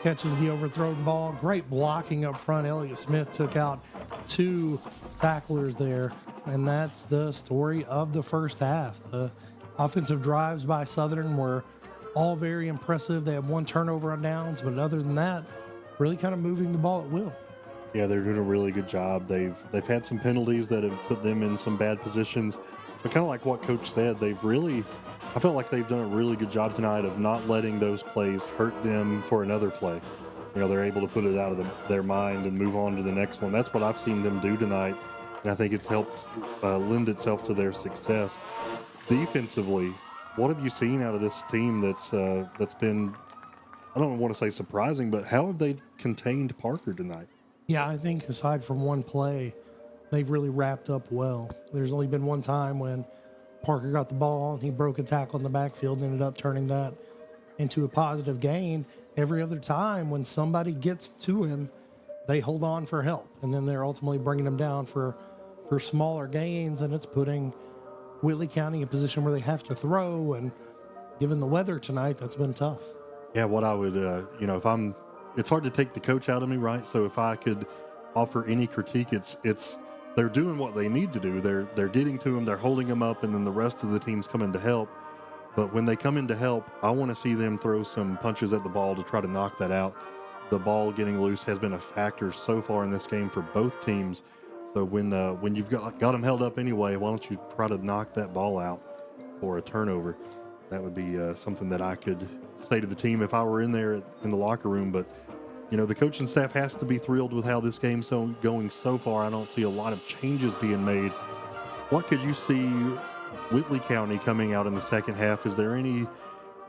Catches the overthrown ball. Great blocking up front. Elliott Smith took out 2 tacklers there. And that's the story of the first half. The offensive drives by Southern were all very impressive. They had 1 turnover on downs, but other than that, really kind of moving the ball at will. Yeah, they're doing a really good job. They've had some penalties that have put them in some bad positions. But kind of like what Coach said, I felt like they've done a really good job tonight of not letting those plays hurt them for another play. You know, they're able to put it out of their mind and move on to the next one. That's what I've seen them do tonight, and I think it's helped lend itself to their success. Defensively, what have you seen out of this team that's been, I don't want to say surprising, but how have they contained Parker tonight? Yeah, I think aside from one play, they've really wrapped up well. There's only been one time when Parker got the ball and he broke a tackle in the backfield and ended up turning that into a positive gain. Every other time when somebody gets to him, they hold on for help, and then they're ultimately bringing him down for smaller gains, and it's putting Whitley County in a position where they have to throw, and given the weather tonight, that's been tough. Yeah, what I would, it's hard to take the coach out of me, right? So if I could offer any critique, it's they're doing what they need to do. They're getting to him, they're holding him up, and then the rest of the team's coming to help. But when they come in to help, I want to see them throw some punches at the ball to try to knock that out. The ball getting loose has been a factor so far in this game for both teams. So when you've got them held up anyway, why don't you try to knock that ball out for a turnover? That would be something that I could say to the team if I were in there in the locker room. But the coaching staff has to be thrilled with how this game's going so far. I don't see a lot of changes being made. What could you see Whitley County coming out in the second half? Is there any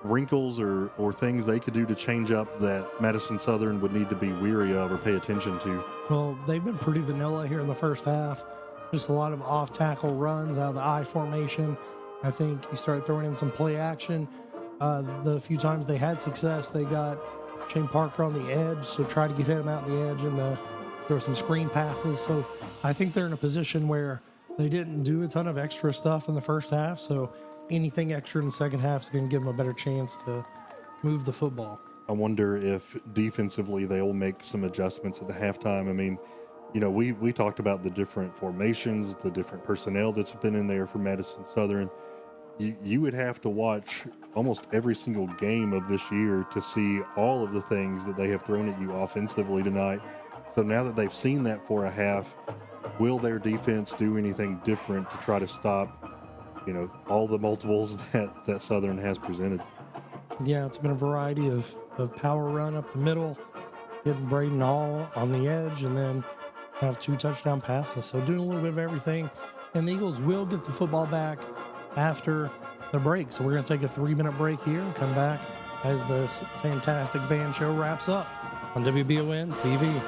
wrinkles or things they could do to change up that Madison Southern would need to be weary of or pay attention to? Well, they've been pretty vanilla here in the first half. Just a lot of off-tackle runs out of the I formation. I think you start throwing in some play action. The few times they had success, they got Shane Parker on the edge, so try to get him out on the edge, and there were some screen passes. So I think they're in a position where they didn't do a ton of extra stuff in the first half, so anything extra in the second half is going to give them a better chance to move the football. I wonder if defensively they'll make some adjustments at the halftime. I mean, we talked about the different formations, the different personnel that's been in there for Madison Southern. you would have to watch almost every single game of this year to see all of the things that they have thrown at you offensively tonight. So now that they've seen that for a half, will their defense do anything different to try to stop, all the multiples that Southern has presented? Yeah, it's been a variety of power run up the middle, getting Braden all on the edge, and then have 2 touchdown passes. So doing a little bit of everything. And the Eagles will get the football back after the break. So we're going to take a 3-minute break here and come back as this fantastic band show wraps up on WBON TV.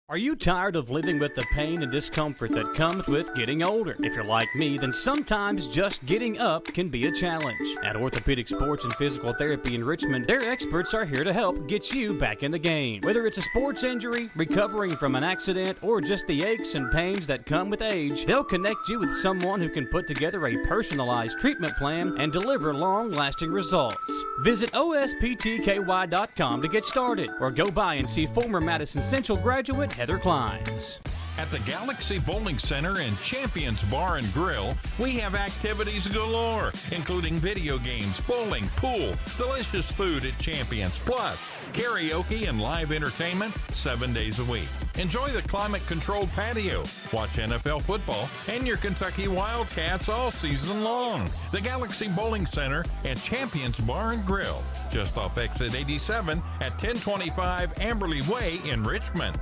Are you tired of living with the pain and discomfort that comes with getting older? If you're like me, then sometimes just getting up can be a challenge. At Orthopedic Sports and Physical Therapy in Richmond, their experts are here to help get you back in the game. Whether it's a sports injury, recovering from an accident, or just the aches and pains that come with age, they'll connect you with someone who can put together a personalized treatment plan and deliver long-lasting results. Visit osptky.com to get started, or go by and see former Madison Central graduate Heather Kleins. At the Galaxy Bowling Center and Champions Bar and Grill, we have activities galore, including video games, bowling, pool, delicious food at Champions, plus karaoke and live entertainment 7 days a week. Enjoy the climate-controlled patio, watch NFL football, and your Kentucky Wildcats all season long. The Galaxy Bowling Center and Champions Bar and Grill, just off exit 87 at 1025 Amberley Way in Richmond.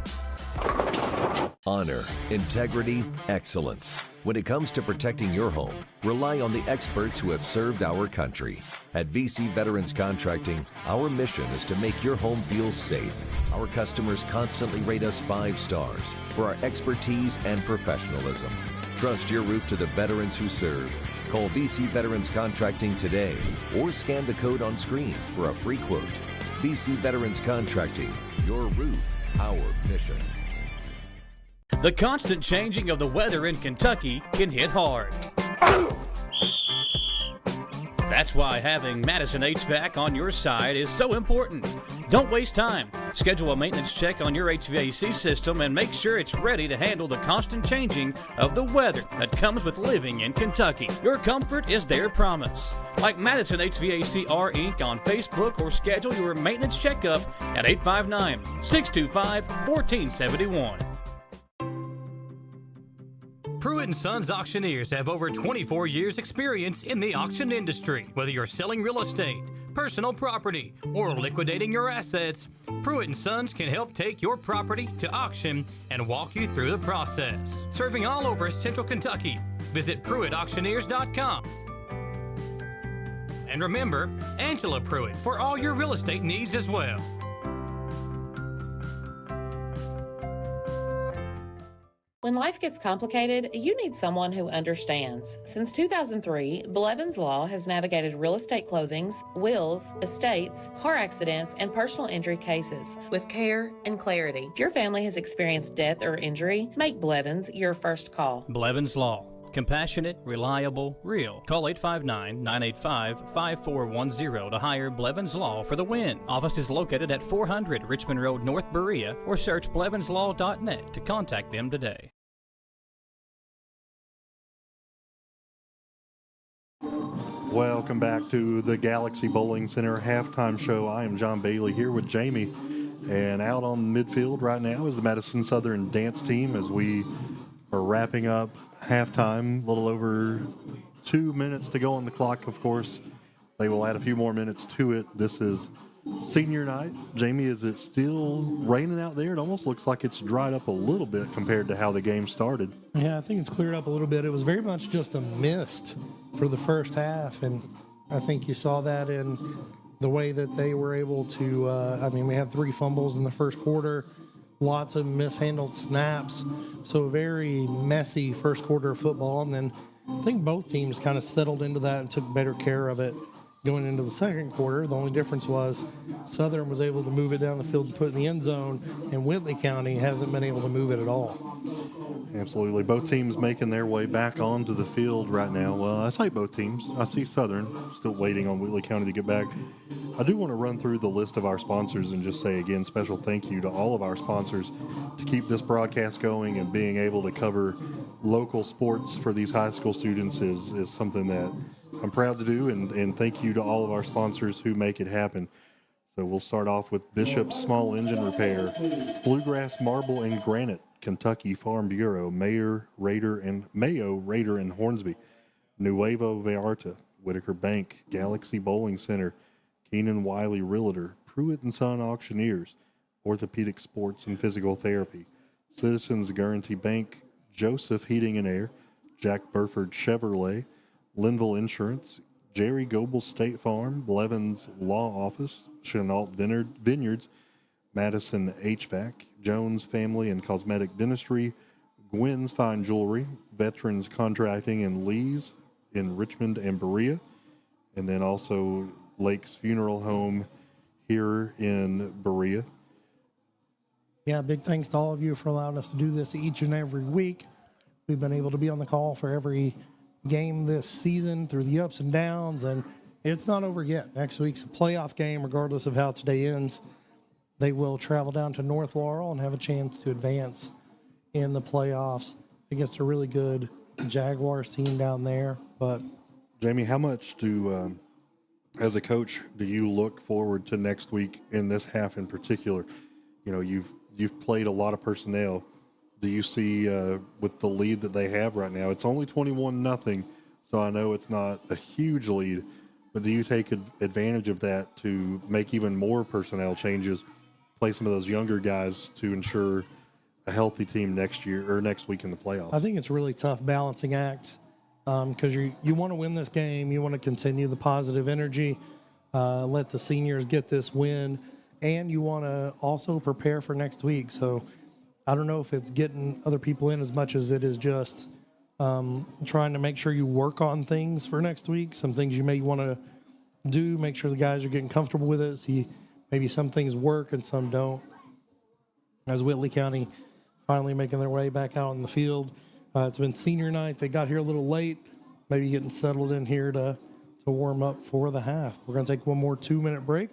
Honor, integrity, excellence. When it comes to protecting your home, rely on the experts who have served our country. At VC Veterans Contracting, our mission is to make your home feel safe. Our customers constantly rate us 5 stars for our expertise and professionalism. Trust your roof to the veterans who served. Call VC Veterans Contracting today or scan the code on screen for a free quote. VC Veterans Contracting, your roof, our mission. The constant changing of the weather in Kentucky can hit hard. That's why having Madison HVAC on your side is so important. Don't waste time. Schedule a maintenance check on your HVAC system and make sure it's ready to handle the constant changing of the weather that comes with living in Kentucky. Your comfort is their promise. Like Madison HVACR Inc. on Facebook or schedule your maintenance checkup at 859-625-1471. Pruitt & Sons Auctioneers have over 24 years experience in the auction industry. Whether you're selling real estate, personal property, or liquidating your assets, Pruitt & Sons can help take your property to auction and walk you through the process. Serving all over Central Kentucky, visit PruittAuctioneers.com. And remember, Angela Pruitt for all your real estate needs as well. When life gets complicated, you need someone who understands. Since 2003, Blevins Law has navigated real estate closings, wills, estates, car accidents, and personal injury cases with care and clarity. If your family has experienced death or injury, make Blevins your first call. Blevins Law. Compassionate, reliable, real. Call 859-985-5410 to hire Blevins Law for the win. Office is located at 400 Richmond Road, North Berea, or search blevinslaw.net to contact them today. Welcome back to the Galaxy Bowling Center halftime show. I am John Bailey here with Jamie, and out on midfield right now is the Madison Southern dance team as we are wrapping up halftime. A little over 2 minutes to go on the clock, of course. They will add a few more minutes to it. This is senior night. Jamie, is it still raining out there? It almost looks like it's dried up a little bit compared to how the game started. Yeah, I think it's cleared up a little bit. It was very much just a mist for the first half, and I think you saw that in the way that they were able to, we had 3 fumbles in the first quarter, lots of mishandled snaps, so a very messy first quarter of football, and then I think both teams kind of settled into that and took better care of it going into the second quarter. The only difference was Southern was able to move it down the field and put it in the end zone, and Whitley County hasn't been able to move it at all. Absolutely. Both teams making their way back onto the field right now. Well, I say both teams. I see Southern still waiting on Whitley County to get back. I do want to run through the list of our sponsors and just say again, special thank you to all of our sponsors to keep this broadcast going and being able to cover local sports for these high school students is something that I'm proud to do, and thank you to all of our sponsors who make it happen. So we'll start off with Bishop's Small Engine Repair, Bluegrass Marble and Granite, Kentucky Farm Bureau, Mayo, Raider, and Hornsby, Nuevo Vallarta, Whitaker Bank, Galaxy Bowling Center, Keenan Wiley Realtor, Pruitt & Son Auctioneers, Orthopedic Sports and Physical Therapy, Citizens Guarantee Bank, Joseph Heating and Air, Jack Burford Chevrolet, Linville Insurance, Jerry Goebel State Farm, Blevins Law Office, Chenault Vineyards, Madison HVAC, Jones Family and Cosmetic Dentistry, Gwynn's Fine Jewelry, Veterans Contracting and Lee's in Richmond and Berea, and then also Lake's Funeral Home here in Berea. Yeah, big thanks to all of you for allowing us to do this each and every week. We've been able to be on the call for every game this season through the ups and downs, and it's not over yet. Next week's a playoff game, regardless of how today ends. They will travel down to North Laurel and have a chance to advance in the playoffs against a really good Jaguars team down there. But Jamie, how much as a coach, do you look forward to next week in this half in particular? You know, you've played a lot of personnel. Do you see with the lead that they have right now? It's only 21-0, so I know it's not a huge lead. But do you take advantage of that to make even more personnel changes, play some of those younger guys to ensure a healthy team next week in the playoffs? I think it's a really tough balancing act because you want to win this game. You want to continue the positive energy, let the seniors get this win, and you want to also prepare for next week. So I don't know if it's getting other people in as much as it is just trying to make sure you work on things for next week. Some things you may want to do, make sure the guys are getting comfortable with it. See, maybe some things work and some don't. As Whitley County finally making their way back out on the field. It's been senior night. They got here a little late, maybe getting settled in here to warm up for the half. We're going to take one more 2-minute break.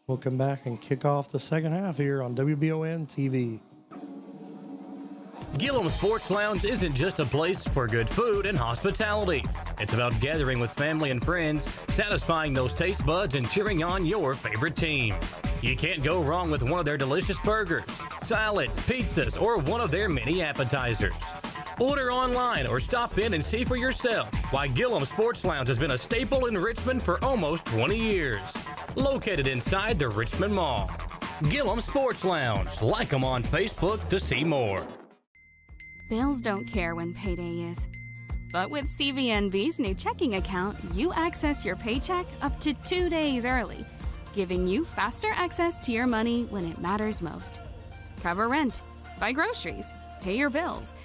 We'll come back and kick off the second half here on WBON TV. Gillum Sports Lounge isn't just a place for good food and hospitality. It's about gathering with family and friends, satisfying those taste buds, and cheering on your favorite team. You can't go wrong with one of their delicious burgers, salads, pizzas, or one of their many appetizers. Order online or stop in and see for yourself why Gillum Sports Lounge has been a staple in Richmond for almost 20 years. Located inside the Richmond Mall. Gillum Sports Lounge. Like them on Facebook to see more. Bills don't care when payday is. But with CVNB's new checking account, you access your paycheck up to 2 days early, giving you faster access to your money when it matters most. Cover rent, buy groceries, pay your bills.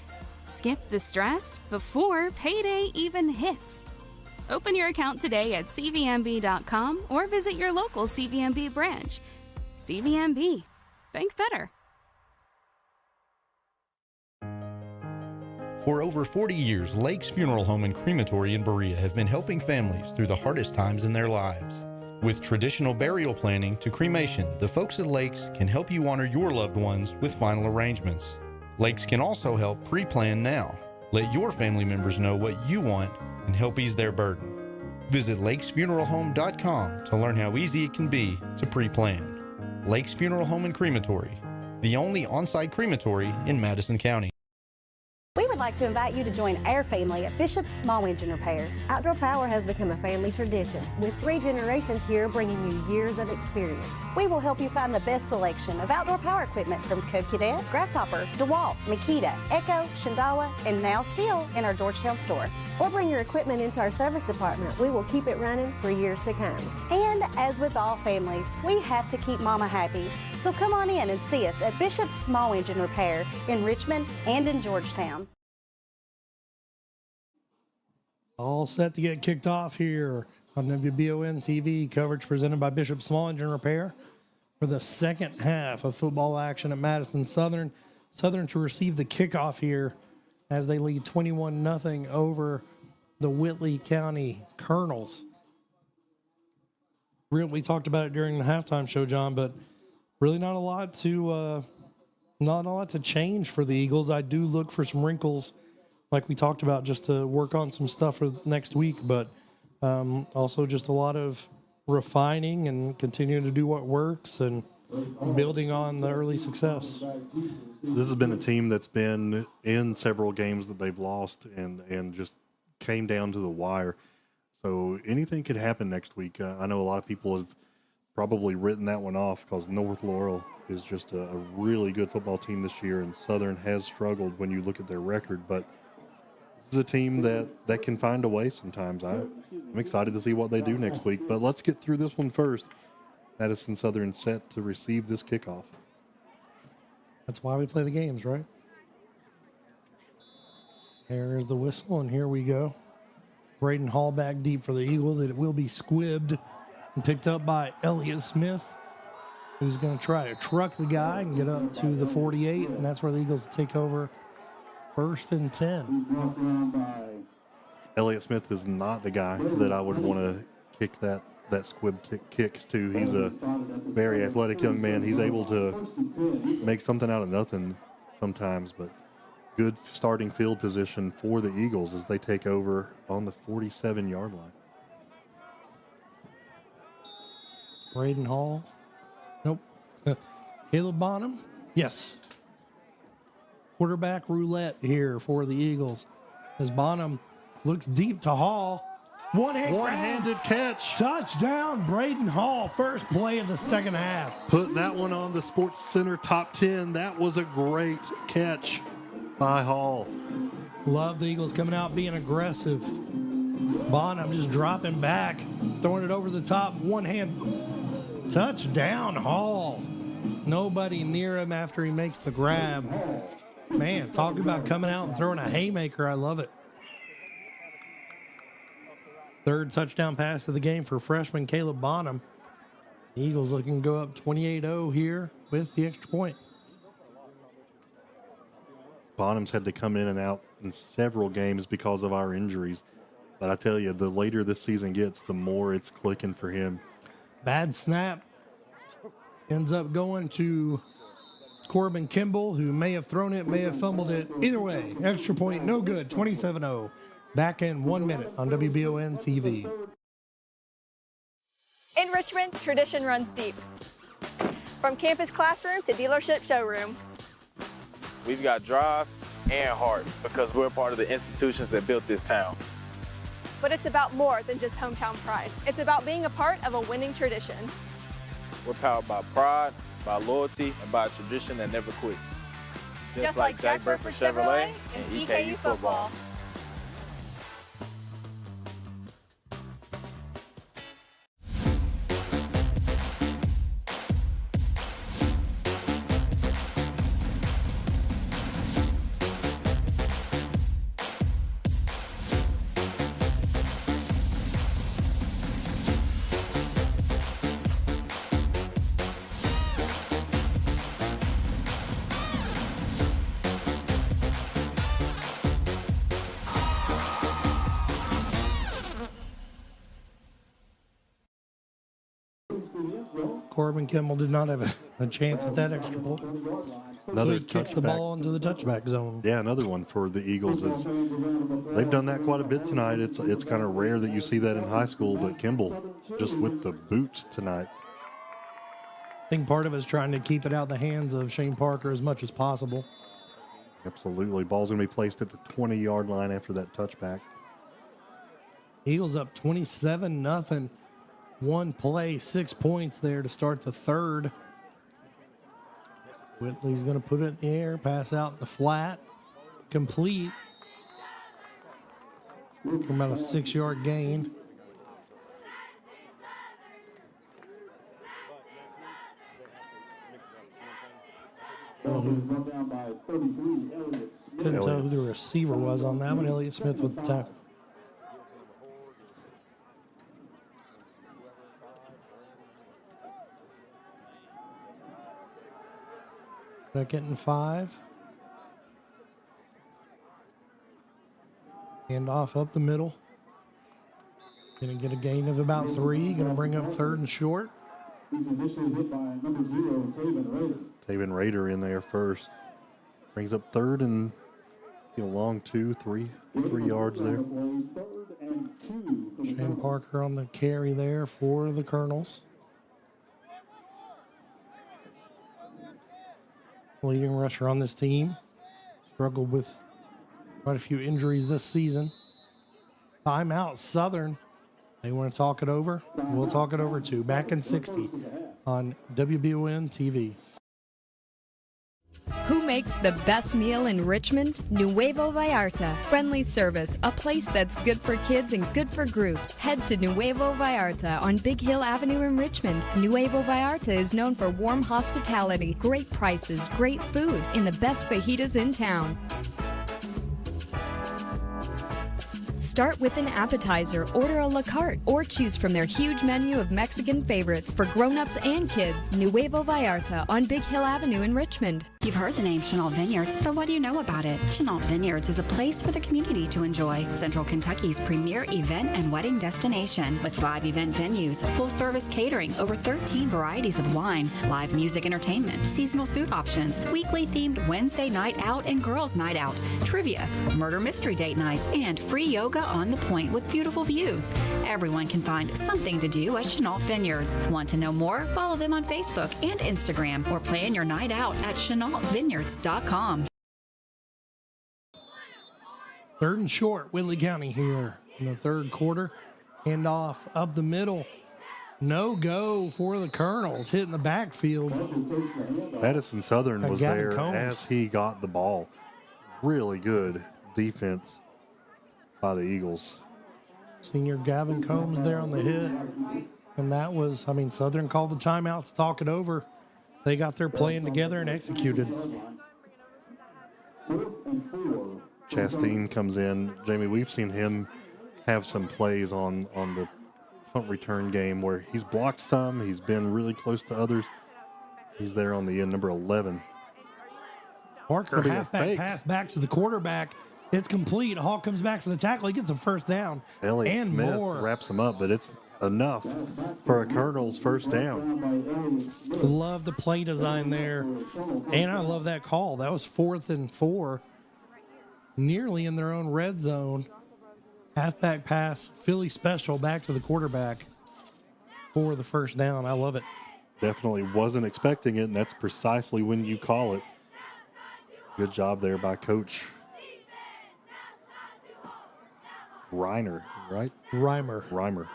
Skip the stress before payday even hits. Open your account today at cvnb.com or visit your local CVNB branch. CVNB. Think better. For over 40 years, Lake's Funeral Home and Crematory in Berea have been helping families through the hardest times in their lives. With traditional burial planning to cremation, the folks at Lake's can help you honor your loved ones with final arrangements. Lake's can also help pre-plan now. Let your family members know what you want and help ease their burden. Visit lakesfuneralhome.com to learn how easy it can be to pre-plan. Lake's Funeral Home and Crematory, the only on-site crematory in Madison County. We would like to invite you to join our family at Bishop's Small Engine Repair. Outdoor Power has become a family tradition, with 3 generations here bringing you years of experience. We will help you find the best selection of outdoor power equipment from Code Cadet, Grasshopper, DeWalt, Makita, Echo, Shindawa, and now still in our Georgetown store. Or bring your equipment into our service department. We will keep it running for years to come. And as with all families, we have to keep Mama happy. So come on in and see us at Bishop's Small Engine Repair in Richmond and in Georgetown. All set to get kicked off here on WBON TV. Coverage presented by Bishop Small Engine Repair for the second half of football action at Madison Southern. Southern to receive the kickoff here as they lead 21-0 over the Whitley County Colonels. We talked about it during the halftime show, John, but really not a lot to change for the Eagles. I do look for some wrinkles like we talked about, just to work on some stuff for next week, but also just a lot of refining and continuing to do what works and building on the early success. This has been a team that's been in several games that they've lost and just came down to the wire. So anything could happen next week. I know a lot of people have probably written that one off because North Laurel is just a really good football team this year, and Southern has struggled when you look at their record. But this is a team that can find a way sometimes. I'm excited to see what they do next week. But let's get through this one first. Madison Southern set to receive this kickoff. That's why we play the games, right? There's the whistle, and here we go. Braden Hall back deep for the Eagles. It will be squibbed and picked up by Elliott Smith, who's going to try to truck the guy and get up to the 48, and that's where the Eagles take over 1st and 10. Elliott Smith is not the guy that I would want to kick that squib kick to. He's a very athletic young man. He's able to make something out of nothing sometimes, but good starting field position for the Eagles as they take over on the 47-yard line. Braden Hall. Nope. Caleb Bonham. Yes. Quarterback roulette here for the Eagles as Bonham looks deep to Hall. One-handed catch. Touchdown, Braden Hall. First play of the second half. Put that one on the Sports Center top 10. That was a great catch by Hall. Love the Eagles coming out being aggressive. Bonham just dropping back, throwing it over the top. One hand. Touchdown, Hall. Nobody near him after he makes the grab. Man, talking about coming out and throwing a haymaker. I love it. Third touchdown pass of the game for freshman Caleb Bonham. The Eagles looking to go up 28-0 here with the extra point. Bonham's had to come in and out in several games because of our injuries. But I tell you, the later this season gets, the more it's clicking for him. Bad snap. Ends up going to Corbin Kimball, who may have thrown it, may have fumbled it. Either way, extra point, no good, 27-0. Back in 1 minute on WBON TV. In Richmond, tradition runs deep. From campus classroom to dealership showroom. We've got drive and heart because we're part of the institutions that built this town. But it's about more than just hometown pride. It's about being a part of a winning tradition. We're powered by pride, by loyalty, and by a tradition that never quits. Just like Jack Burford Chevrolet and EKU football. Corbin Kimball did not have a chance at that extra point. So he kicks the ball into the touchback zone. Yeah, another one for the Eagles. They've done that quite a bit tonight. It's kind of rare that you see that in high school, but Kimball just with the boots tonight. I think part of it is trying to keep it out of the hands of Shane Parker as much as possible. Absolutely. Ball's going to be placed at the 20-yard line after that touchback. Eagles up 27-0. One play, 6 points there to start the third. Whitley's going to put it in the air, pass out the flat, complete for about a 6-yard gain. Couldn't tell who the receiver was on that one. Elliott Smith with the tackle. Second and 5. Hand off up the middle. Going to get a gain of about 3. Going to bring up third and short. He's initially hit by number 0, Taven Rader. Taven Rader in there first. Brings up third and A long 3 yards there. Shane Parker on the carry there for the Colonels. Leading rusher on this team. Struggled with quite a few injuries this season. Timeout, Southern. They want to talk it over? We'll talk it over too. Back in 60 on WBON TV. Who makes the best meal in Richmond? Nuevo Vallarta. Friendly service, a place that's good for kids and good for groups. Head to Nuevo Vallarta on Big Hill Avenue in Richmond. Nuevo Vallarta is known for warm hospitality, great prices, great food, and the best fajitas in town. Start with an appetizer, order a la carte, or choose from their huge menu of Mexican favorites for grown-ups and kids. Nuevo Vallarta on Big Hill Avenue in Richmond. You've heard the name Chenault Vineyards, but what do you know about it? Chenault Vineyards is a place for the community to enjoy. Central Kentucky's premier event and wedding destination with 5 event venues, full-service catering, over 13 varieties of wine, live music entertainment, seasonal food options, weekly themed Wednesday night out and girls night out, trivia, murder mystery date nights, and free yoga on the point with beautiful views. Everyone can find something to do at Chenault Vineyards. Want to know more? Follow them on Facebook and Instagram or plan your night out at ChenaultVineyards.com. Third and short, Whitley County here in the third quarter. Handoff up the middle. No go for the Colonels, hitting the backfield. Madison Southern was Gavin there Combs. as he got the ball. Really good defense by the Eagles. Senior Gavin Combs there on the hit. And that was, Southern called the timeout to talk it over. They got their plan together and executed. Chastain comes in. Jamie, we've seen him have some plays on the punt return game where he's blocked some. He's been really close to others. He's there on the end, number 11. Parker, halfback pass back to the quarterback. It's complete. Hall comes back for the tackle. He gets a first down. Elliott and Smith more. wraps him up, but it's enough for a Colonel's first down. Love the play design there. And I love that call. That was 4th and 4. Nearly in their own red zone. Halfback pass, Philly special back to the quarterback for the first down. I love it. Definitely wasn't expecting it, and that's precisely when you call it. Good job there by Coach Reiner, right? Reimer.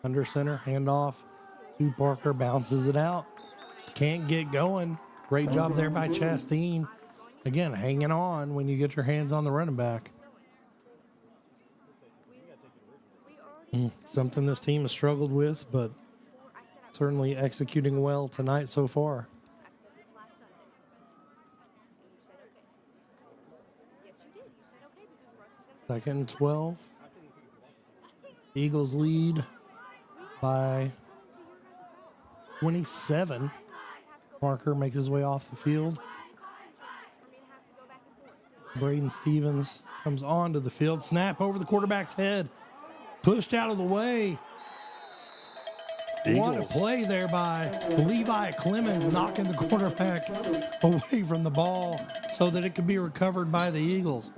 Under center, handoff to Parker, bounces it out. Can't get going. Great job there by Chastain. Again, hanging on when you get your hands on the running back. Something this team has struggled with, but certainly executing well tonight so far. Second and 12. Eagles lead by 27. Parker makes his way off the field. Braden Stevens comes onto the field. Snap over the quarterback's head. Pushed out of the way. Eagles. What a play there by Levi Clemens, knocking the quarterback away from the ball so that it could be recovered by the Eagles.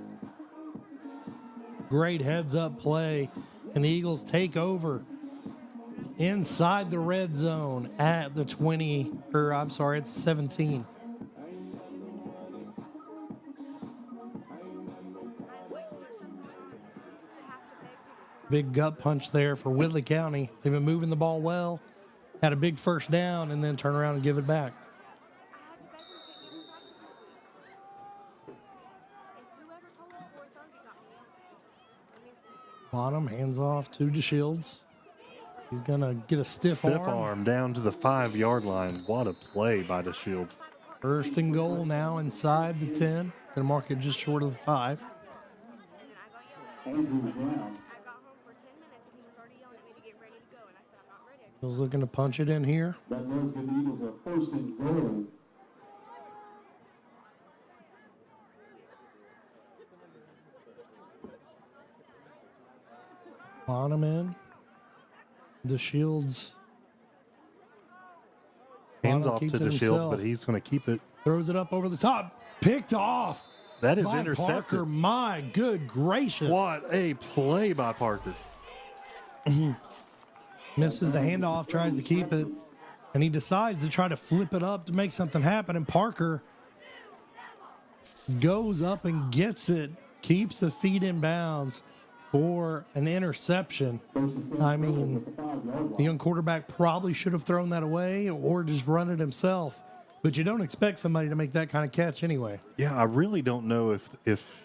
Great heads-up play, and the Eagles take over inside the red zone at the at the 17. Big gut punch there for Whitley County. They've been moving the ball well, had a big first down, and then turn around and give it back. Bottom, hands off to DeShields. He's going to get a stiff arm down to the 5-yard line. What a play by DeShields. First and goal now inside the 10. Going to mark it just short of the 5. He's looking to punch it in here. That does give the Eagles a first and goal. Bottom in. DeShields. Hands off to DeShields, but he's going to keep it Throws it up over the top. Picked off. That is by intercepted. Parker. My good gracious. What a play by Parker. Misses the handoff, tries to keep it, and he decides to try to flip it up to make something happen. And Parker goes up and gets it, keeps the feet in bounds for an interception. I mean, the young quarterback probably should have thrown that away or just run it himself, but you don't expect somebody to make that kind of catch anyway. Yeah, I really don't know if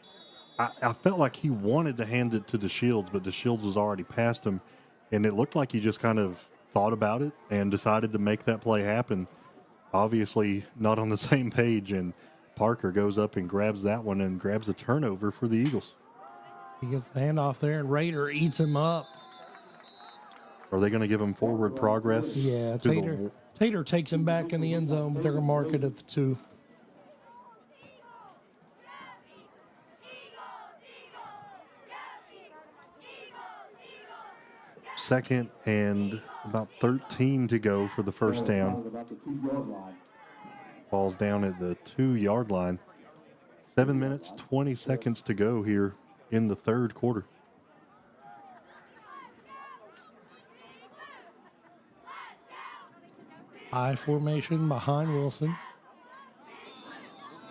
I felt like he wanted to hand it to DeShields, but DeShields was already past him, and it looked like he just kind of thought about it and decided to make that play happen. Obviously not on the same page, and Parker goes up and grabs that one and grabs a turnover for the Eagles. He gets the handoff there, and Raider eats him up. Are they going to give him forward progress? Yeah, to Tater takes him back in the end zone, but they're going to mark it at the 2. Second and about 13 to go for the first down. Ball's down at the 2-yard line. 7 minutes, 20 seconds to go here in the third quarter. I formation behind Wilson.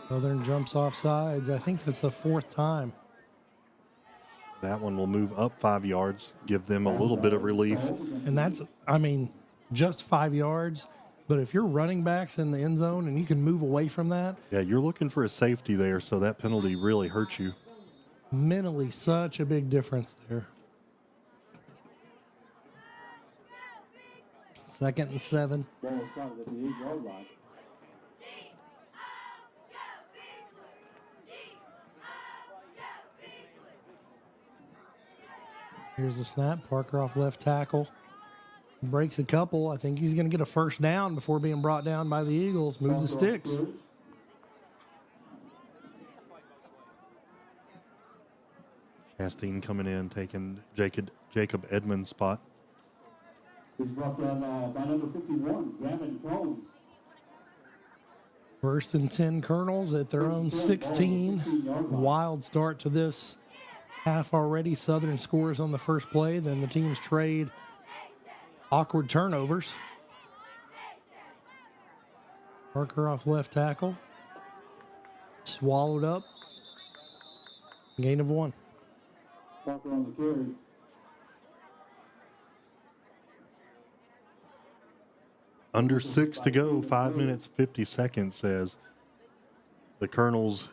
Southern jumps off sides. I think that's the 4th time. That one will move up 5 yards, give them a little bit of relief. And that's, I mean, just 5 yards. But if you're running backs in the end zone and you can move away from that. Yeah, you're looking for a safety there, so that penalty really hurts you. Mentally, such a big difference there. 2nd and 7. Here's the snap. Parker off left tackle. Breaks a couple. I think he's going to get a first down before being brought down by the Eagles. Move the sticks. Chastain coming in, taking Jacob Edmonds' spot. He's brought down by number 51, Gavin Jones. 1st and 10 Colonels at their own 16. Wild start to this half already. Southern scores on the first play. Then the teams trade awkward turnovers. Parker off left tackle. Swallowed up. Gain of 1. Parker on the carry. Under 6 to go, 5 minutes, 50 seconds, as the Colonels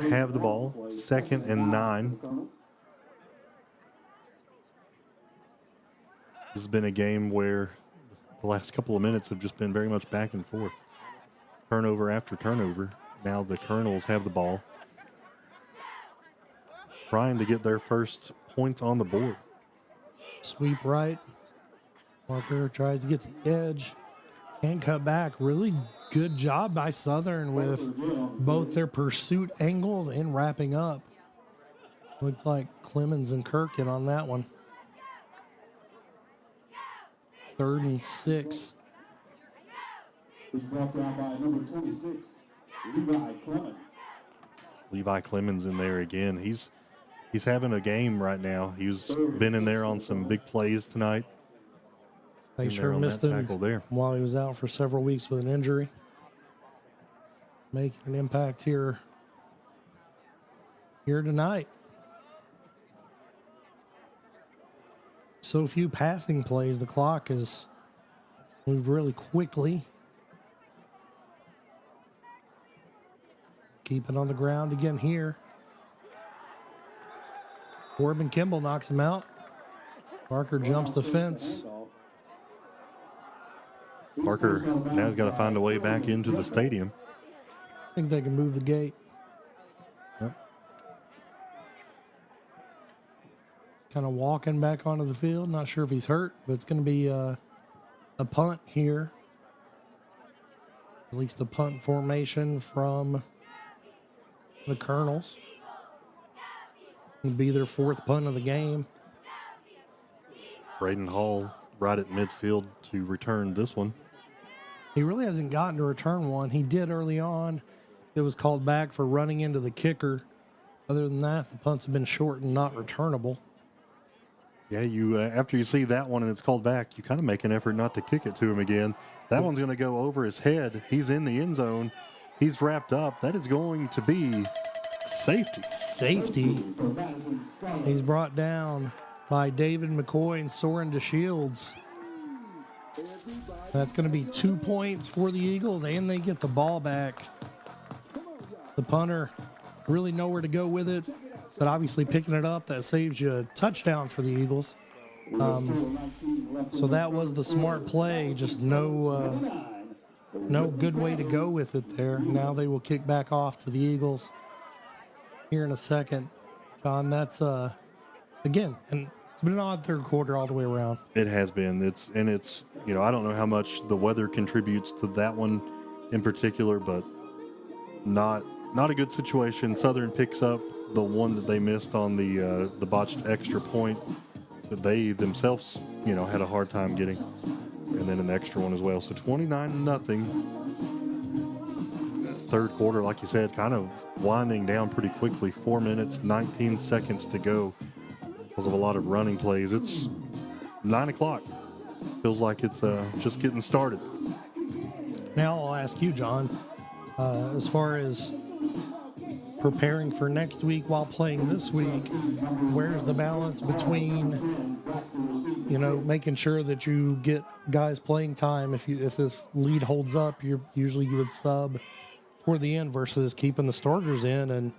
have the ball. 2nd and 9. This has been a game where the last couple of minutes have just been very much back and forth. Turnover after turnover. Now the Colonels have the ball, trying to get their first points on the board. Sweep right. Parker tries to get the edge. Can't cut back. Really good job by Southern with both their pursuit angles and wrapping up. Looks like Clemens and Kirkin on that one. 3rd and 6. He's brought down by number 26, Levi Clemens. Levi Clemens in there again. He's having a game right now. He's been in there on some big plays tonight. They sure missed him there while he was out for several weeks with an injury. Making an impact here tonight. So few passing plays. The clock has moved really quickly. Keep it on the ground again here. Corbin Kimball knocks him out. Parker jumps the fence. Parker now has got to find a way back into the stadium. I think they can move the gate. Yep. Kind of walking back onto the field. Not sure if he's hurt, but it's going to be a punt here. At least a punt formation from the Colonels. It'll be their 4th punt of the game. Braden Hall right at midfield to return this one. He really hasn't gotten to return one. He did early on it was called back for running into the kicker. Other than that, the punts have been short and not returnable. Yeah, you after you see that one and it's called back, you kind of make an effort not to kick it to him again. That one's going to go over his head. He's in the end zone. He's wrapped up. That is going to be safety. Safety. He's brought down by David McCoy and Soren DeShields. That's going to be 2 points for the Eagles, and they get the ball back. The punter really nowhere to go with it, but obviously picking it up, that saves you a touchdown for the Eagles. So that was the smart play, just no good way to go with it there. Now they will kick back off to the Eagles here in a second. John, that's, again, and it's been an odd third quarter all the way around. It has been. It's I don't know how much the weather contributes to that one in particular, but not a good situation. Southern picks up the one that they missed on the botched extra point that they themselves, had a hard time getting, and then an extra one as well. So 29-0. Third quarter, like you said, kind of winding down pretty quickly. 4 minutes, 19 seconds to go because of a lot of running plays. It's 9 o'clock. Feels like it's just getting started. Now I'll ask you, John, as far as preparing for next week while playing this week, where's the balance between, making sure that you get guys playing time? If this lead holds up, you would sub toward the end versus keeping the starters in and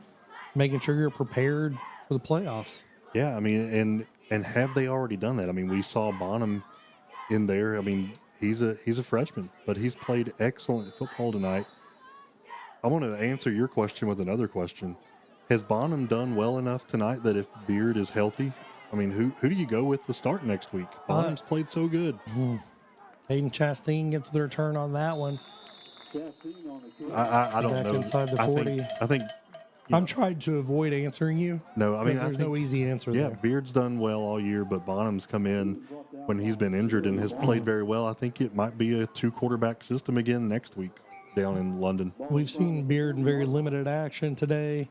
making sure you're prepared for the playoffs. Yeah, I mean, and have they already done that? I mean, we saw Bonham in there. I mean, he's a freshman, but he's played excellent football tonight. I want to answer your question with another question. Has Bonham done well enough tonight that if Beard is healthy, I mean, who do you go with to start next week? Bonham's played so good. Hayden Chastain gets the return on that one. I don't know. Inside the 40. I think I'm trying to avoid answering you. No, I mean, there's no easy answer yeah, there. Beard's done well all year, but Bonham's come in when he's been injured and has played very well. I think it might be a 2-quarterback system again next week down in London. We've seen Beard in very limited action today,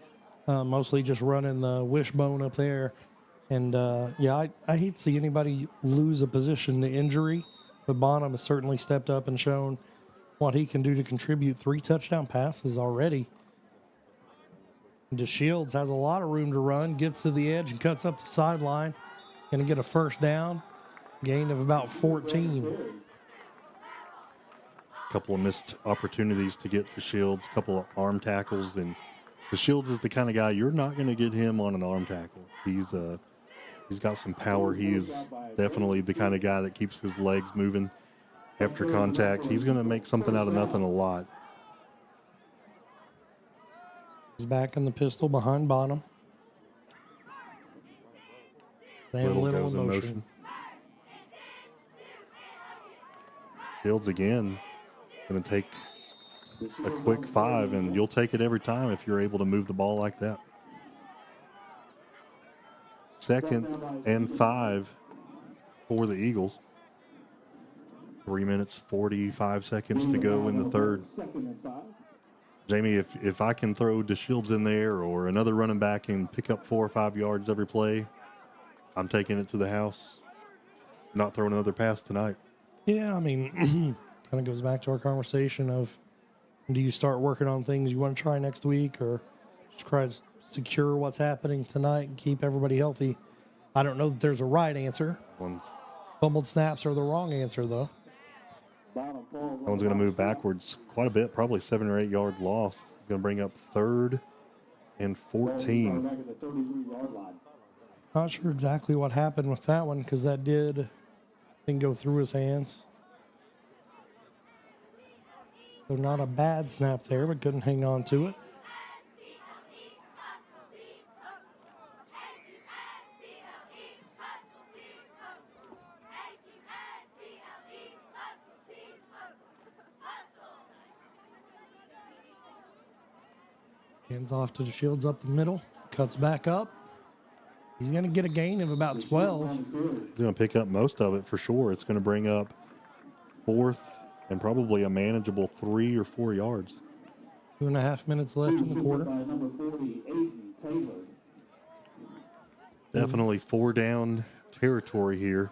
mostly just running the wishbone up there. And, I hate to see anybody lose a position to injury, but Bonham has certainly stepped up and shown what he can do to contribute. 3 touchdown passes already. DeShields has a lot of room to run, gets to the edge and cuts up the sideline. Going to get a first down, gain of about 14. A couple of missed opportunities to get DeShields, a couple of arm tackles, and DeShields is the kind of guy you're not going to get him on an arm tackle. He's got some power. He is definitely the kind of guy that keeps his legs moving after contact. He's going to make something out of nothing a lot. He's back in the pistol behind Bonham. Little goes in motion. Shields again. Going to take a quick 5, and you'll take it every time if you're able to move the ball like that. 2nd and 5 for the Eagles. 3 minutes, 45 seconds to go in the third. Jamie, if I can throw DeShields in there or another running back and pick up 4 or 5 yards every play, I'm taking it to the house. Not throwing another pass tonight. Yeah, I mean, kind of goes back to our conversation of, do you start working on things you want to try next week or just try to secure what's happening tonight and keep everybody healthy? I don't know that there's a right answer. Fumbled snaps are the wrong answer, though. That one's going to move backwards quite a bit, probably 7 or 8 yard loss. It's going to bring up 3rd and 14. Not sure exactly what happened with that one because that didn't go through his hands. So not a bad snap there, but couldn't hang on to it. Hands off to DeShields up the middle. Cuts back up. He's going to get a gain of about 12. He's going to pick up most of it for sure. It's going to bring up 4th and probably a manageable 3 or 4 yards. 2.5 minutes left in the quarter. Definitely 4 down territory here.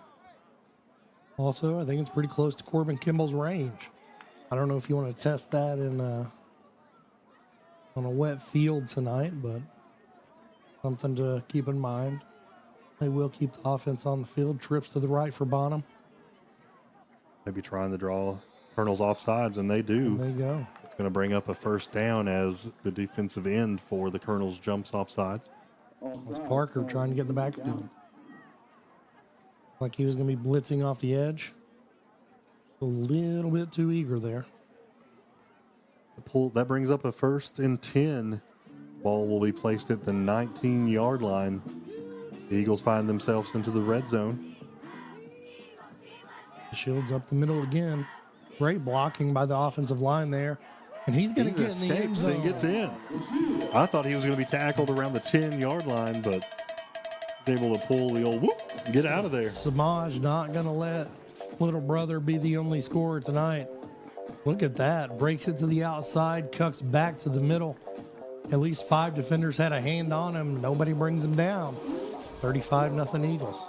Also, I think it's pretty close to Corbin Kimball's range. I don't know if you want to test that in on a wet field tonight, but something to keep in mind. They will keep the offense on the field. Trips to the right for Bonham. Maybe trying to draw Colonel's offsides, and they do. And there you go. It's going to bring up a first down as the defensive end for the Colonel's jumps offsides. Thomas Parker trying to get in the backfield. Like he was going to be blitzing off the edge. A little bit too eager there. That brings up a 1st and 10. Ball will be placed at the 19-yard line. The Eagles find themselves into the red zone. Shields up the middle again. Great blocking by the offensive line there. And he's going to get in the end zone. And gets in. I thought he was going to be tackled around the 10-yard line, but he's able to pull the old whoop and get out of there. Samaj not going to let little brother be the only scorer tonight. Look at that. Breaks it to the outside, cuts back to the middle. At least 5 defenders had a hand on him. Nobody brings him down. 35-0 Eagles.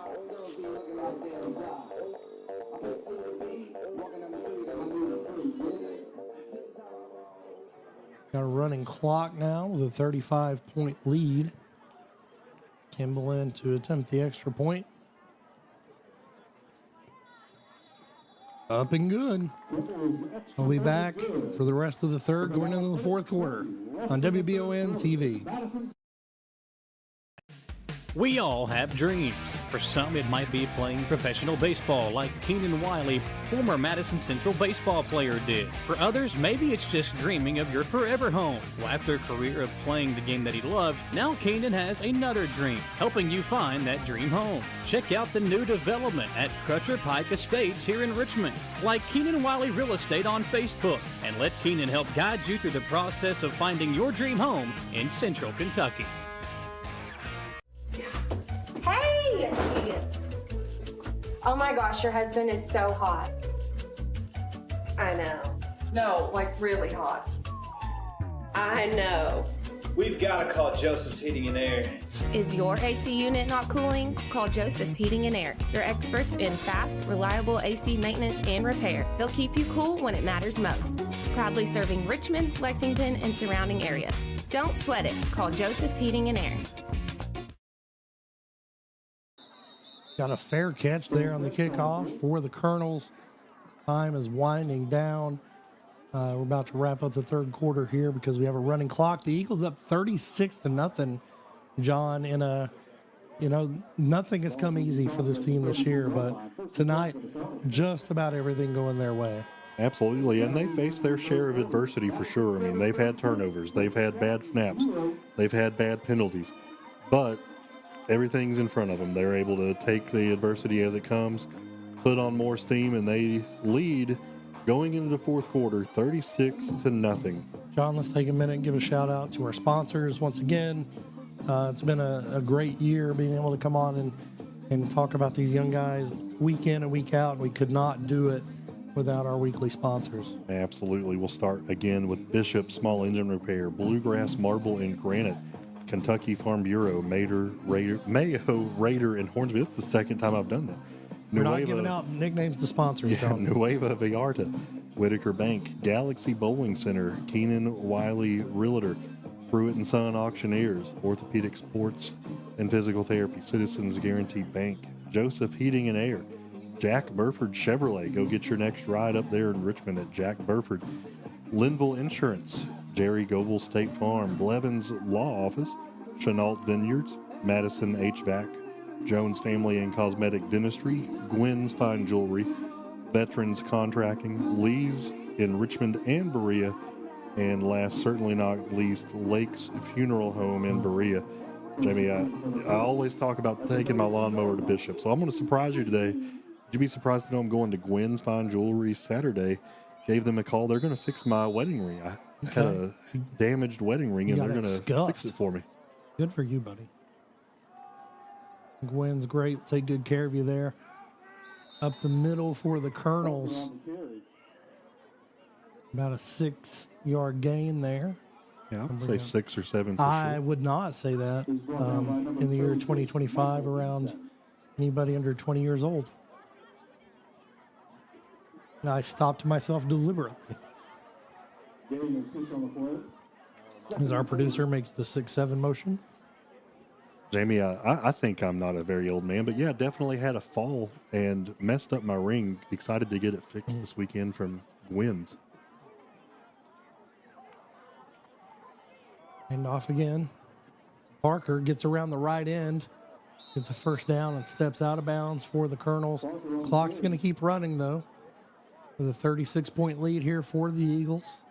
Got a running clock now with a 35-point lead. Kimball in to attempt the extra point. Up and good. We'll be back for the rest of the third, going into the fourth quarter on WBON TV. We all have dreams. For some, it might be playing professional baseball like Keenan Wiley, former Madison Central baseball player, did. For others, maybe it's just dreaming of your forever home. Well, after a career of playing the game that he loved, now Keenan has another dream, helping you find that dream home. Check out the new development at Crutcher Pike Estates here in Richmond. Like Keenan Wiley Real Estate on Facebook, and let Keenan help guide you through the process of finding your dream home in Central Kentucky. Hey! Oh my gosh, your husband is so hot. I know. No, like really hot. I know. We've got to call Joseph's Heating and Air. Is your AC unit not cooling? Call Joseph's Heating and Air. They're experts in fast, reliable AC maintenance and repair. They'll keep you cool when it matters most. Proudly serving Richmond, Lexington, and surrounding areas. Don't sweat it. Call Joseph's Heating and Air. Got a fair catch there on the kickoff for the Colonels. Time is winding down. We're about to wrap up the third quarter here because we have a running clock. The Eagles up 36-0, John, in a, nothing has come easy for this team this year, but tonight, just about everything going their way. Absolutely, and they face their share of adversity for sure. I mean, they've had turnovers, they've had bad snaps, they've had bad penalties, but everything's in front of them. They're able to take the adversity as it comes, put on more steam, and they lead going into the fourth quarter 36-0. John, let's take a minute and give a shout out to our sponsors once again. It's been a great year being able to come on and talk about these young guys week in and week out. We could not do it without our weekly sponsors. Absolutely. We'll start again with Bishop Small Engine Repair, Bluegrass Marble and Granite, Kentucky Farm Bureau, Mayo, Raider, and Hornsby. That's the second time I've done that. We're not giving out nicknames to sponsors. Yeah, Nueva Vallarta, Whitaker Bank, Galaxy Bowling Center, Keenan Wiley Realtor, Pruitt & Son Auctioneers, Orthopedic Sports and Physical Therapy, Citizens Guarantee Bank, Joseph Heating and Air, Jack Burford Chevrolet. Go get your next ride up there in Richmond at Jack Burford. Linville Insurance, Jerry Goebel State Farm, Blevins Law Office, Chenault Vineyards, Madison HVAC, Jones Family and Cosmetic Dentistry, Gwynn's Fine Jewelry, Veterans Contracting, Lee's in Richmond and Berea, and last, certainly not least, Lake's Funeral Home in Berea. Jamie, I always talk about taking my lawnmower to Bishop, so I'm going to surprise you today. Would you be surprised to know I'm going to Gwynn's Fine Jewelry Saturday? Gave them a call. They're going to fix my wedding ring. I had a damaged wedding ring, and they're going to fix it for me. Good for you, buddy. Gwynn's great. Take good care of you there. Up the middle for the Colonels. About a 6-yard gain there. Yeah, I would say 6 or 7 for I sure. would not say that in the year 2025 around anybody under 20 years old. I stopped myself deliberately as our producer makes the 6-7 motion. Jamie, I think I'm not a very old man, but yeah, definitely had a fall and messed up my ring. Excited to get it fixed this weekend from Gwynn's. And off again. Parker gets around the right end, gets a first down and steps out of bounds for the Colonels. Clock's going to keep running, though, with a 36-point lead here for the Eagles.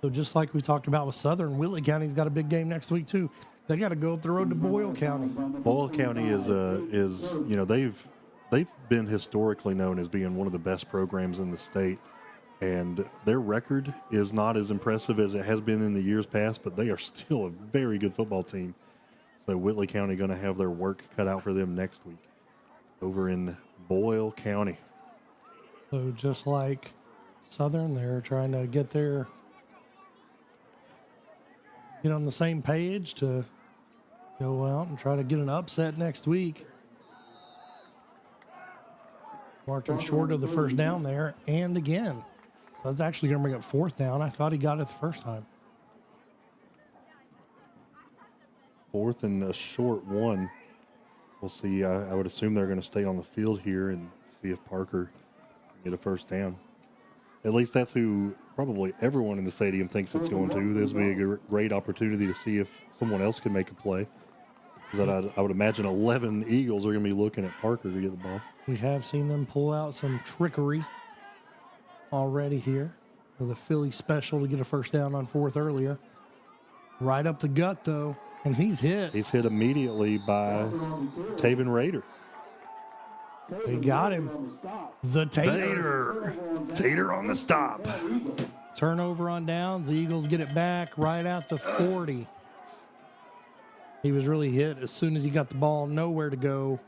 So just like we talked about with Southern, Whitley County's got a big game next week, too. They got to go up the road to Boyle County. Boyle County is they've been historically known as being one of the best programs in the state. And their record is not as impressive as it has been in the years past, but they are still a very good football team. So Whitley County going to have their work cut out for them next week over in Boyle County. So just like Southern, they're trying to get on the same page to go out and try to get an upset next week. Marked him short of the first down there, and again. So that's actually going to bring up fourth down. I thought he got it the first time. 4th and a short one. We'll see. I would assume they're going to stay on the field here and see if Parker can get a first down. At least that's who probably everyone in the stadium thinks it's going to. This would be a great opportunity to see if someone else can make a play. Because I would imagine 11 Eagles are going to be looking at Parker to get the ball. We have seen them pull out some trickery already here with a Philly special to get a first down on 4th earlier. Right up the gut, though, and he's hit. He's hit immediately by Taven Rader. They got him. The Tater. Tater on the stop. Turnover on downs. The Eagles get it back right at the 40. He was really hit as soon as he got the ball, nowhere to go.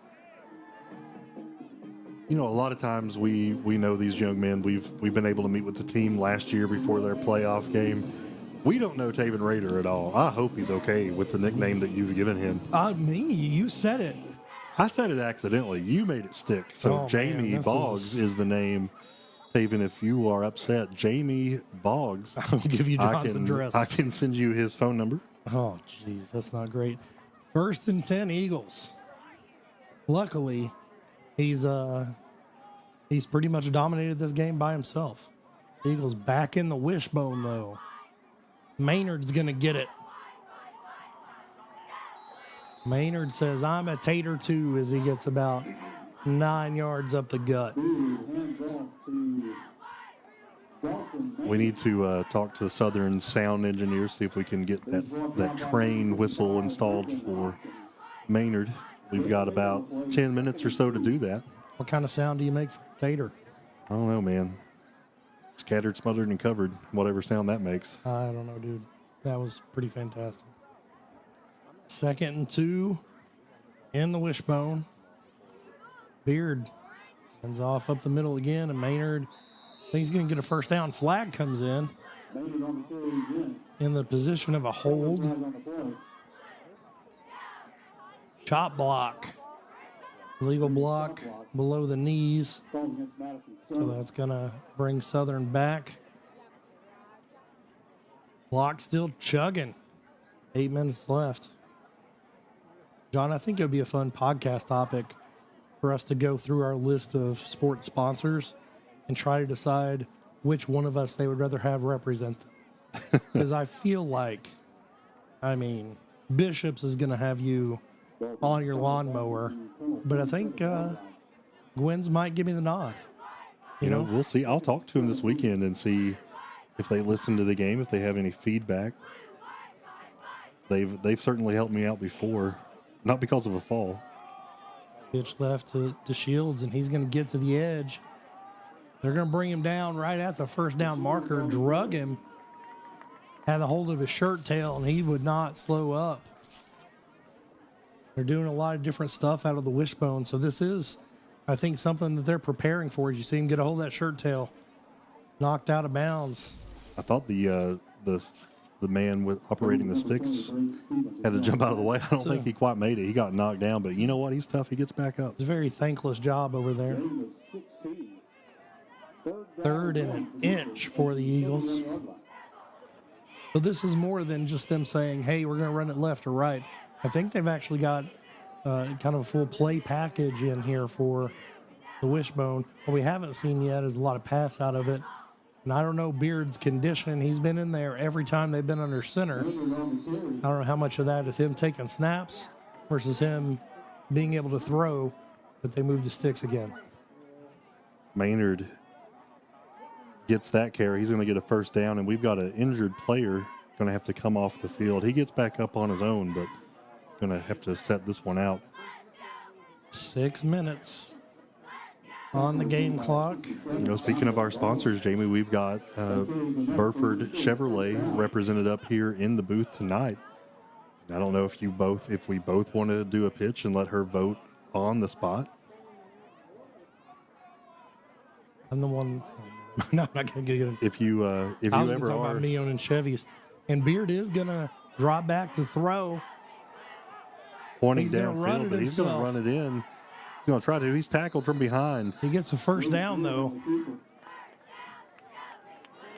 You know, a lot of times we know these young men. We've been able to meet with the team last year before their playoff game. We don't know Taven Rader at all. I hope he's okay with the nickname that you've given him. You said it. I said it accidentally. You made it stick. So Jamie Boggs is the name. Taven, if you are upset, Jamie Boggs. I'll give you John's address. I can send you his phone number. Oh, jeez, that's not great. 1st and 10 Eagles. Luckily, he's pretty much dominated this game by himself. Eagles back in the wishbone, though. Maynard's going to get it. Maynard says, I'm a tater too, as he gets about 9 yards up the gut. We need to talk to the Southern sound engineer, see if we can get that train whistle installed for Maynard. We've got about 10 minutes or so to do that. What kind of sound do you make for a tater? I don't know, man. Scattered, smothered, and covered, whatever sound that makes. I don't know, dude. That was pretty fantastic. 2nd and 2 in the wishbone. Beard ends off up the middle again, and Maynard, I think he's going to get a first down. Flag comes in the position of a hold. Chop block. Legal block below the knees. So that's going to bring Southern back. Clock still chugging. 8 minutes left. John, I think it would be a fun podcast topic for us to go through our list of sports sponsors and try to decide which one of us they would rather have represent them. Because I feel like, Bishop's is going to have you on your lawnmower, but I think Gwynn's might give me the nod. You know, we'll see. I'll talk to him this weekend and see if they listen to the game, if they have any feedback. They've certainly helped me out before, not because of a fall. Pitch left to Shields, and he's going to get to the edge. They're going to bring him down right at the first down marker, drug him, had a hold of his shirt tail, and he would not slow up. They're doing a lot of different stuff out of the wishbone, so this is, I think, something that they're preparing for. As you see him get a hold of that shirt tail, knocked out of bounds. I thought the the man with operating the sticks had to jump out of the way. I don't think he quite made it. He got knocked down, but you know what? He's tough. He gets back up. It's a very thankless job over there. 3rd and an inch for the Eagles. So this is more than just them saying, hey, we're going to run it left or right. I think they've actually got kind of a full play package in here for the Wishbone. What we haven't seen yet is a lot of pass out of it. And I don't know Beard's condition. He's been in there every time they've been under center. I don't know how much of that is him taking snaps versus him being able to throw, but they move the sticks again. Maynard gets that carry. He's going to get a first down, and we've got an injured player going to have to come off the field. He gets back up on his own, but going to have to set this one out. 6 minutes on the game clock. You know, speaking of our sponsors, Jamie, we've got Burford Chevrolet represented up here in the booth tonight. I don't know if we both want to do a pitch and let her vote on the spot. I'm the one. No, I'm not going to get it. If you ever are about me owning Chevys, and Beard is going to drop back to throw. Pointing downfield, but he's going to run it in. He's going to try to. He's tackled from behind. He gets a first down, though.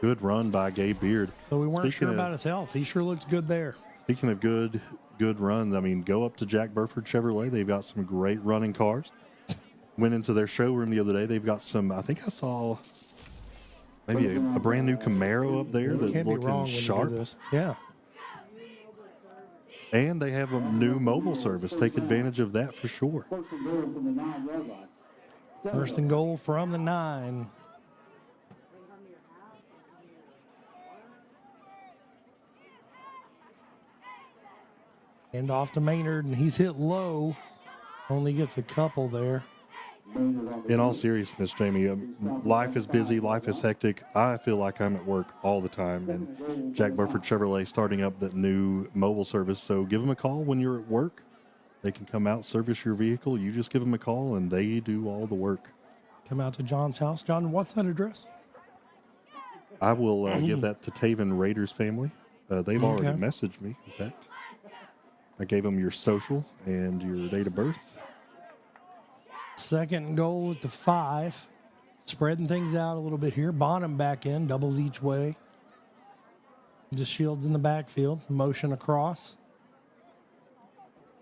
Good run by Gabe Beard. So we weren't sure about his health. He sure looks good there. Speaking of good runs, I mean, go up to Jack Burford Chevrolet. They've got some great running cars. Went into their showroom the other day. They've got some, I think I saw maybe a brand new Camaro up there that's looking sharp. Yeah. And they have a new mobile service. Take advantage of that for sure. First and goal from the 9. And off to Maynard, and he's hit low. Only gets a couple there. In all seriousness, Jamie, life is busy, life is hectic. I feel like I'm at work all the time, and Jack Burford Chevrolet starting up that new mobile service. So give them a call when you're at work. They can come out, service your vehicle. You just give them a call, and they do all the work. Come out to John's house. John, what's that address? I will give that to Taven Raiders family. They've already messaged me, in fact. I gave them your social and your date of birth. Second and goal at the 5. Spreading things out a little bit here. Bonham back in, doubles each way. Just Shields in the backfield. Motion across.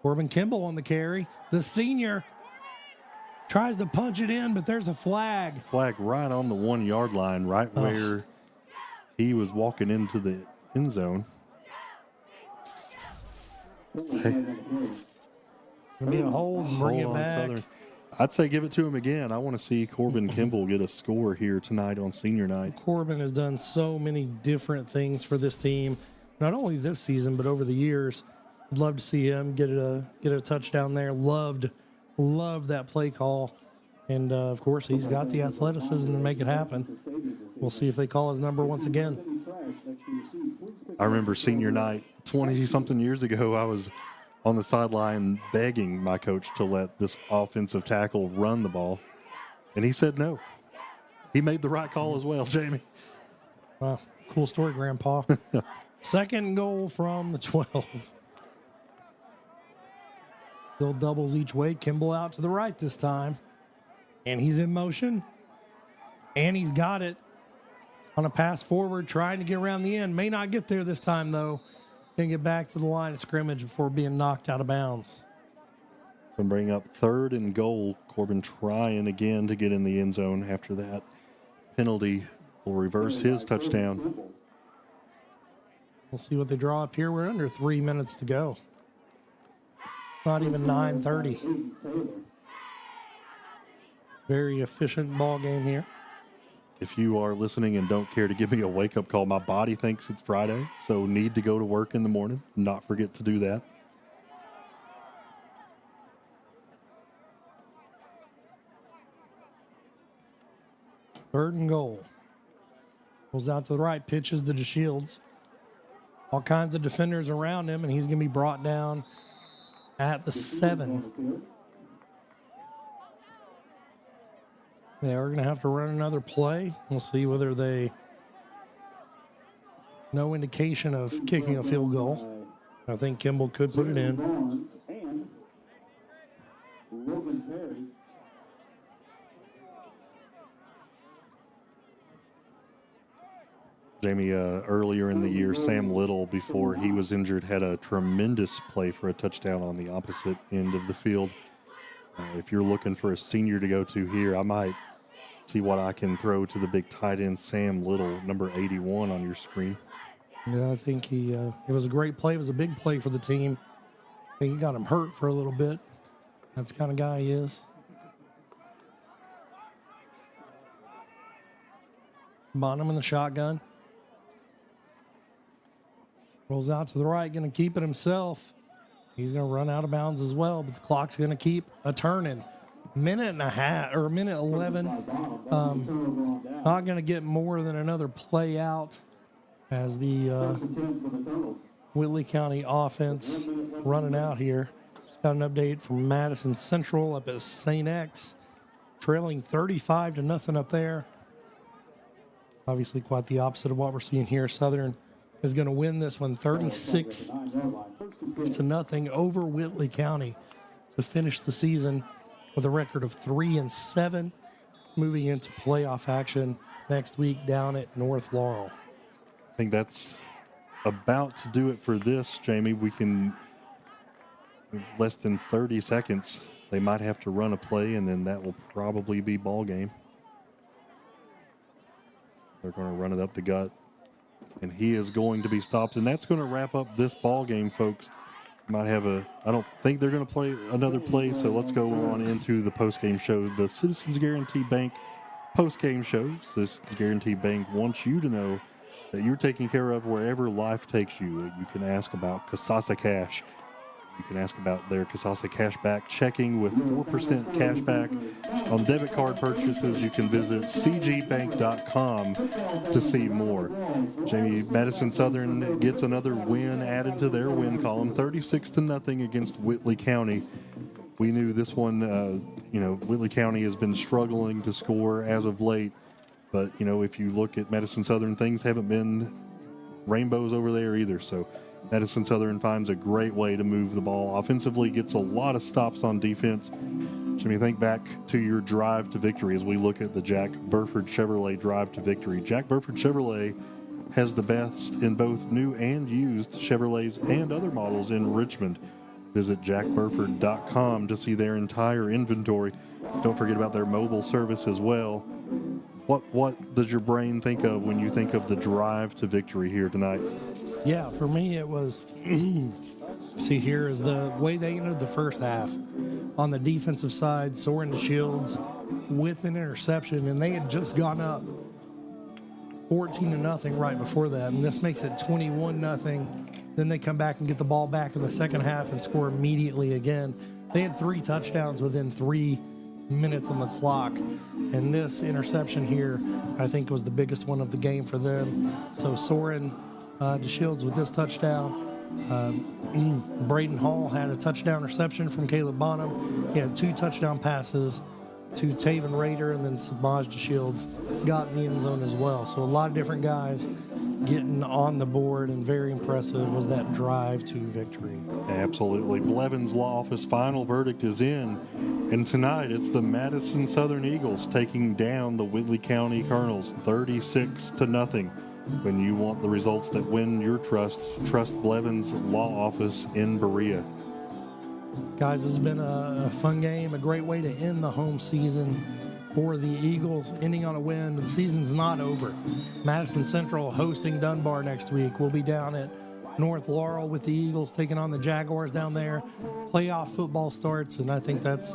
Corbin Kimball on the carry. The senior tries to punch it in, but there's a flag. Flag right on the 1 yard line, right where he was walking into the end zone. Hey. Gonna be a hold and bring it back. Southern. I'd say give it to him again. I want to see Corbin Kimball get a score here tonight on senior night. Corbin has done so many different things for this team, not only this season, but over the years. I'd love to see him get a touchdown there. Loved that play call. And, of course, he's got the athleticism to make it happen. We'll see if they call his number once again. I remember senior night 20-something years ago, I was on the sideline begging my coach to let this offensive tackle run the ball, and he said no. He made the right call as well, Jamie. Wow, cool story, Grandpa. Second goal from the 12. Still doubles each way. Kimball out to the right this time. And he's in motion. And he's got it on a pass forward, trying to get around the end. May not get there this time, though. Can get back to the line of scrimmage before being knocked out of bounds. So bring up third and goal. Corbin trying again to get in the end zone after that penalty will reverse his touchdown. We'll see what they draw up here. We're under 3 minutes to go. Not even 9:30. Very efficient ball game here. If you are listening and don't care to give me a wake-up call, my body thinks it's Friday, so need to go to work in the morning. Not forget to do that. Third and goal. Goes out to the right, pitches to DeShields. All kinds of defenders around him, and he's going to be brought down at the 7. They are going to have to run another play. We'll see whether they No indication of kicking a field goal. I think Kimball could put it in. And Logan Perry. Jamie, earlier in the year, Sam Little, before he was injured, had a tremendous play for a touchdown on the opposite end of the field. If you're looking for a senior to go to here, I might see what I can throw to the big tight end, Sam Little, number 81 on your screen. Yeah, I think it was a great play. It was a big play for the team. I think he got him hurt for a little bit. That's the kind of guy he is. Bonham in the shotgun. Rolls out to the right, going to keep it himself. He's going to run out of bounds as well, but the clock's going to keep a turning. Minute 11. Not going to get more than another play out as the Whitley County offense running out here. Just got an update from Madison Central up at St. X, trailing 35-0 up there. Obviously quite the opposite of what we're seeing here. Southern is going to win this one 36-0 over Whitley County to finish the season with a record of 3-7, moving into playoff action next week down at North Laurel. I think that's about to do it for this, Jamie. We can, less than 30 seconds, they might have to run a play, and then that will probably be ball game. They're going to run it up the gut, and he is going to be stopped, and that's going to wrap up this ball game, folks. Might have I don't think they're going to play another play, so let's go on into the post-game show, the Citizens Guarantee Bank post-game show. Citizens Guarantee Bank wants you to know that you're taken care of wherever life takes you. You can ask about Casasa Cash. You can ask about their Casasa Cashback checking with 4% cash back on debit card purchases. You can visit cgbank.com to see more. Jamie, Madison Southern gets another win added to their win column, 36-0 against Whitley County. We knew this one, Whitley County has been struggling to score as of late. But, if you look at Madison Southern, things haven't been rainbows over there either. So Madison Southern finds a great way to move the ball. Offensively, gets a lot of stops on defense. Jimmy, think back to your drive to victory as we look at the Jack Burford Chevrolet drive to victory. Jack Burford Chevrolet has the best in both new and used Chevrolets and other models in Richmond. Visit jackburford.com to see their entire inventory. Don't forget about their mobile service as well. What does your brain think of when you think of the drive to victory here tonight? Yeah, for me it was, see here is the way they entered the first half. On the defensive side, Soren DeShields with an interception, and they had just gone up 14-0 right before that, and this makes it 21-0. Then they come back and get the ball back in the second half and score immediately again. They had 3 touchdowns within 3 minutes on the clock, and this interception here I think was the biggest one of the game for them. So Soren DeShields with this touchdown. Braden Hall had a touchdown reception from Caleb Bonham. He had 2 touchdown passes to Taven Rader, and then Samaj DeShields got in the end zone as well. So a lot of different guys getting on the board, and very impressive was that drive to victory. Absolutely. Blevins Law Office final verdict is in, and tonight it's the Madison Southern Eagles taking down the Whitley County Colonels 36-0. When you want the results that win your trust Blevins Law Office in Berea. Guys, this has been a fun game, a great way to end the home season for the Eagles, ending on a win. The season's not over. Madison Central hosting Dunbar next week. We'll be down at North Laurel with the Eagles taking on the Jaguars down there. Playoff football starts, and I think that's,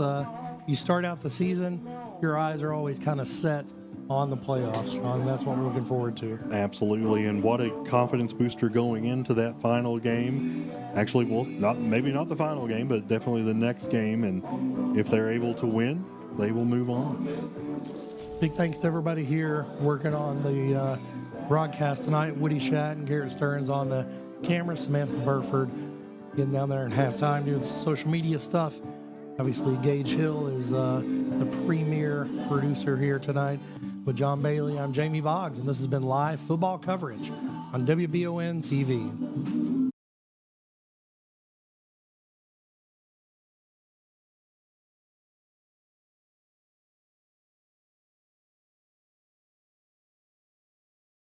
you start out the season, your eyes are always kind of set on the playoffs, Sean. That's what we're looking forward to. Absolutely, and what a confidence booster going into that final game. Actually, well, maybe not the final game, but definitely the next game, and if they're able to win, they will move on. Big thanks to everybody here working on the broadcast tonight. Woody Shatt and Garrett Stearns on the camera, Samantha Burford getting down there in halftime doing social media stuff. Obviously, Gage Hill is the premier producer here tonight. With John Bailey, I'm Jamie Boggs, and this has been live football coverage on WBON TV.